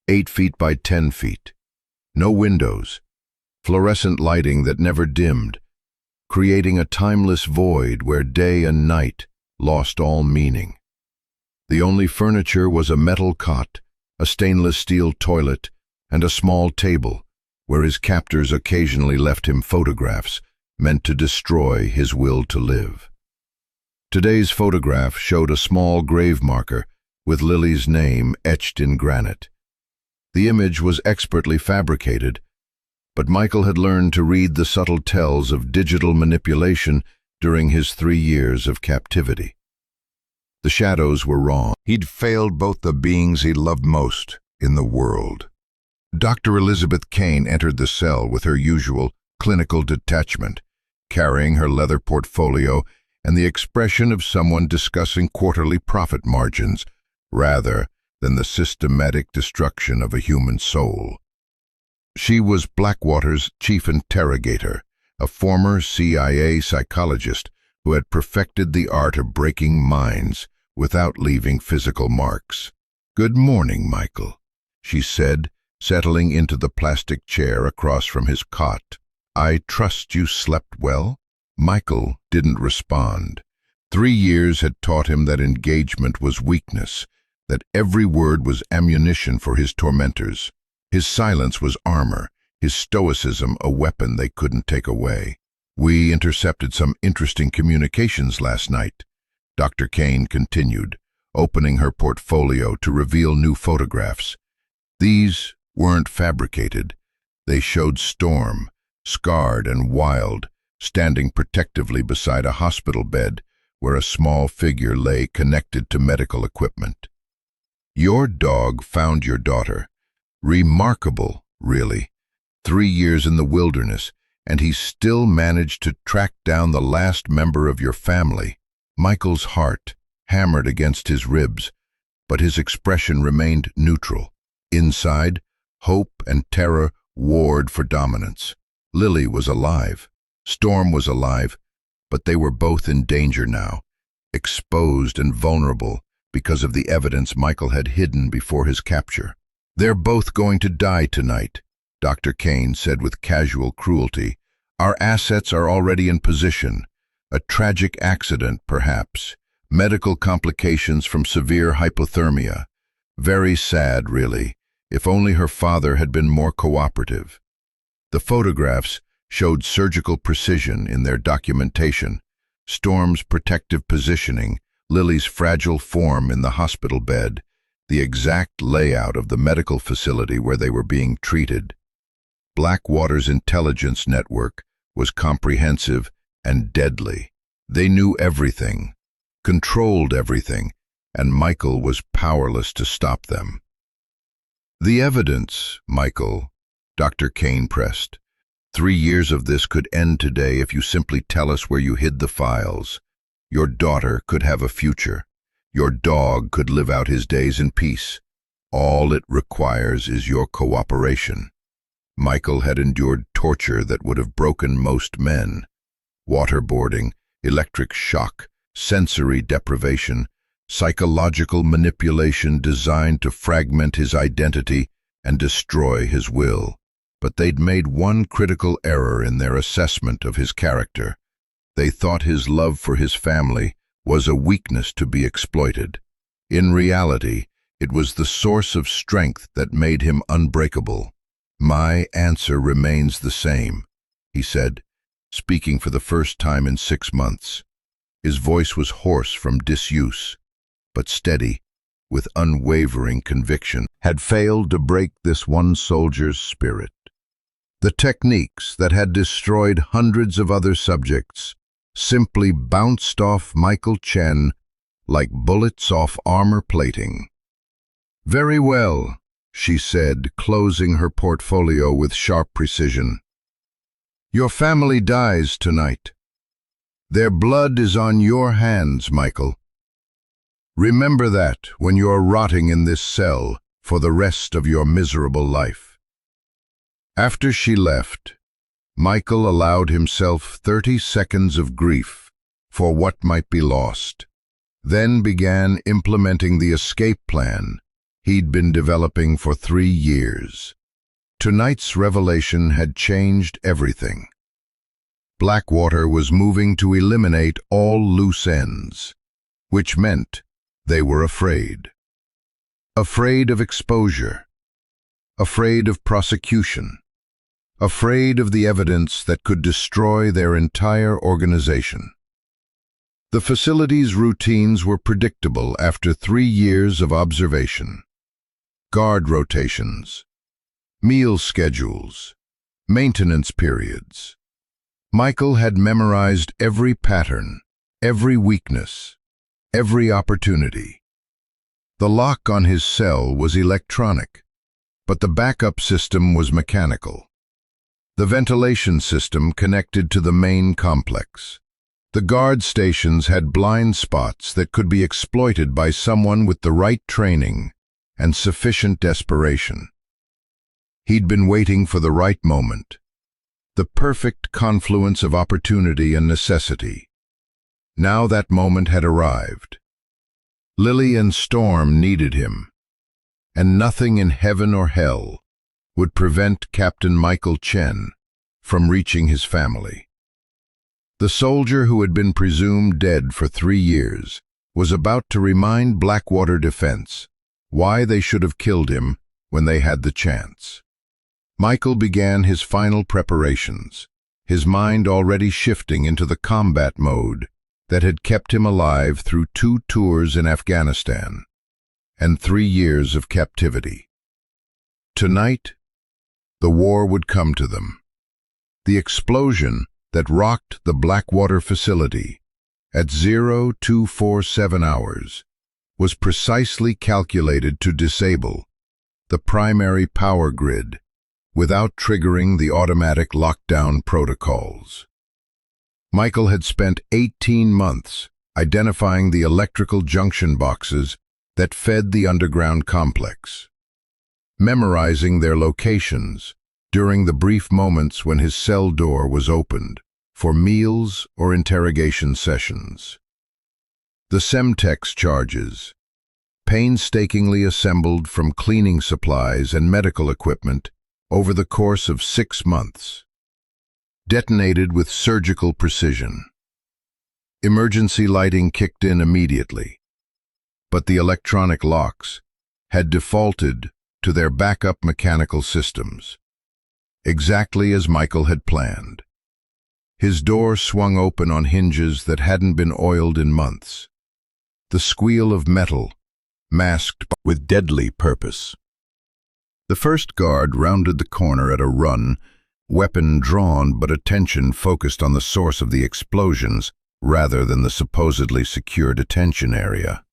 B: 8 feet by 10 feet. No windows, fluorescent lighting that never dimmed, creating a timeless void where day and night lost all meaning. The only furniture was a metal cot, a stainless steel toilet, and a small table, where his captors occasionally left him photographs meant to destroy his will to live. Today's photograph showed a small grave marker with Lily's name etched in granite. The image was expertly fabricated, but Michael had learned to read the subtle tells of digital manipulation during his 3 years of captivity. The shadows were wrong. He'd failed both the beings he loved most in the world. Dr. Elizabeth Kane entered the cell with her usual clinical detachment, carrying her leather portfolio and the expression of someone discussing quarterly profit margins, rather than the systematic destruction of a human soul. She was Blackwater's chief interrogator, a former CIA psychologist who had perfected the art of breaking minds without leaving physical marks. "Good morning, Michael," she said, settling into the plastic chair across from his cot. "I trust you slept well?" Michael didn't respond. 3 years had taught him that engagement was weakness, that every word was ammunition for his tormentors. His silence was armor, his stoicism a weapon they couldn't take away. "We intercepted some interesting communications last night," Dr. Kane continued, opening her portfolio to reveal new photographs. These weren't fabricated. They showed Storm, scarred and wild, standing protectively beside a hospital bed where a small figure lay connected to medical equipment. "Your dog found your daughter. Remarkable, really. 3 years in the wilderness, and he still managed to track down the last member of your family." Michael's heart hammered against his ribs, but his expression remained neutral. Inside, hope and terror warred for dominance. Lily was alive. Storm was alive, but they were both in danger now, exposed and vulnerable because of the evidence Michael had hidden before his capture. "They're both going to die tonight," Dr. Kane said with casual cruelty. "Our assets are already in position. A tragic accident, perhaps,
A: medical complications from severe hypothermia. Very sad, really, if only her father had been more cooperative. The photographs showed surgical precision in their documentation, Storm's protective positioning, Lily's fragile form in the hospital bed, the exact layout of the medical facility where they were being treated. Blackwater's intelligence network was comprehensive and deadly. They knew everything, controlled everything, and Michael was powerless to stop them. "The evidence, Michael," Dr. Kane pressed. 3 years of this could end today if you simply tell us where you hid the files. Your daughter could have a future. Your dog could live out his days in peace. All it requires is your cooperation. Michael had endured torture that would have broken most men. Waterboarding, electric shock, sensory deprivation, psychological manipulation designed to fragment his identity and destroy his will. But they'd made one critical error in their assessment of his character. They thought his love for his family was a weakness to be exploited. In reality, it was the source of strength that made him unbreakable. "My answer remains the same," he said, speaking for the first time in 6 months. His voice was hoarse from disuse, but steady, with unwavering conviction, had failed to break this one soldier's spirit. The techniques that had destroyed hundreds of other subjects simply bounced off Michael Chen like bullets off armor plating. "Very well," she said, closing her portfolio with sharp precision. "Your family dies tonight. Their blood is on your hands, Michael. Remember that when you're rotting in this cell for the rest of your miserable life." After she left, Michael allowed himself 30 seconds of grief for what might be lost, then began implementing the escape plan he'd been developing for 3 years. Tonight's revelation had changed everything. Blackwater was moving to eliminate all loose ends, which meant they were afraid. Afraid of exposure, afraid of prosecution, afraid of the evidence that could destroy their entire organization. The facility's routines were predictable after 3 years of observation. Guard rotations, meal schedules, maintenance periods. Michael had memorized every pattern, every weakness, every opportunity. The lock on his cell was electronic, but the backup system was mechanical. The ventilation system connected to the main complex. The guard stations had blind spots that could be exploited by someone with the right training and sufficient desperation. He'd been waiting for the right moment, the perfect confluence of opportunity and necessity. Now that moment had arrived. Lily and Storm needed him, and nothing in heaven or hell would prevent Captain Michael Chen from reaching his family. The soldier who had been presumed dead for 3 years was about to remind Blackwater Defense why they should have killed him when they had the chance. Michael began his final preparations, his mind already shifting into the combat mode that had kept him alive through 2 tours in Afghanistan and 3 years of captivity. Tonight, the war would come to them. The explosion that rocked the Blackwater facility at 0247 hours was precisely calculated to disable the primary power grid without triggering the automatic lockdown protocols. Michael had spent 18 months identifying the electrical junction boxes that fed the underground complex, memorizing their locations during the brief moments when his cell door was opened for meals or interrogation sessions. The Semtex charges, painstakingly assembled from cleaning supplies and medical equipment over the course of 6 months, detonated with surgical precision.
B: Emergency lighting kicked in immediately, but the electronic locks had defaulted to their backup mechanical systems, exactly as Michael had planned. His door swung open on hinges that hadn't been oiled in months. The squeal of metal, masked with deadly purpose. The first guard rounded the corner at a run, weapon drawn but attention focused on the source of the explosions rather than the supposedly secure detention area.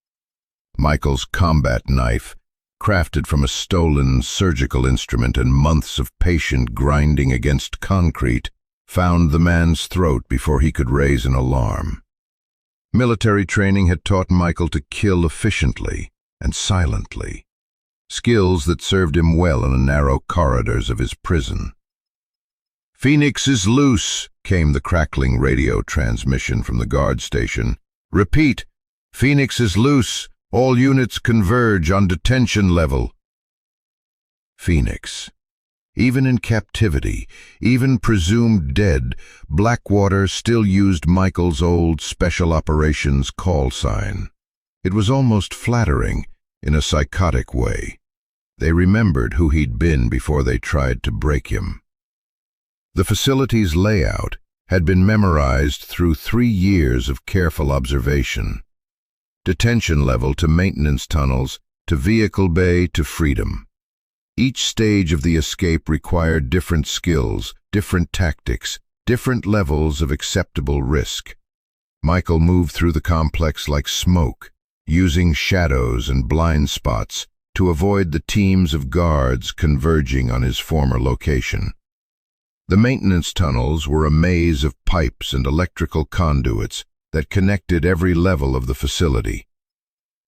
B: Michael's combat knife, crafted from a stolen surgical instrument and months of patient grinding against concrete, found the man's throat before he could raise an alarm. Military training had taught Michael to kill efficiently and silently, skills that served him well in the narrow corridors of his prison. "Phoenix is loose," came the crackling radio transmission from the guard station. "Repeat, Phoenix is loose. All units converge on detention level." Phoenix. Even in captivity, even presumed dead, Blackwater still used Michael's old Special Operations call sign. It was almost flattering, in a psychotic way. They remembered who he'd been before they tried to break him. The facility's layout had been memorized through 3 years of careful observation. Detention level to maintenance tunnels, to vehicle bay to freedom. Each stage of the escape required different skills, different tactics, different levels of acceptable risk. Michael moved through the complex like smoke, using shadows and blind spots to avoid the teams of guards converging on his former location. The maintenance tunnels were a maze of pipes and electrical conduits that connected every level of the facility.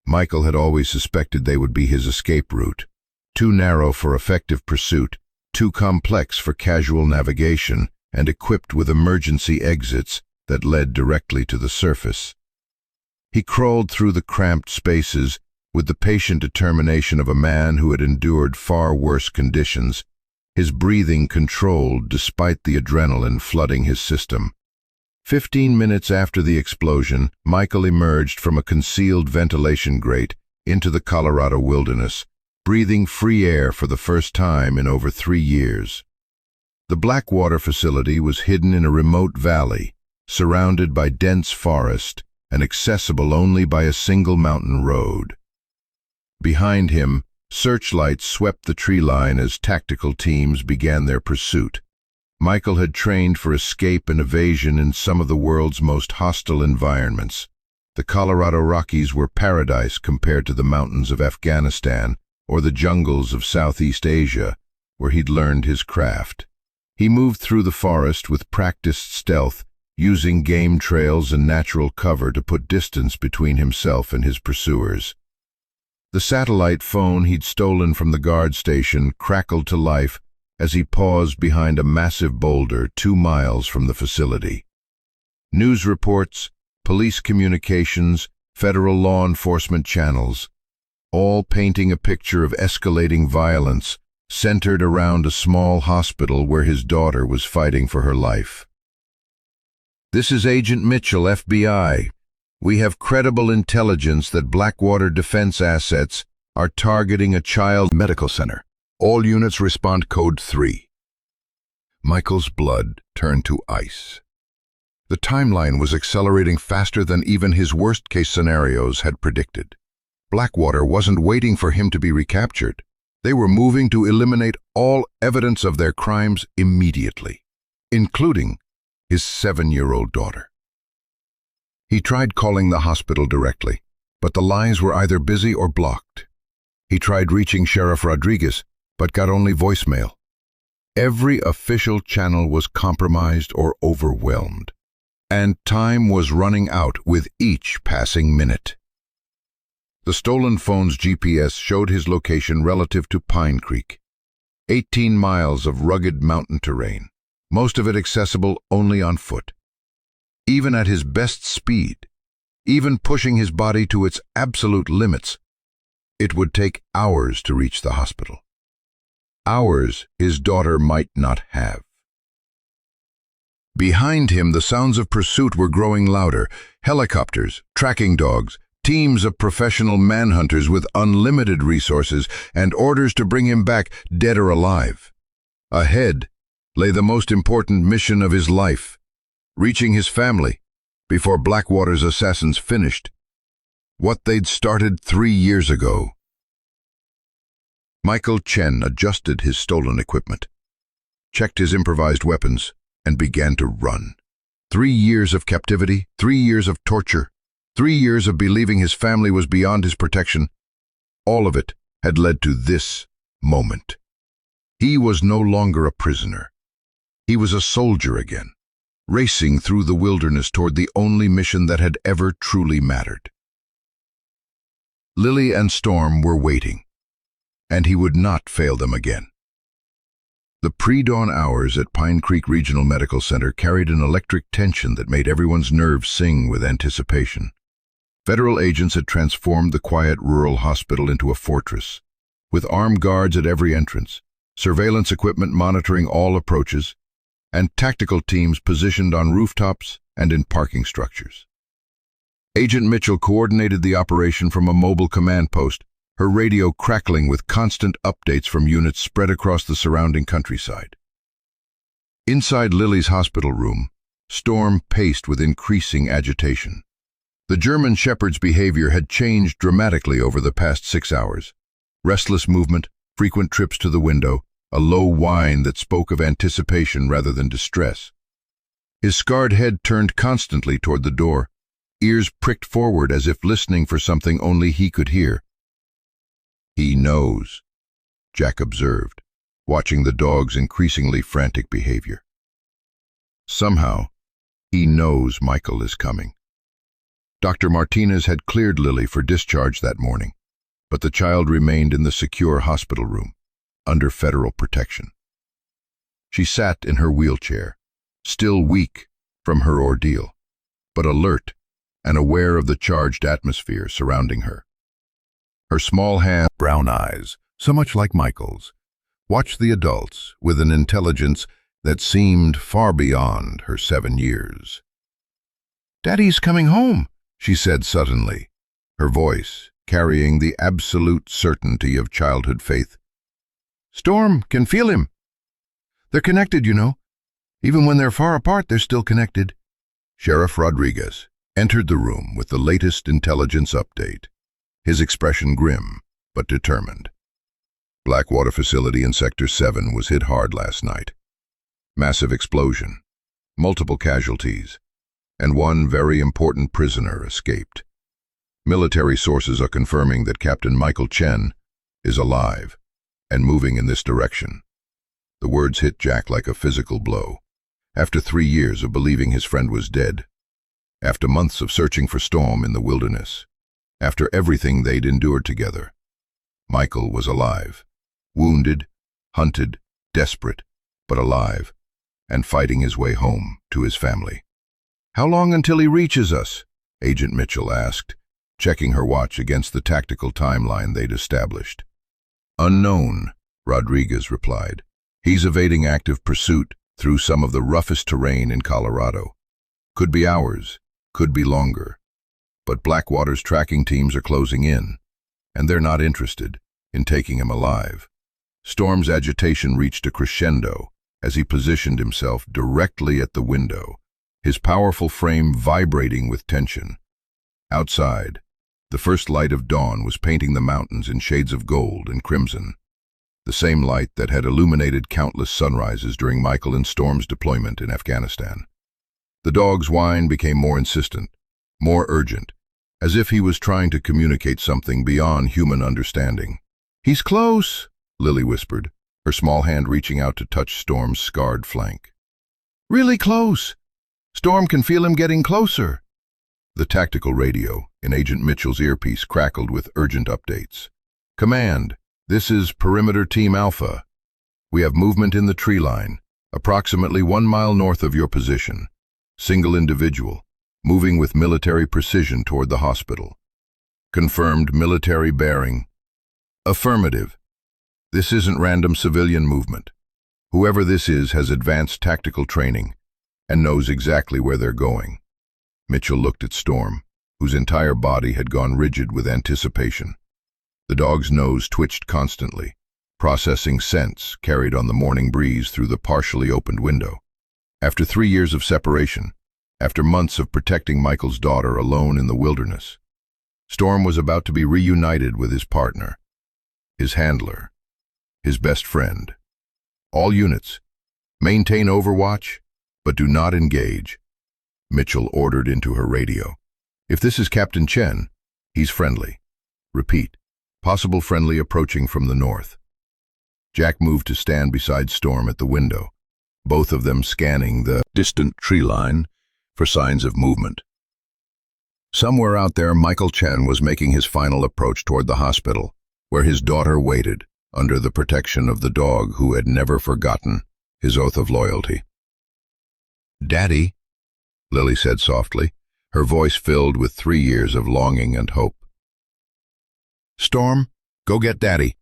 B: Michael had always suspected they would be his escape route. Too narrow for effective pursuit, too complex for casual navigation, and equipped with emergency exits that led directly to the surface. He crawled through the cramped spaces with the patient determination of a man who had endured far worse conditions, his breathing controlled despite the adrenaline flooding his system. 15 minutes after the explosion, Michael emerged from a concealed ventilation grate into the Colorado wilderness, breathing free air for the first time in over 3 years. The Blackwater facility was hidden in a remote valley, surrounded by dense forest and accessible only by a single mountain road. Behind him, searchlights swept the tree line as tactical teams began their pursuit. Michael had trained for escape and evasion in some of the world's most hostile environments. The Colorado Rockies were paradise compared to the mountains of Afghanistan or the jungles of Southeast Asia, where he'd learned his craft. He moved through the forest with practiced stealth, using game trails and natural cover to put distance between himself and his pursuers. The satellite phone he'd stolen from the guard station crackled to life as he paused behind a massive boulder 2 miles from the facility. News reports, police communications, federal law enforcement channels, all painting a picture of escalating violence centered around a small hospital where his daughter was fighting for her life. "This is Agent Mitchell, FBI. We have credible intelligence that Blackwater Defense assets are targeting a child medical center. All units respond code 3. Michael's blood turned to ice. The timeline was accelerating faster than even his worst-case scenarios had predicted. Blackwater wasn't waiting for him to be recaptured. They were moving to eliminate all evidence of their crimes immediately, including his 7-year-old daughter. He tried calling the hospital directly, but the lines were either busy or blocked. He tried reaching Sheriff Rodriguez, but got only voicemail. Every official channel was compromised or overwhelmed, and time was running out with each passing minute. The stolen phone's GPS showed his location relative to Pine Creek, 18 miles of rugged mountain terrain, most of it accessible only on foot. Even at his best speed, even pushing his body to its absolute limits, it would take hours to reach the hospital. Hours his daughter might not have.
A: Behind him, the sounds of pursuit were growing louder. Helicopters, tracking dogs, teams of professional manhunters with unlimited resources and orders to bring him back, dead or alive. Ahead lay the most important mission of his life, reaching his family before Blackwater's assassins finished what they'd started 3 years ago. Michael Chen adjusted his stolen equipment, checked his improvised weapons, and began to run. 3 years of captivity, 3 years of torture, 3 years of believing his family was beyond his protection. All of it had led to this moment. He was no longer a prisoner. He was a soldier again, racing through the wilderness toward the only mission that had ever truly mattered. Lily and Storm were waiting, and he would not fail them again. The pre-dawn hours at Pine Creek Regional Medical Center carried an electric tension that made everyone's nerves sing with anticipation. Federal agents had transformed the quiet rural hospital into a fortress, with armed guards at every entrance, surveillance equipment monitoring all approaches, and tactical teams positioned on rooftops and in parking structures. Agent Mitchell coordinated the operation from a mobile command post, her radio crackling with constant updates from units spread across the surrounding countryside. Inside Lily's hospital room, Storm paced with increasing agitation. The German Shepherd's behavior had changed dramatically over the past 6 hours. Restless movement, frequent trips to the window, a low whine that spoke of anticipation rather than distress. His scarred head turned constantly toward the door, ears pricked forward as if listening for something only he could hear. "He knows," Jack observed, watching the dog's increasingly frantic behavior. Somehow, he knows Michael is coming. Dr. Martinez had cleared Lily for discharge that morning, but the child remained in the secure hospital room, under federal protection. She sat in her wheelchair, still weak from her ordeal, but alert and aware of the charged atmosphere surrounding her. Her small hand, brown eyes, so much like Michael's, watched the adults with an intelligence that seemed far beyond her 7 years. "Daddy's coming home," she said suddenly, her voice carrying the absolute certainty of childhood faith. "Storm can feel him. They're connected, you know. Even when they're far apart, they're still connected." Sheriff Rodriguez entered the room with the latest intelligence update, his expression grim but determined. Blackwater facility in Sector 7 was hit hard last night. Massive explosion, multiple casualties, and one very important prisoner escaped. Military sources are confirming that Captain Michael Chen is alive and moving in this direction. The words hit Jack like a physical blow. After 3 years of believing his friend was dead, after months of searching for Storm in the wilderness, after everything they'd endured together, Michael was alive, wounded, hunted, desperate, but alive, and fighting his way home to his family. "How long until he reaches us?" Agent Mitchell asked, checking her watch against the tactical timeline they'd established. "Unknown," Rodriguez replied. "He's evading active pursuit through some of the roughest terrain in Colorado. Could be hours, could be longer. But Blackwater's tracking teams are closing in, and they're not interested in taking him alive." Storm's agitation reached a crescendo as he positioned himself directly at the window, his powerful frame vibrating with tension. Outside, the first light of dawn was painting the mountains in shades of gold and crimson, the same light that had illuminated countless sunrises during Michael and Storm's deployment in Afghanistan. The dog's whine became more insistent, more urgent, as if he was trying to communicate something beyond human understanding. "He's close," Lily whispered, her small hand reaching out to touch Storm's scarred flank. "Really close. Storm can feel him getting closer." The tactical radio in Agent Mitchell's earpiece crackled with urgent updates. "Command, this is Perimeter Team Alpha. We have movement in the tree line, approximately 1 mile north of your position. Single individual, moving with military precision toward the hospital. Confirmed military bearing. Affirmative. This isn't random civilian movement. Whoever this is has advanced tactical training. and knows exactly where they're going. Mitchell looked at Storm, whose entire body had gone rigid with anticipation. The dog's nose twitched constantly, processing scents carried on the morning breeze through the partially opened window. After 3 years of separation, after months of protecting Michael's daughter alone in the wilderness, Storm was about to be reunited with his partner, his handler, his best friend. All units, maintain overwatch, but do not engage, Mitchell ordered into her radio. If this is Captain Chen, he's friendly. Repeat, possible friendly approaching from the north. Jack moved to stand beside Storm at the window, both of them scanning the distant tree line for signs of movement. Somewhere out there, Michael Chen was making his final approach toward the hospital, where his daughter waited, under the protection of the dog who had never forgotten his oath of loyalty. "Daddy," Lily said softly, her voice filled with 3 years of longing and hope. "Storm, go get Daddy."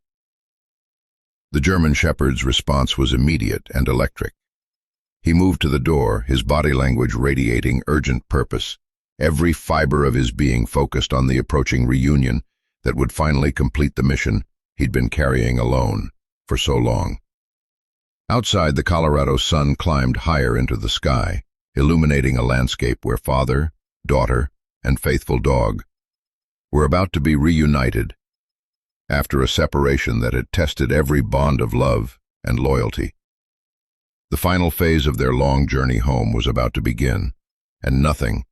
A: The German Shepherd's response was immediate and electric. He moved to the door, his body language radiating urgent purpose, every fiber of his being focused on the approaching reunion that would finally complete the mission he'd been carrying alone for so long. Outside, the Colorado sun climbed higher into the sky, illuminating a landscape where father, daughter, and faithful dog were about to be reunited after a separation that had tested every bond of love and loyalty. The final phase of their long journey home was about to begin, and nothing,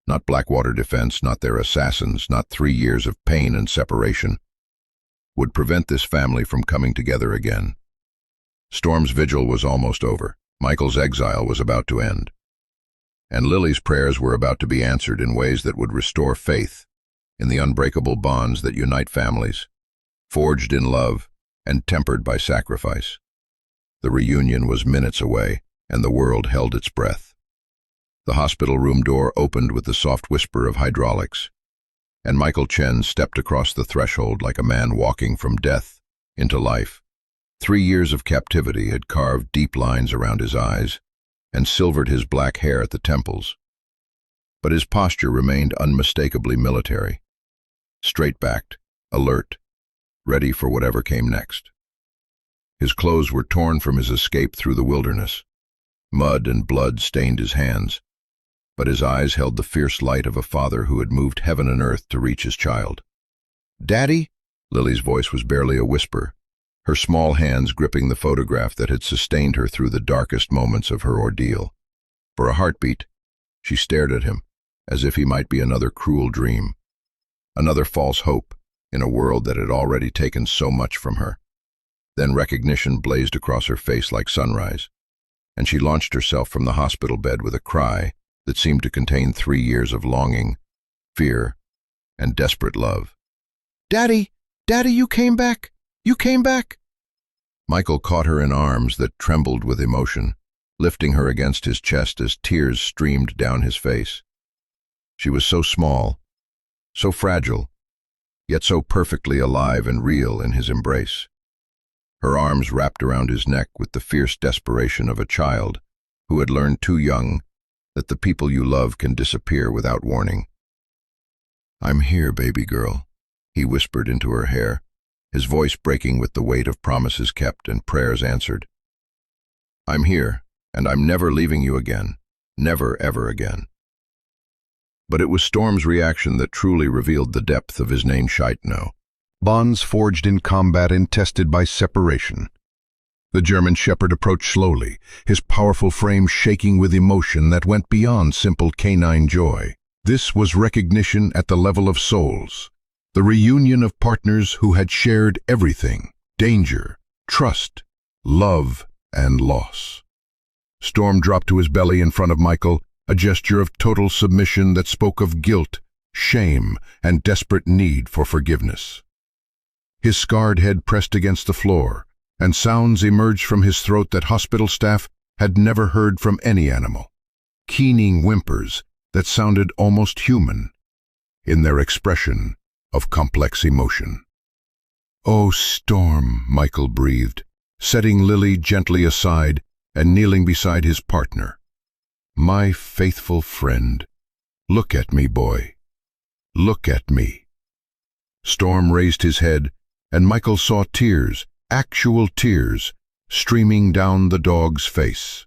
A: not Blackwater Defense, not their assassins, not 3 years of pain and separation, would prevent this family from coming together again. Storm's vigil was almost over. Michael's exile was about to end. And Lily's prayers were about to be answered in ways that would restore faith in the unbreakable bonds that unite families, forged in love and tempered by sacrifice. The reunion was minutes away, and the world held its breath. The hospital room door opened with the soft whisper of hydraulics, and Michael Chen stepped across the threshold like a man walking from death into life. 3 years of captivity had carved deep lines around his eyes and silvered his black hair at the temples. But his posture remained unmistakably military, straight-backed, alert, ready for whatever came next. His clothes were torn from his escape through the wilderness. Mud and blood stained his hands, but his eyes held the fierce light of a father who had moved heaven and earth to reach his child. "Daddy?" Lily's voice was barely a whisper, her small hands gripping the photograph that had sustained her through the darkest moments of her ordeal. For a heartbeat, she stared at him, as if he might be another cruel dream, another false hope in a world that had already taken so much from her. Then recognition blazed across her face like sunrise, and she launched herself from the hospital bed with a cry that seemed to contain 3 years of longing, fear, and desperate love. "Daddy! Daddy, you came back! You came back!" Michael caught her in arms that trembled with emotion, lifting her against his chest as tears streamed down his face. She was so small, so fragile, yet so perfectly alive and real in his embrace. Her arms wrapped around his neck with the fierce desperation of a child who had learned too young that the people you love can disappear without warning. "I'm here, baby girl," he whispered into her hair, his voice breaking with the weight of promises kept and prayers answered. "I'm here, and I'm never leaving you again, never ever again." But it was Storm's reaction that truly revealed the depth of his Nein-Scheitno. Bonds forged in combat and tested by separation. The German Shepherd approached slowly, his powerful frame shaking with emotion that went beyond simple canine joy. This was recognition at the level of souls, the reunion of partners who had shared everything: danger, trust, love, and loss. Storm dropped to his belly in front of Michael, a gesture of total submission that spoke of guilt, shame, and desperate need for forgiveness. His scarred head pressed against the floor, and sounds emerged from his throat that hospital staff had never heard from any animal. Keening whimpers that sounded almost human in their expression of complex emotion. "Oh, Storm," Michael breathed, setting Lily gently aside and kneeling beside his partner. My faithful friend. Look at me, boy. Look at me. Storm raised his head, and Michael saw tears, actual tears, streaming down the dog's face.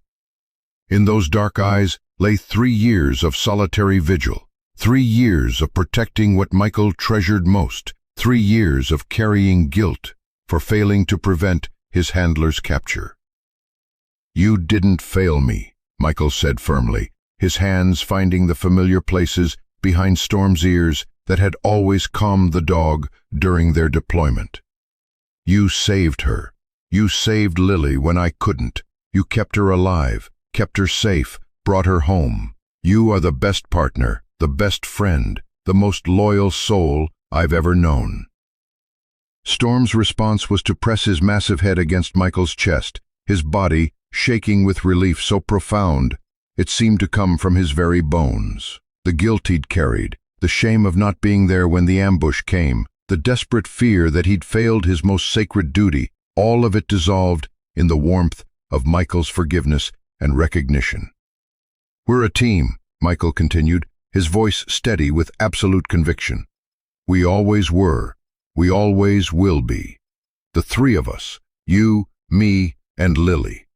A: In those dark eyes lay 3 years of solitary vigil, 3 years of protecting what Michael treasured most, 3 years of carrying guilt for failing to prevent his handler's capture. You didn't fail me, Michael said firmly, his hands finding the familiar places behind Storm's ears that had always calmed the dog during their deployment. You saved her. You saved Lily when I couldn't. You kept her alive, kept her safe, brought her home. You are the best partner, the best friend, the most loyal soul I've ever known. Storm's response was to press his massive head against Michael's chest, his body shaking with relief so profound it seemed to come from his very bones. The guilt he'd carried, the shame of not being there when the ambush came, the desperate fear that he'd failed his most sacred duty, all of it dissolved in the warmth of Michael's forgiveness and recognition. We're a team, Michael continued, his voice steady with absolute conviction. We always were. We always will be. The 3 of us, you, me, and Lily.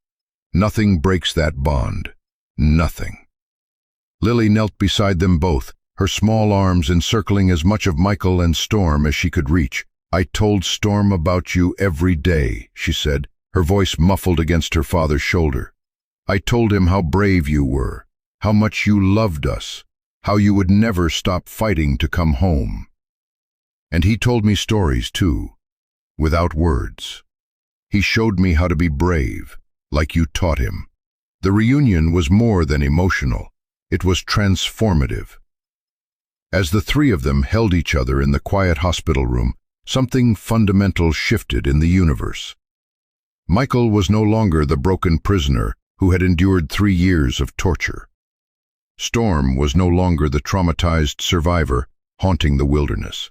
A: Nothing breaks that bond. Nothing. Lily knelt beside them both, her small arms encircling as much of Michael and Storm as she could reach. I told Storm about you every day, she said, her voice muffled against her father's shoulder. I told him how brave you were, how much you loved us, how you would never stop fighting to come home. And he told me stories too, without words. He showed me how to be brave, like you taught him. The reunion was more than emotional. It was transformative. As the 3 of them held each other in the quiet hospital room, something fundamental shifted in the universe. Michael was no longer the broken prisoner who had endured 3 years of torture. Storm was no longer the traumatized survivor haunting the wilderness.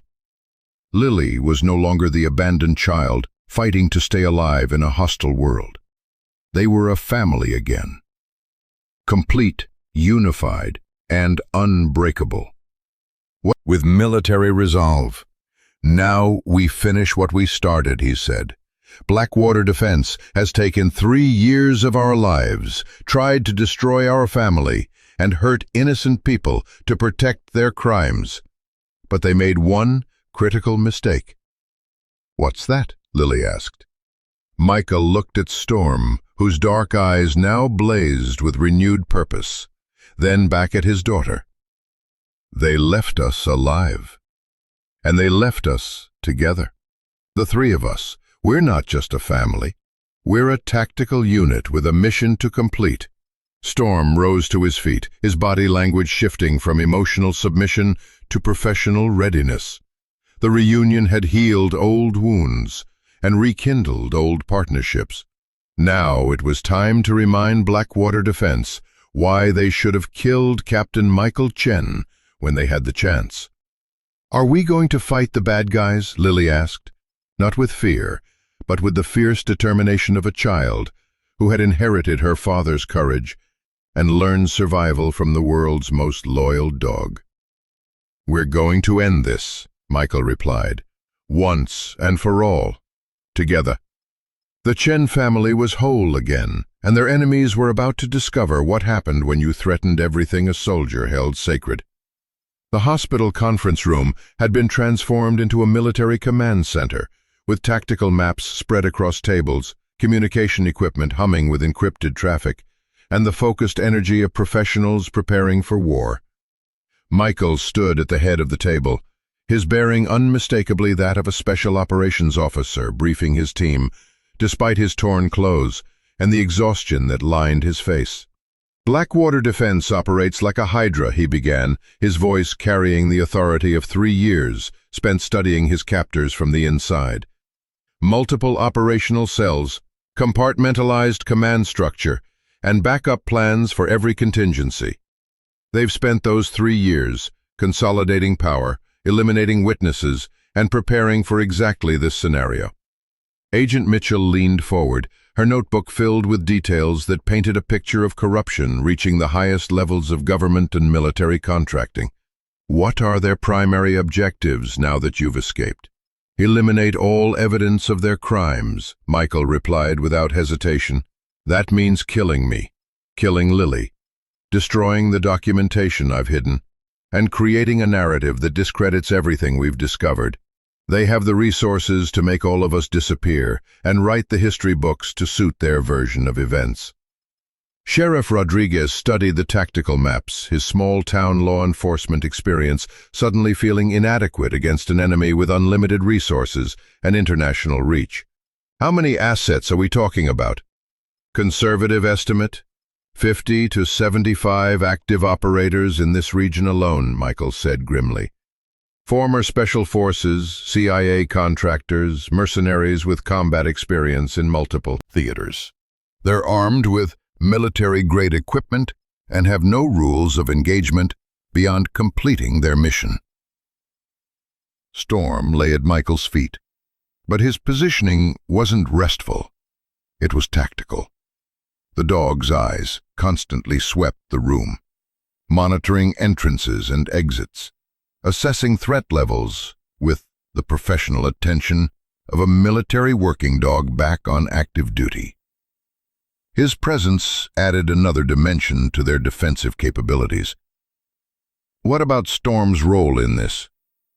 A: Lily was no longer the abandoned child fighting to stay alive in a hostile world. They were a family again. Complete, unified, and unbreakable. With military resolve. Now we finish what we started, he said. Blackwater Defense has taken 3 years of our lives, tried to destroy our family, and hurt innocent people to protect their crimes. But they made one critical mistake. What's that? Lily asked. Michael looked at Storm, whose dark eyes now blazed with renewed purpose, then back at his daughter. They left us alive. And they left us together. The 3 of us. We're not just a family. We're a tactical unit with a mission to complete. Storm rose to his feet, his body language shifting from emotional submission to professional readiness. The reunion had healed old wounds and rekindled old partnerships. Now it was time to remind Blackwater Defense why they should have killed Captain Michael Chen when they had the chance. Are we going to fight the bad guys? Lily asked, not with fear, but with the fierce determination of a child who had inherited her father's courage and learned survival from the world's most loyal dog. We're going to end this, Michael replied, once and for all, together. The Chen family was whole again, and their enemies were about to discover what happened when you threatened everything a soldier held sacred. The hospital conference room had been transformed into a military command center, with tactical maps spread across tables, communication equipment humming with encrypted traffic, and the focused energy of professionals preparing for war. Michael stood at the head of the table, his bearing unmistakably that of a special operations officer briefing his team, despite his torn clothes and the exhaustion that lined his face. Blackwater Defense operates like a hydra, he began, his voice carrying the authority of 3 years spent studying his captors from the inside. Multiple operational cells, compartmentalized command structure, and backup plans for every contingency. They've spent those 3 years consolidating power, eliminating witnesses, and preparing for exactly this scenario. Agent Mitchell leaned forward, her notebook filled with details that painted a picture of corruption reaching the highest levels of government and military contracting. What are their primary objectives now that you've escaped? Eliminate all evidence of their crimes, Michael replied without hesitation. That means killing me, killing Lily, destroying the documentation I've hidden, and creating a narrative that discredits everything we've discovered. They have the resources to make all of us disappear and write the history books to suit their version of events. Sheriff Rodriguez studied the tactical maps, his small-town law enforcement experience suddenly feeling inadequate against an enemy with unlimited resources and international reach. How many assets are we talking about? Conservative estimate? 50 to 75 active operators in this region alone, Michael said grimly. Former special forces, CIA contractors, mercenaries with combat experience in multiple theaters. They're armed with military-grade equipment and have no rules of engagement beyond completing their mission. Storm lay at Michael's feet, but his positioning wasn't restful. It was tactical. The dog's eyes constantly swept the room, monitoring entrances and exits, assessing threat levels with the professional attention of a military working dog back on active duty. His presence added another dimension to their defensive capabilities. "What about Storm's role in this?"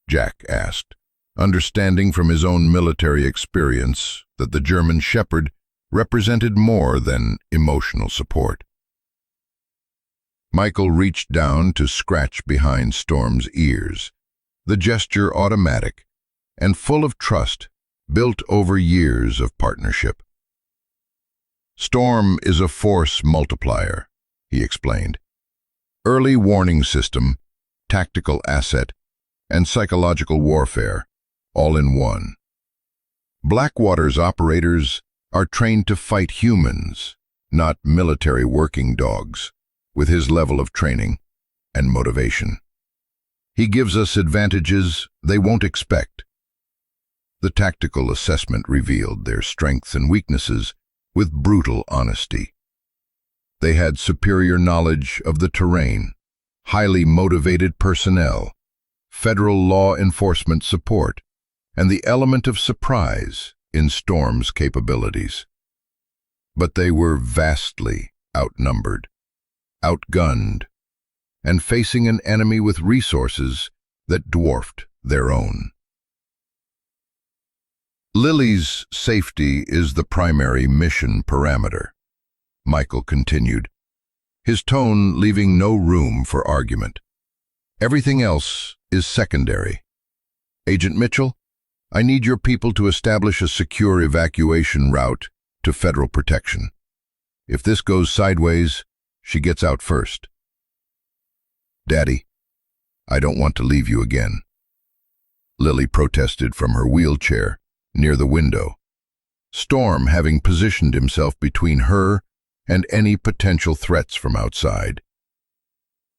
A: Jack asked, understanding from his own military experience that the German Shepherd represented more than emotional support. Michael reached down to scratch behind Storm's ears, the gesture automatic and full of trust built over years of partnership. "Storm is a force multiplier," he explained. "Early warning system, tactical asset, and psychological warfare, all in one. Blackwater's operators are trained to fight humans, not military working dogs, with his level of training and motivation. He gives us advantages they won't expect." The tactical assessment revealed their strengths and weaknesses with brutal honesty. They had superior knowledge of the terrain, highly motivated personnel, federal law enforcement support, and the element of surprise in Storm's capabilities. But they were vastly outnumbered, outgunned, and facing an enemy with resources that dwarfed their own. "Lily's safety is the primary mission parameter," Michael continued, his tone leaving no room for argument. "Everything else is secondary. Agent Mitchell, I need your people to establish a secure evacuation route to federal protection. If this goes sideways, she gets out first." "Daddy, I don't want to leave you again," Lily protested from her wheelchair near the window, Storm having positioned himself between her and any potential threats from outside.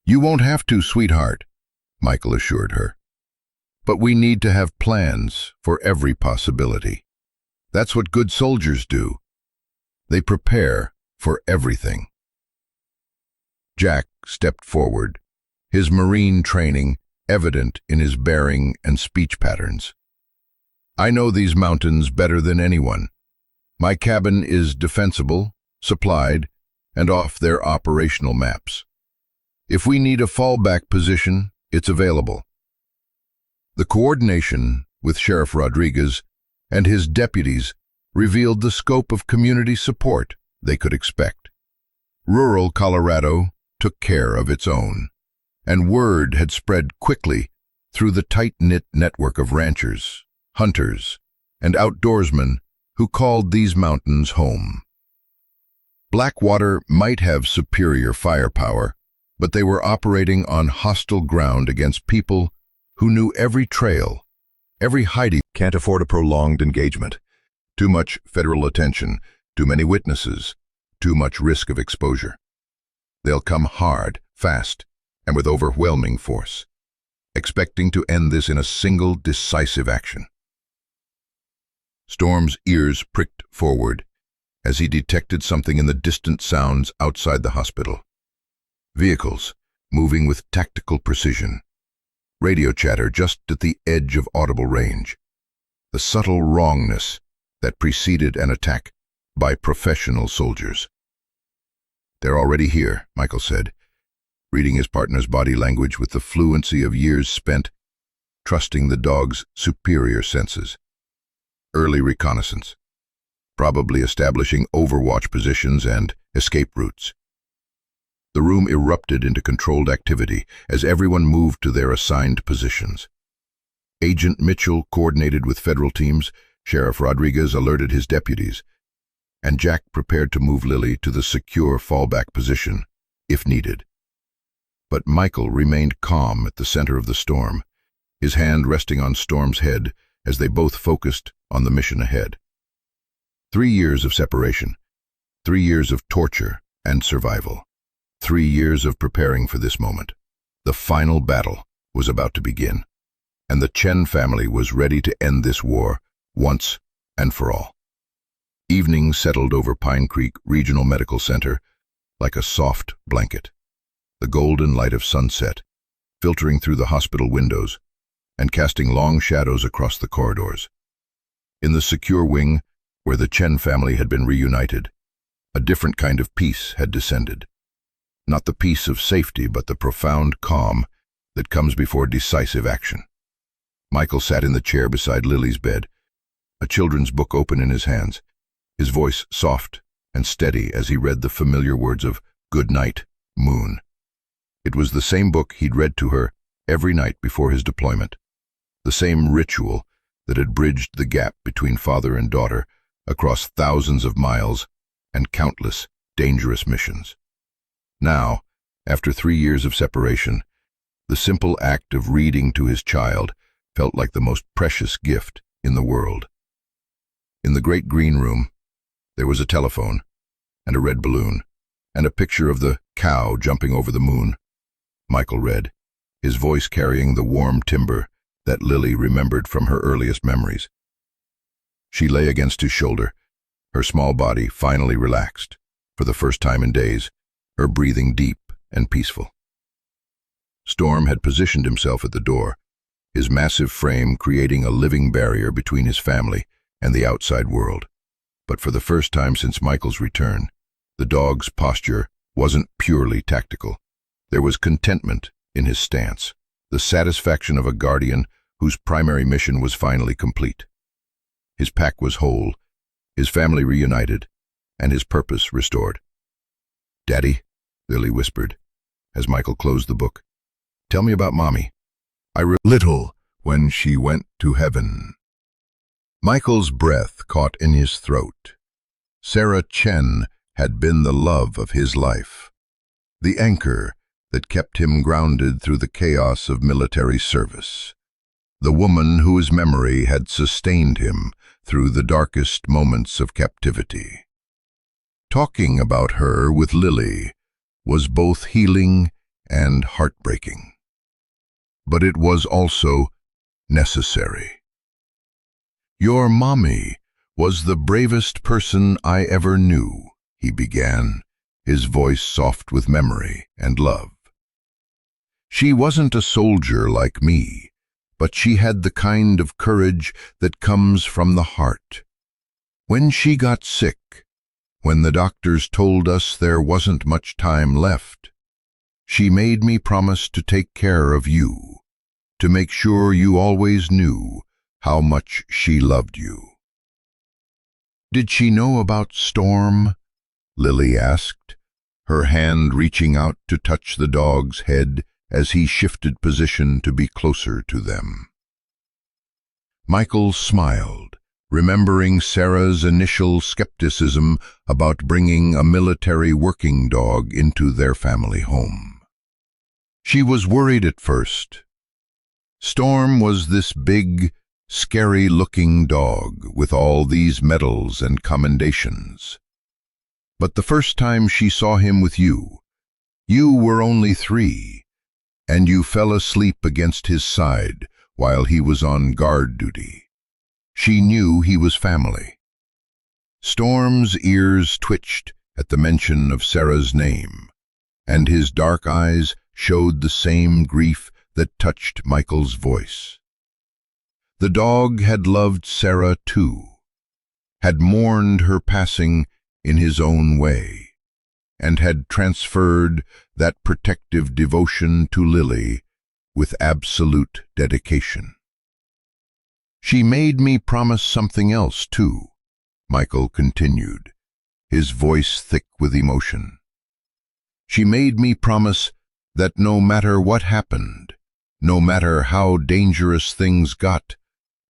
A: "You won't have to, sweetheart," Michael assured her. "But we need to have plans for every possibility. That's what good soldiers do. They prepare for everything." Jack stepped forward, his Marine training evident in his bearing and speech patterns. "I know these mountains better than anyone. My cabin is defensible, supplied, and off their operational maps. If we need a fallback position, it's available." The coordination with Sheriff Rodriguez and his deputies revealed the scope of community support they could expect. Rural Colorado took care of its own, and word had spread quickly through the tight-knit network of ranchers, hunters, and outdoorsmen who called these mountains home. Blackwater might have superior firepower, but they were operating on hostile ground against people who knew every trail, every hiding. "Can't afford a prolonged engagement. Too much federal attention, too many witnesses, too much risk of exposure. They'll come hard, fast, and with overwhelming force, expecting to end this in a single decisive action." Storm's ears pricked forward as he detected something in the distant sounds outside the hospital. Vehicles, moving with tactical precision. Radio chatter just at the edge of audible range. The subtle wrongness that preceded an attack by professional soldiers. "They're already here," Michael said, reading his partner's body language with the fluency of years spent trusting the dog's superior senses. Early reconnaissance, probably establishing overwatch positions and escape routes. The room erupted into controlled activity as everyone moved to their assigned positions. Agent Mitchell coordinated with federal teams, Sheriff Rodriguez alerted his deputies, and Jack prepared to move Lily to the secure fallback position, if needed. But Michael remained calm at the center of the storm, his hand resting on Storm's head as they both focused on the mission ahead. 3 years of separation, 3 years of torture and survival, 3 years of preparing for this moment. The final battle was about to begin, and the Chen family was ready to end this war once and for all. Evening settled over Pine Creek Regional Medical Center like a soft blanket, the golden light of sunset filtering through the hospital windows and casting long shadows across the corridors. In the secure wing, where the Chen family had been reunited, a different kind of peace had descended. Not the peace of safety, but the profound calm that comes before decisive action. Michael sat in the chair beside Lily's bed, a children's book open in his hands, his voice soft and steady as he read the familiar words of "Good night, Moon." It was the same book he'd read to her every night before his deployment, the same ritual that had bridged the gap between father and daughter across thousands of miles and countless dangerous missions. Now, after 3 years of separation, the simple act of reading to his child felt like the most precious gift in the world. In the great green room, there was a telephone and a red balloon and a picture of the cow jumping over the moon. Michael read, his voice carrying the warm timbre that Lily remembered from her earliest memories. She lay against his shoulder, her small body finally relaxed, for the first time in days, her breathing deep and peaceful. Storm had positioned himself at the door, his massive frame creating a living barrier between his family and the outside world. But for the first time since Michael's return, the dog's posture wasn't purely tactical. There was contentment in his stance, the satisfaction of a guardian whose primary mission was finally complete. His pack was whole, his family reunited, and his purpose restored. "Daddy," Lily whispered, as Michael closed the book, "tell me about Mommy. Little when she went to heaven." Michael's breath caught in his throat. Sarah Chen had been the love of his life, the anchor that kept him grounded through the chaos of military service, the woman whose memory had sustained him through the darkest moments of captivity. Talking about her with Lily was both healing and heartbreaking. But it was also necessary. "Your mommy was the bravest person I ever knew," he began, his voice soft with memory and love. "She wasn't a soldier like me, but she had the kind of courage that comes from the heart. When she got sick, when the doctors told us there wasn't much time left, she made me promise to take care of you, to make sure you always knew how much she loved you." "Did she know about Storm?" Lily asked, her hand reaching out to touch the dog's head as he shifted position to be closer to them. Michael smiled, remembering Sarah's initial skepticism about bringing a military working dog into their family home. She was worried at first. Storm was this big, scary-looking dog with all these medals and commendations. But the first time she saw him with you were only 3, and you fell asleep against his side while he was on guard duty. She knew he was family. Storm's ears twitched at the mention of Sarah's name, and his dark eyes showed the same grief that touched Michael's voice. The dog had loved Sarah too, had mourned her passing in his own way, and had transferred that protective devotion to Lily with absolute dedication. She made me promise something else too, Michael continued, his voice thick with emotion. She made me promise that no matter what happened, no matter how dangerous things got,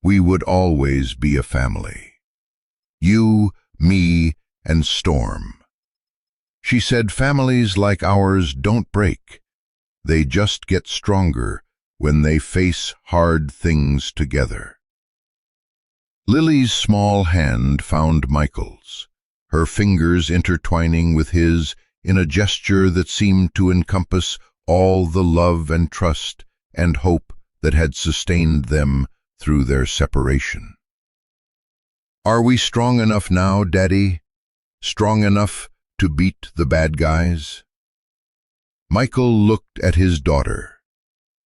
A: we would always be a family. You, me, and Storm. She said families like ours don't break. They just get stronger when they face hard things together. Lily's small hand found Michael's, her fingers intertwining with his in a gesture that seemed to encompass all the love and trust and hope that had sustained them through their separation. Are we strong enough now, Daddy? Strong enough to beat the bad guys? Michael looked at his daughter,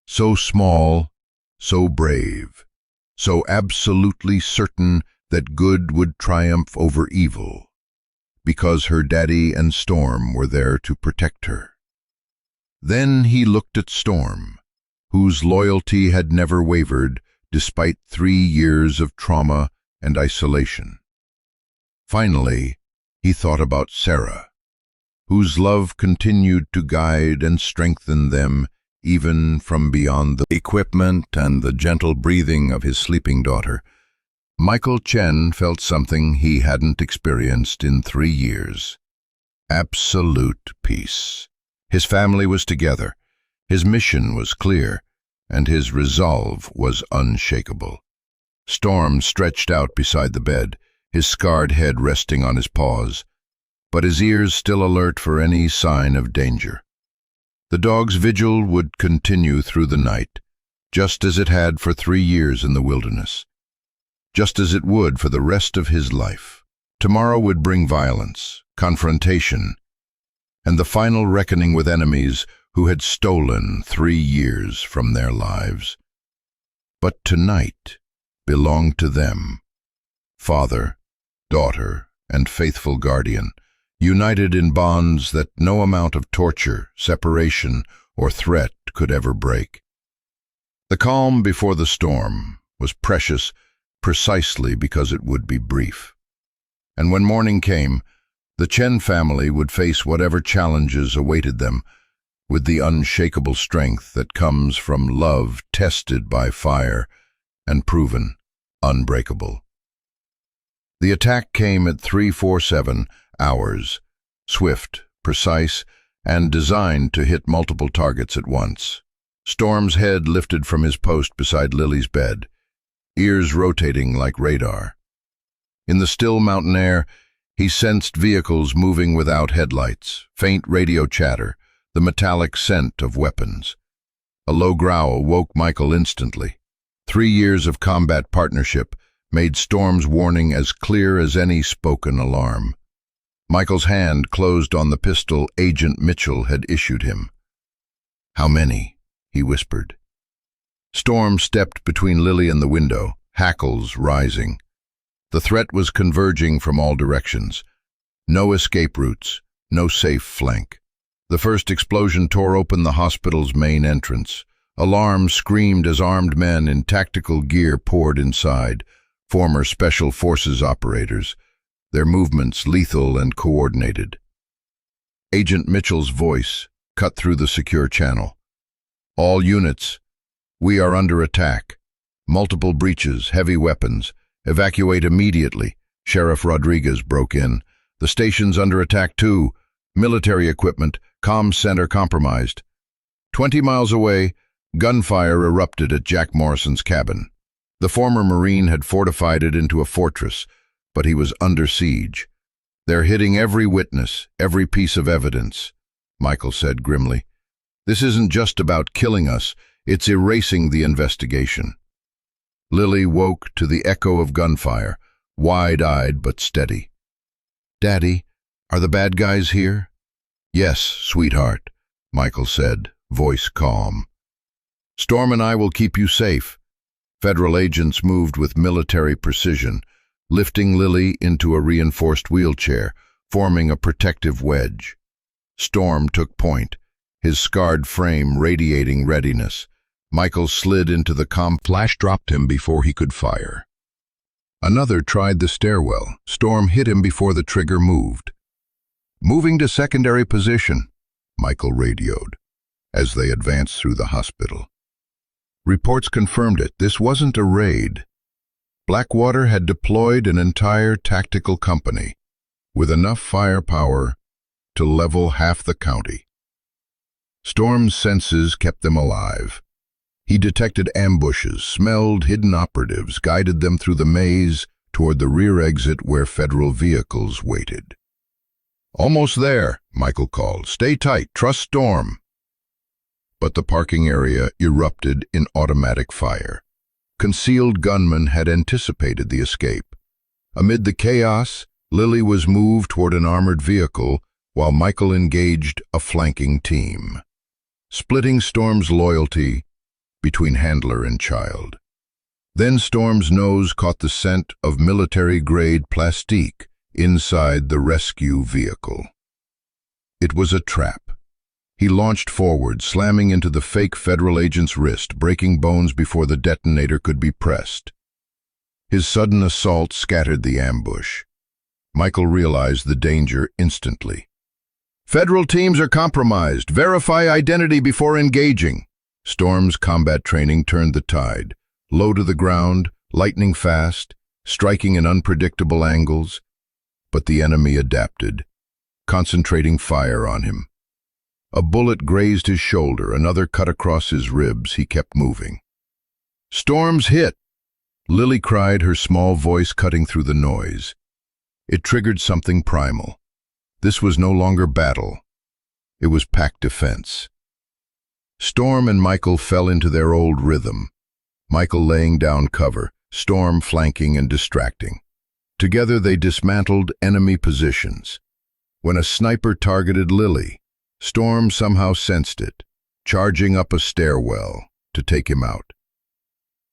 A: so small, so brave, so absolutely certain that good would triumph over evil, because her daddy and Storm were there to protect her. Then he looked at Storm, whose loyalty had never wavered despite 3 years of trauma and isolation. Finally, he thought about Sarah, whose love continued to guide and strengthen them even from beyond the equipment and the gentle breathing of his sleeping daughter. Michael Chen felt something he hadn't experienced in 3 years. Absolute peace. His family was together, his mission was clear, and his resolve was unshakable. Storm stretched out beside the bed, his scarred head resting on his paws, but his ears still alert for any sign of danger. The dog's vigil would continue through the night, just as it had for 3 years in the wilderness, just as it would for the rest of his life. Tomorrow would bring violence, confrontation, and the final reckoning with enemies who had stolen 3 years from their lives. But tonight belonged to them, father, daughter, and faithful guardian, united in bonds that no amount of torture, separation, or threat could ever break. The calm before the storm was precious precisely because it would be brief. And when morning came, the Chen family would face whatever challenges awaited them with the unshakable strength that comes from love tested by fire and proven unbreakable. The attack came at 3:47 hours, swift, precise, and designed to hit multiple targets at once. Storm's head lifted from his post beside Lily's bed, ears rotating like radar. In the still mountain air, he sensed vehicles moving without headlights, faint radio chatter, the metallic scent of weapons. A low growl woke Michael instantly. 3 years of combat partnership made Storm's warning as clear as any spoken alarm. Michael's hand closed on the pistol Agent Mitchell had issued him. "How many?" he whispered. Storm stepped between Lily and the window, hackles rising. The threat was converging from all directions. No escape routes, no safe flank. The first explosion tore open the hospital's main entrance. Alarms screamed as armed men in tactical gear poured inside, former Special Forces operators, their movements lethal and coordinated. Agent Mitchell's voice cut through the secure channel. "All units, we are under attack. Multiple breaches, heavy weapons. Evacuate immediately." Sheriff Rodriguez broke in. "The station's under attack too. Military equipment, comms center compromised." 20 miles away, gunfire erupted at Jack Morrison's cabin. The former Marine had fortified it into a fortress, but he was under siege. "They're hitting every witness, every piece of evidence," Michael said grimly. "This isn't just about killing us, it's erasing the investigation." Lily woke to the echo of gunfire, wide-eyed but steady. "Daddy, are the bad guys here?" "Yes, sweetheart," Michael said, voice calm. "Storm and I will keep you safe." Federal agents moved with military precision, lifting Lily into a reinforced wheelchair, forming a protective wedge. Storm took point, his scarred frame radiating readiness. Michael slid into the flash dropped him before he could fire. Another tried the stairwell. Storm hit him before the trigger moved. "Moving to secondary position," Michael radioed, as they advanced through the hospital. Reports confirmed it. This wasn't a raid. Blackwater had deployed an entire tactical company, with enough firepower to level half the county. Storm's senses kept them alive. He detected ambushes, smelled hidden operatives, guided them through the maze toward the rear exit where federal vehicles waited. "Almost there," Michael called. "Stay tight, trust Storm." But the parking area erupted in automatic fire. Concealed gunmen had anticipated the escape. Amid the chaos, Lily was moved toward an armored vehicle while Michael engaged a flanking team, splitting Storm's loyalty between handler and child. Then Storm's nose caught the scent of military-grade plastique inside the rescue vehicle. It was a trap. He launched forward, slamming into the fake federal agent's wrist, breaking bones before the detonator could be pressed. His sudden assault scattered the ambush. Michael realized the danger instantly. "Federal teams are compromised. Verify identity before engaging." Storm's combat training turned the tide. Low to the ground, lightning fast, striking in unpredictable angles. But the enemy adapted, concentrating fire on him. A bullet grazed his shoulder, another cut across his ribs. He kept moving. "Storm's hit!" Lily cried, her small voice cutting through the noise. It triggered something primal. This was no longer battle. It was pack defense. Storm and Michael fell into their old rhythm, Michael laying down cover, Storm flanking and distracting. Together they dismantled enemy positions. When a sniper targeted Lily, Storm somehow sensed it, charging up a stairwell to take him out.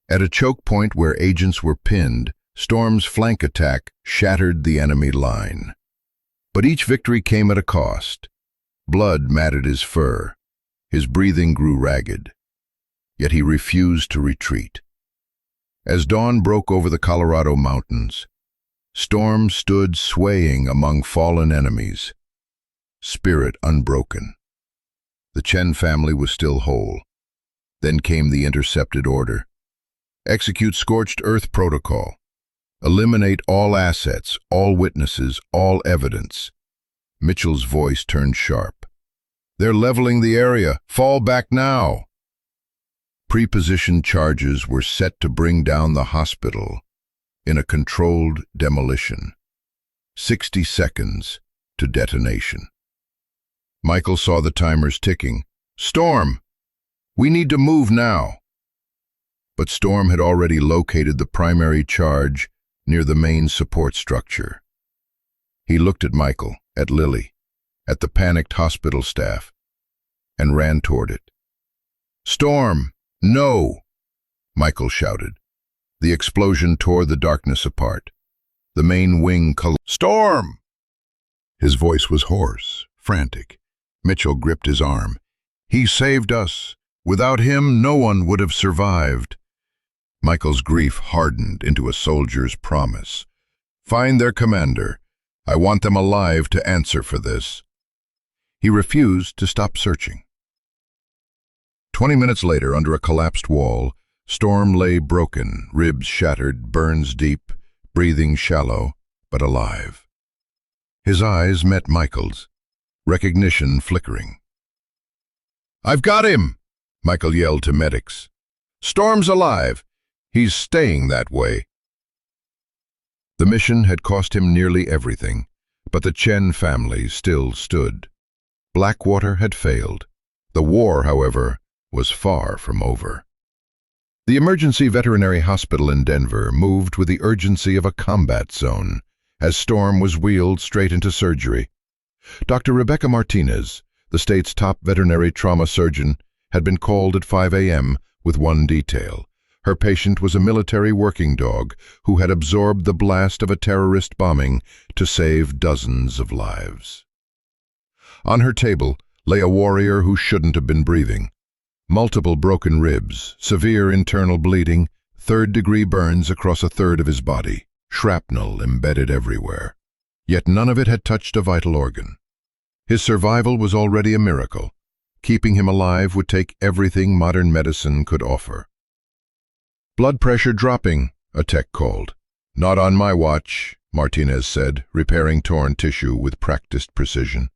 A: At a choke point where agents were pinned, Storm's flank attack shattered the enemy line. But each victory came at a cost. Blood matted his fur. His breathing grew ragged. Yet he refused to retreat. As dawn broke over the Colorado mountains, Storm stood swaying among fallen enemies, spirit unbroken. The Chen family was still whole. Then came the intercepted order. Execute scorched earth protocol. Eliminate all assets, all witnesses, all evidence. Mitchell's voice turned sharp. "They're leveling the area. Fall back now." Pre-positioned charges were set to bring down the hospital in a controlled demolition. 60 seconds to detonation. Michael saw the timers ticking. "Storm! We need to move now." But Storm had already located the primary charge near the main support structure. He looked at Michael, at Lily, at the panicked hospital staff, and ran toward it. "Storm, no!" Michael shouted. The explosion tore the darkness apart. The main wing collapsed. "Storm!" His voice was hoarse, frantic. Mitchell gripped his arm. "He saved us. Without him, no one would have survived." Michael's grief hardened into a soldier's promise. "Find their commander. I want them alive to answer for this." He refused to stop searching. 20 minutes later, under a collapsed wall, Storm lay broken, ribs shattered, burns deep, breathing shallow, but alive. His eyes met Michael's, recognition flickering. "I've got him!" Michael yelled to medics. "Storm's alive. He's staying that way." The mission had cost him nearly everything, but the Chen family still stood. Blackwater had failed. The war, however, was far from over.
B: The emergency veterinary hospital in Denver moved with the urgency of a combat zone as Storm was wheeled straight into surgery. Dr. Rebecca Martinez, the state's top veterinary trauma surgeon, had been called at 5 a.m. with one detail. Her patient was a military working dog who had absorbed the blast of a terrorist bombing to save dozens of lives. On her table lay a warrior who shouldn't have been breathing. Multiple broken ribs, severe internal bleeding, third-degree burns across a third of his body, shrapnel embedded everywhere. Yet none of it had touched a vital organ. His survival was already a miracle. Keeping him alive would take everything modern medicine could offer. "Blood pressure dropping," a tech called. "Not on my watch," Martinez said, repairing torn tissue with practiced precision.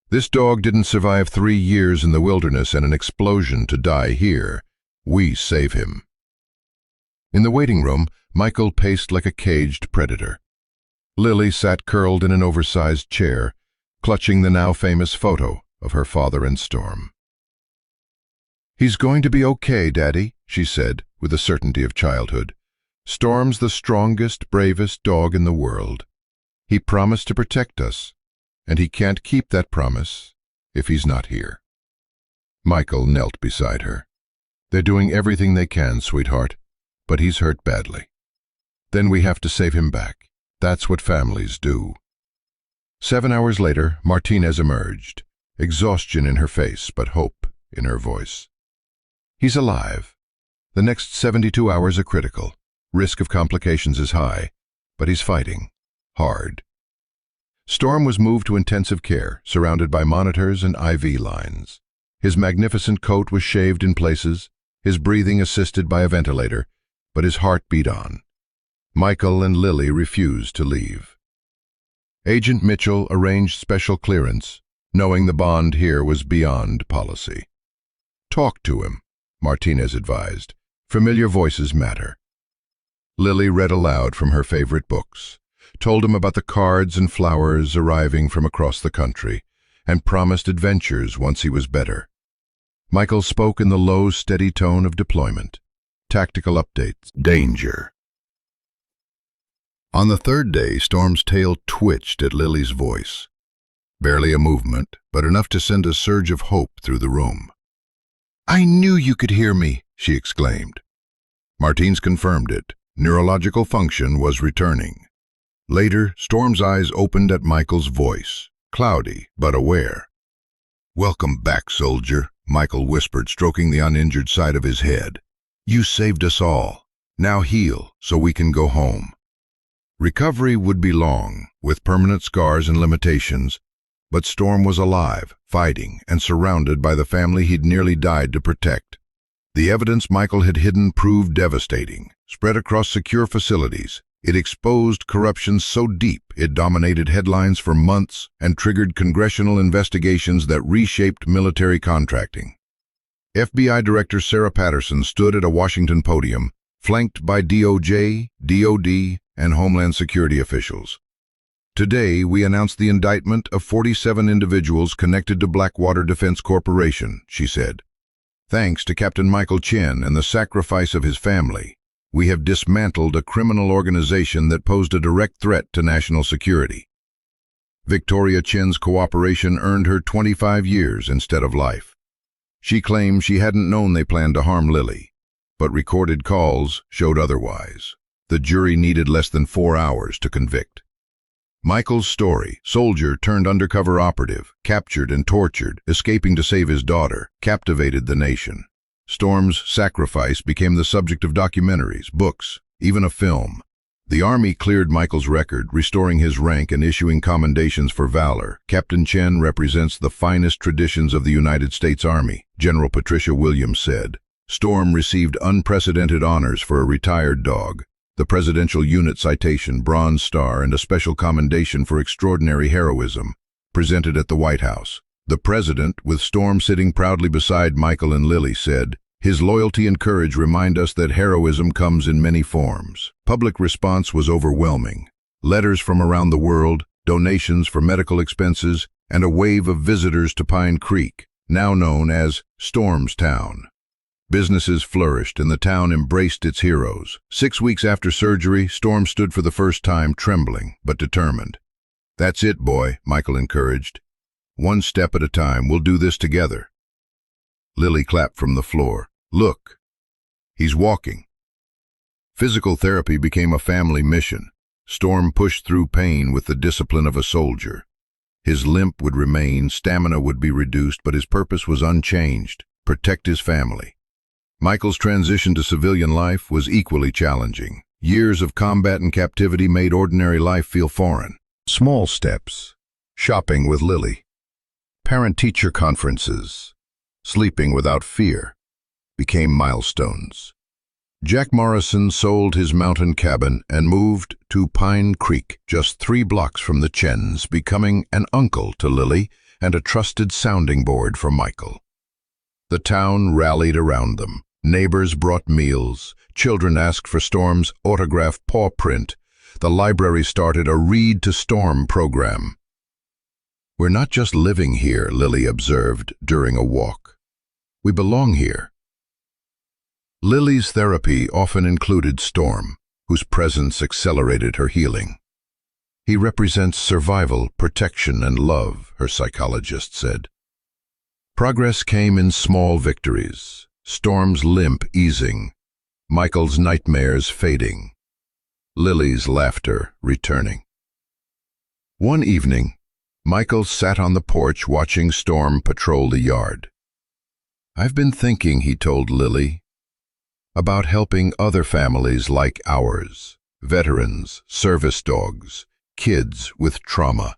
B: "This dog didn't survive 3 years in the wilderness and an explosion to die here. We save him." In the waiting room, Michael paced like a caged predator. Lily sat curled in an oversized chair, clutching the now famous photo of her father and Storm. "He's going to be okay, Daddy," she said, with the certainty of childhood. "Storm's the strongest, bravest dog in the world. He promised to protect us, and he can't keep that promise if he's not here." Michael knelt beside her. "They're doing everything they can, sweetheart, but he's hurt badly. Then we have to save him back. That's what families do." 7 hours later, Martinez emerged, exhaustion in her face but hope in her voice. "He's alive. The next 72 hours are critical. Risk of complications is high, but he's fighting hard." Storm was moved to intensive care, surrounded by monitors and IV lines. His magnificent coat was shaved in places, his breathing assisted by a ventilator, but his heart beat on. Michael and Lily refused to leave. Agent Mitchell arranged special clearance, knowing the bond here was beyond policy. "Talk to him," Martinez advised. "Familiar voices matter." Lily read aloud from her favorite books, told him about the cards and flowers arriving from across the country, and promised adventures once he was better. Michael spoke in the low, steady tone of deployment. Tactical updates. Danger. On the third day, Storm's tail twitched at Lily's voice. Barely a movement, but enough to send a surge of hope through the room. "I knew you could hear me," she exclaimed. Martins confirmed it. Neurological function was returning. Later, Storm's eyes opened at Michael's voice, cloudy but aware. "Welcome back, soldier," Michael whispered, stroking the uninjured side of his head. "You saved us all. Now heal so we can go home." Recovery would be long, with permanent scars and limitations, but Storm was alive, fighting, and surrounded by the family he'd nearly died to protect. The evidence Michael had hidden proved devastating, spread across secure facilities. It exposed corruption so deep it dominated headlines for months and triggered congressional investigations that reshaped military contracting. FBI Director Sarah Patterson stood at a Washington podium, flanked by DOJ, DOD, and Homeland Security officials. "Today, we announce the indictment of 47 individuals connected to Blackwater Defense Corporation," she said. "Thanks to Captain Michael Chen and the sacrifice of his family, we have dismantled a criminal organization that posed a direct threat to national security." Victoria Chen's cooperation earned her 25 years instead of life. She claimed she hadn't known they planned to harm Lily, but recorded calls showed otherwise. The jury needed less than 4 hours to convict. Michael's story, soldier turned undercover operative, captured and tortured, escaping to save his daughter, captivated the nation. Storm's sacrifice became the subject of documentaries, books, even a film. The Army cleared Michael's record, restoring his rank and issuing commendations for valor. "Captain Chen represents the finest traditions of the United States Army," General Patricia Williams said. Storm received unprecedented honors for a retired dog, the Presidential Unit Citation, Bronze Star, and a special commendation for extraordinary heroism, presented at the White House. The President, with Storm sitting proudly beside Michael and Lily, said, "His loyalty and courage remind us that heroism comes in many forms." Public response was overwhelming. Letters from around the world, donations for medical expenses, and a wave of visitors to Pine Creek, now known as Storm's Town.
A: Businesses flourished and the town embraced its heroes. 6 weeks after surgery, Storm stood for the first time, trembling but determined. "That's it, boy," Michael encouraged. "One step at a time. We'll do this together." Lily clapped from the floor. "Look, he's walking." Physical therapy became a family mission. Storm pushed through pain with the discipline of a soldier. His limp would remain, stamina would be reduced, but his purpose was unchanged: protect his family. Michael's transition to civilian life was equally challenging. Years of combat and captivity made ordinary life feel foreign. Small steps: shopping with Lily, parent-teacher conferences, sleeping without fear, became milestones. Jack Morrison sold his mountain cabin and moved to Pine Creek, just 3 blocks from the Chens, becoming an uncle to Lily and a trusted sounding board for Michael. The town rallied around them. Neighbors brought meals. Children asked for Storm's autographed paw print. The library started a Read to Storm program. "We're not just living here," Lily observed during a walk. "We belong here." Lily's therapy often included Storm, whose presence accelerated her healing. "He represents survival, protection, and love," her psychologist said. Progress came in small victories: Storm's limp easing, Michael's nightmares fading, Lily's laughter returning. One evening, Michael sat on the porch watching Storm patrol the yard. "I've been thinking," he told Lily, "about helping other families like ours, veterans, service dogs, kids with trauma."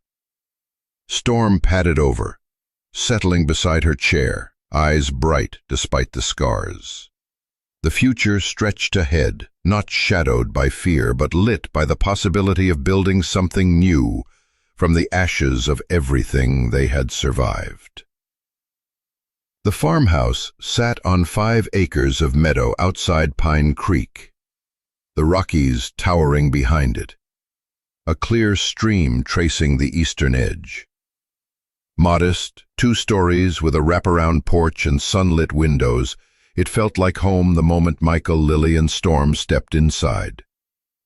A: Storm padded over, settling beside her chair, eyes bright despite the scars. The future stretched ahead, not shadowed by fear, but lit by the possibility of building something new from the ashes of everything they had survived. The farmhouse sat on 5 acres of meadow outside Pine Creek, the Rockies towering behind it, a clear stream tracing the eastern edge. Modest, 2 stories with a wraparound porch and sunlit windows, it felt like home the moment Michael, Lily, and Storm stepped inside.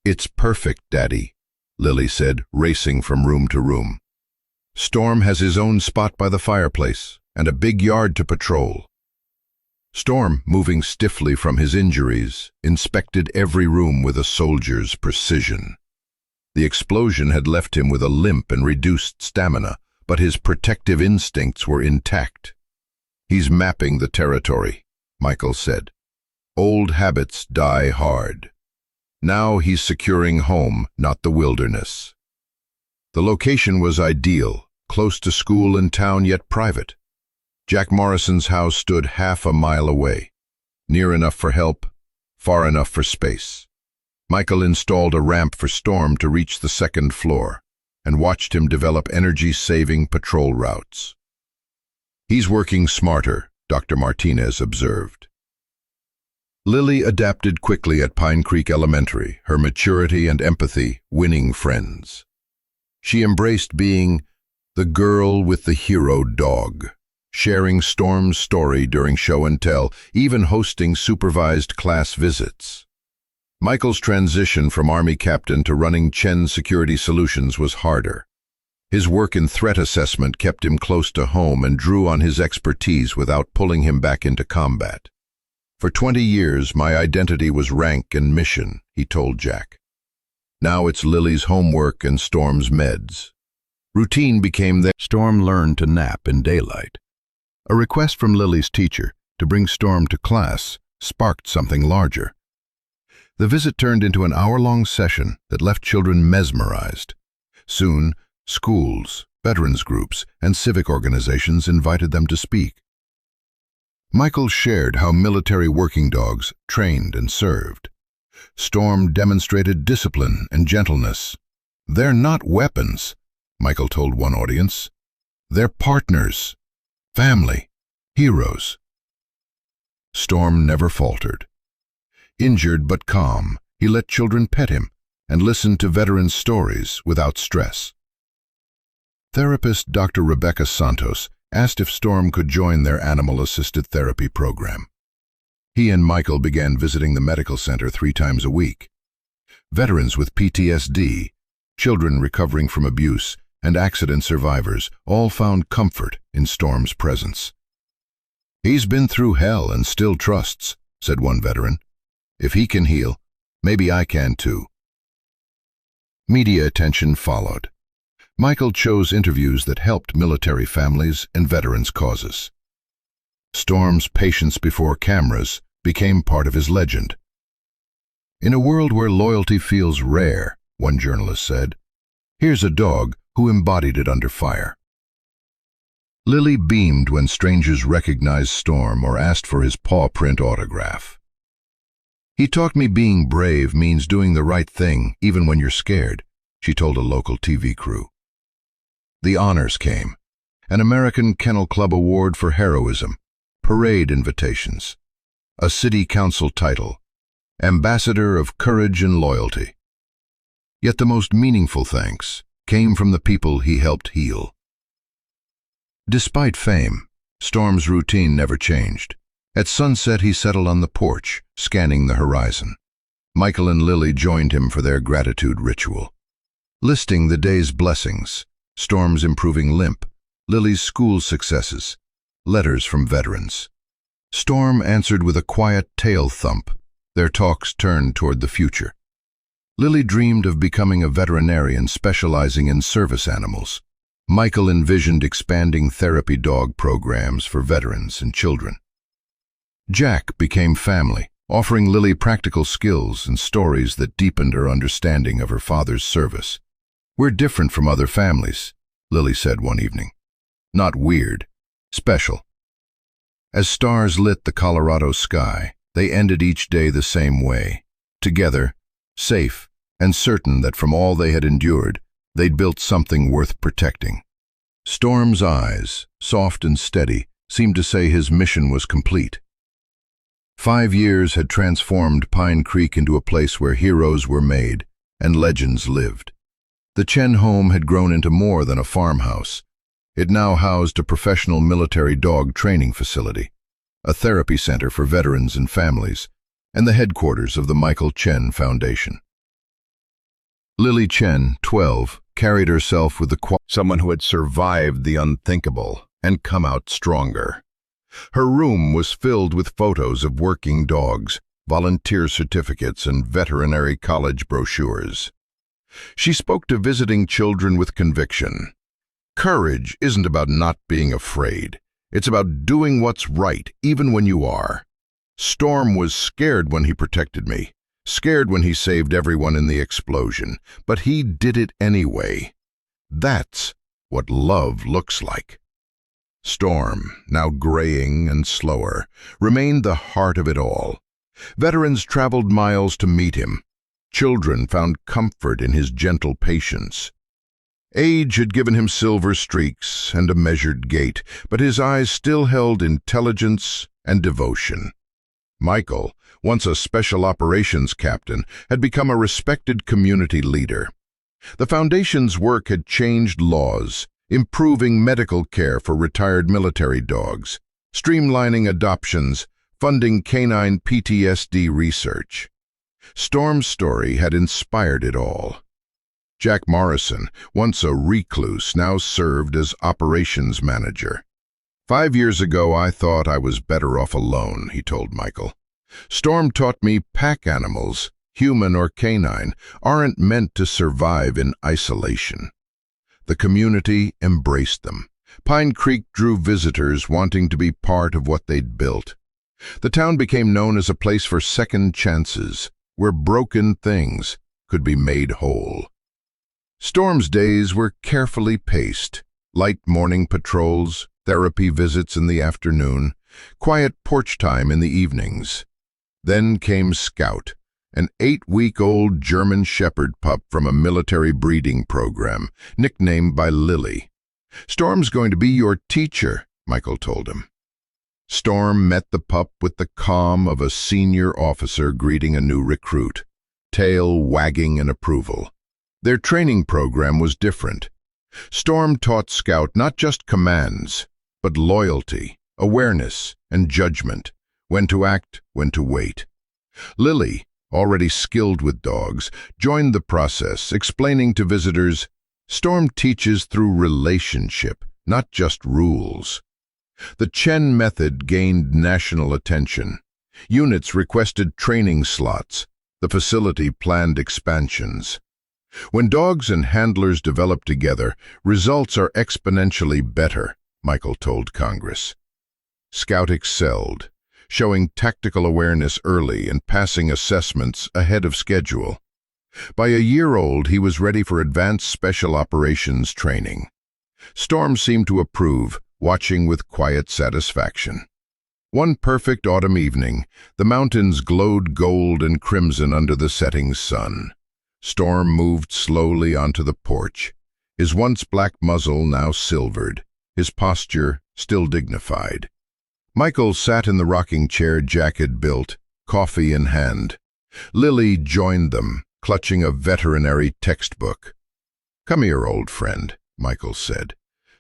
A: "It's perfect, Daddy," Lily said, racing from room to room. "Storm has his own spot by the fireplace and a big yard to patrol." Storm, moving stiffly from his injuries, inspected every room with a soldier's precision. The explosion had left him with a limp and reduced stamina, but his protective instincts were intact. "He's mapping the territory," Michael said. "Old habits die hard. Now he's securing home, not the wilderness." The location was ideal, close to school and town, yet private. Jack Morrison's house stood half a mile away, near enough for help, far enough for space. Michael installed a ramp for Storm to reach the 2nd floor, and watched him develop energy-saving patrol routes. "He's working smarter," Dr. Martinez observed. Lily adapted quickly at Pine Creek Elementary, her maturity and empathy winning friends. She embraced being the girl with the hero dog, sharing Storm's story during show and tell, even hosting supervised class visits. Michael's transition from Army captain to running Chen Security Solutions was harder. His work in threat assessment kept him close to home and drew on his expertise without pulling him back into combat. "For 20 years, my identity was rank and mission," he told Jack. "Now it's Lily's homework and Storm's meds." Routine became that. Storm learned to nap in daylight. A request from Lily's teacher to bring Storm to class sparked something larger. The visit turned into an hour-long session that left children mesmerized. Soon, schools, veterans groups, and civic organizations invited them to speak. Michael shared how military working dogs trained and served. Storm demonstrated discipline and gentleness. "They're not weapons," Michael told one audience. "They're partners, family, heroes." Storm never faltered. Injured but calm, he let children pet him and listened to veterans' stories without stress. Therapist Dr. Rebecca Santos asked if Storm could join their animal-assisted therapy program. He and Michael began visiting the medical center 3 times a week. Veterans with PTSD, children recovering from abuse, and accident survivors all found comfort in Storm's presence. "He's been through hell and still trusts," said one veteran. "If he can heal, maybe I can too." Media attention followed. Michael chose interviews that helped military families and veterans' causes. Storm's patience before cameras became part of his legend. "In a world where loyalty feels rare," one journalist said, "here's a dog who embodied it under fire." Lily beamed when strangers recognized Storm or asked for his paw print autograph. "He taught me being brave means doing the right thing even when you're scared," she told a local TV crew. The honors came: an American Kennel Club Award for heroism, parade invitations, a city council title, Ambassador of Courage and Loyalty. Yet the most meaningful thanks came from the people he helped heal. Despite fame, Storm's routine never changed. At sunset, he settled on the porch, scanning the horizon. Michael and Lily joined him for their gratitude ritual, listing the day's blessings: Storm's improving limp, Lily's school successes, letters from veterans. Storm answered with a quiet tail thump. Their talks turned toward the future. Lily dreamed of becoming a veterinarian specializing in service animals. Michael envisioned expanding therapy dog programs for veterans and children. Jack became family, offering Lily practical skills and stories that deepened her understanding of her father's service. "We're different from other families," Lily said one evening. "Not weird, special." As stars lit the Colorado sky, they ended each day the same way, together, safe, and certain that from all they had endured, they'd built something worth protecting. Storm's eyes, soft and steady, seemed to say his mission was complete. 5 years had transformed Pine Creek into a place where heroes were made and legends lived. The Chen home had grown into more than a farmhouse. It now housed a professional military dog training facility, a therapy center for veterans and families, and the headquarters of the Michael Chen Foundation. Lily Chen, 12, carried herself with the quality of someone who had survived the unthinkable and come out stronger. Her room was filled with photos of working dogs, volunteer certificates, and veterinary college brochures. She spoke to visiting children with conviction. Courage isn't about not being afraid. It's about doing what's right, even when you are. Storm was scared when he protected me, scared when he saved everyone in the explosion, but he did it anyway. That's what love looks like. Storm, now graying and slower, remained the heart of it all. Veterans traveled miles to meet him. Children found comfort in his gentle patience. Age had given him silver streaks and a measured gait, but his eyes still held intelligence and devotion. Michael, once a special operations captain, had become a respected community leader. The Foundation's work had changed laws, improving medical care for retired military dogs, streamlining adoptions, funding canine PTSD research. Storm's story had inspired it all. Jack Morrison, once a recluse, now served as operations manager. 5 years ago, I thought I was better off alone, he told Michael. Storm taught me pack animals, human or canine, aren't meant to survive in isolation. The community embraced them. Pine Creek drew visitors wanting to be part of what they'd built. The town became known as a place for second chances, where broken things could be made whole. Storm's days were carefully paced: light morning patrols, therapy visits in the afternoon, quiet porch time in the evenings. Then came Scout, an 8-week-old German Shepherd pup from a military breeding program, nicknamed by Lily. "Storm's going to be your teacher," Michael told him. Storm met the pup with the calm of a senior officer greeting a new recruit, tail wagging in approval. Their training program was different. Storm taught Scout not just commands, but loyalty, awareness, and judgment,
B: when to act, when to wait. Lily, already skilled with dogs, joined the process, explaining to visitors, Storm teaches through relationship, not just rules. The Chen method gained national attention. Units requested training slots. The facility planned expansions. When dogs and handlers develop together, results are exponentially better, Michael told Congress. Scout excelled, showing tactical awareness early and passing assessments ahead of schedule. By a year old, he was ready for advanced special operations training. Storm seemed to approve, watching with quiet satisfaction. One perfect autumn evening, the mountains glowed gold and crimson under the setting sun. Storm moved slowly onto the porch, his once black muzzle now silvered, his posture still dignified. Michael sat in the rocking chair Jack had built, coffee in hand. Lily joined them, clutching a veterinary textbook. "Come here, old friend," Michael said.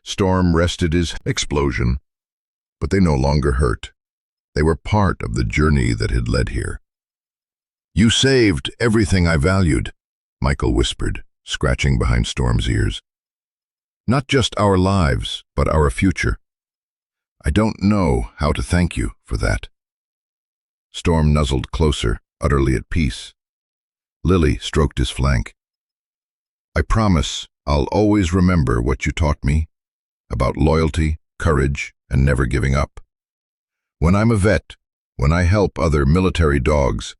B: Storm rested his explosion, but they no longer hurt. They were part of the journey that had led here. "You saved everything I valued," Michael whispered, scratching behind Storm's ears. "Not just our lives, but our future. I don't know how to thank you for that." Storm nuzzled closer, utterly at peace. Lily stroked his flank. "I promise I'll always remember what you taught me about loyalty, courage, and never giving up. When I'm a vet, when I help other military dogs,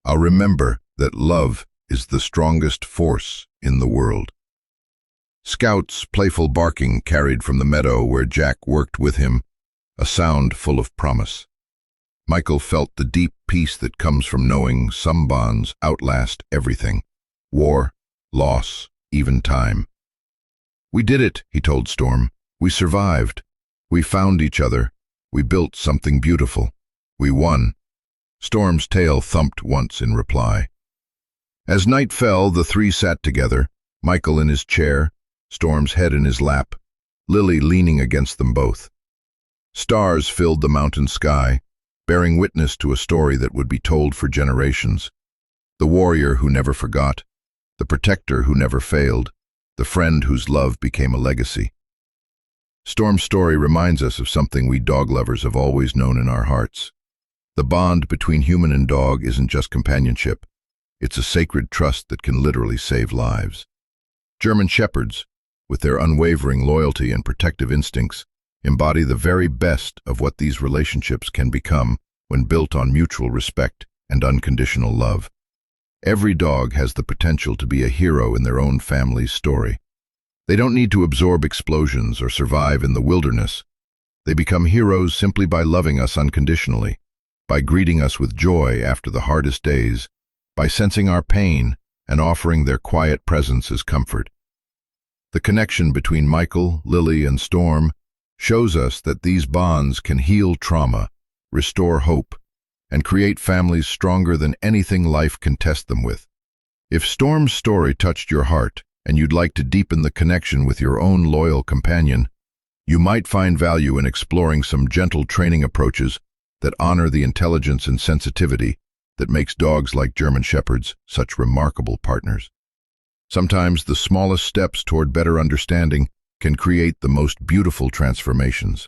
B: I'll remember that love is the strongest force in the world." Scout's playful barking carried from the meadow where Jack worked with him, a sound full of promise. Michael felt the deep peace that comes from knowing some bonds outlast everything: war, loss, even time. "We did it," he told Storm. "We survived. We found each other. We built something beautiful. We won." Storm's tail thumped once in reply. As night fell, the three sat together, Michael in his chair, Storm's head in his lap, Lily leaning against them both. Stars filled the mountain sky, bearing witness to a story that would be told for generations. The warrior who never forgot, the protector who never failed, the friend whose love became a legacy. Storm's story reminds us of something we dog lovers have always known in our hearts. The bond between human and dog isn't just companionship. It's a sacred trust that can literally save lives. German Shepherds, with their unwavering loyalty and protective instincts, embody the very best of what these relationships can become when built on mutual respect and unconditional love. Every dog has the potential to be a hero in their own family's story. They don't need to absorb explosions or survive in the wilderness. They become heroes simply by loving us unconditionally, by greeting us with joy after the hardest days, by sensing our pain and offering their quiet presence as comfort. The connection between Michael, Lily, and Storm shows us that these bonds can heal trauma, restore hope, and create families stronger than anything life can test them with. If Storm's story touched your heart and you'd like to deepen the connection with your own loyal companion, you might find value in exploring some gentle training approaches that honor the intelligence and sensitivity that makes dogs like German Shepherds such remarkable partners. Sometimes the smallest steps toward better understanding can create the most beautiful transformations.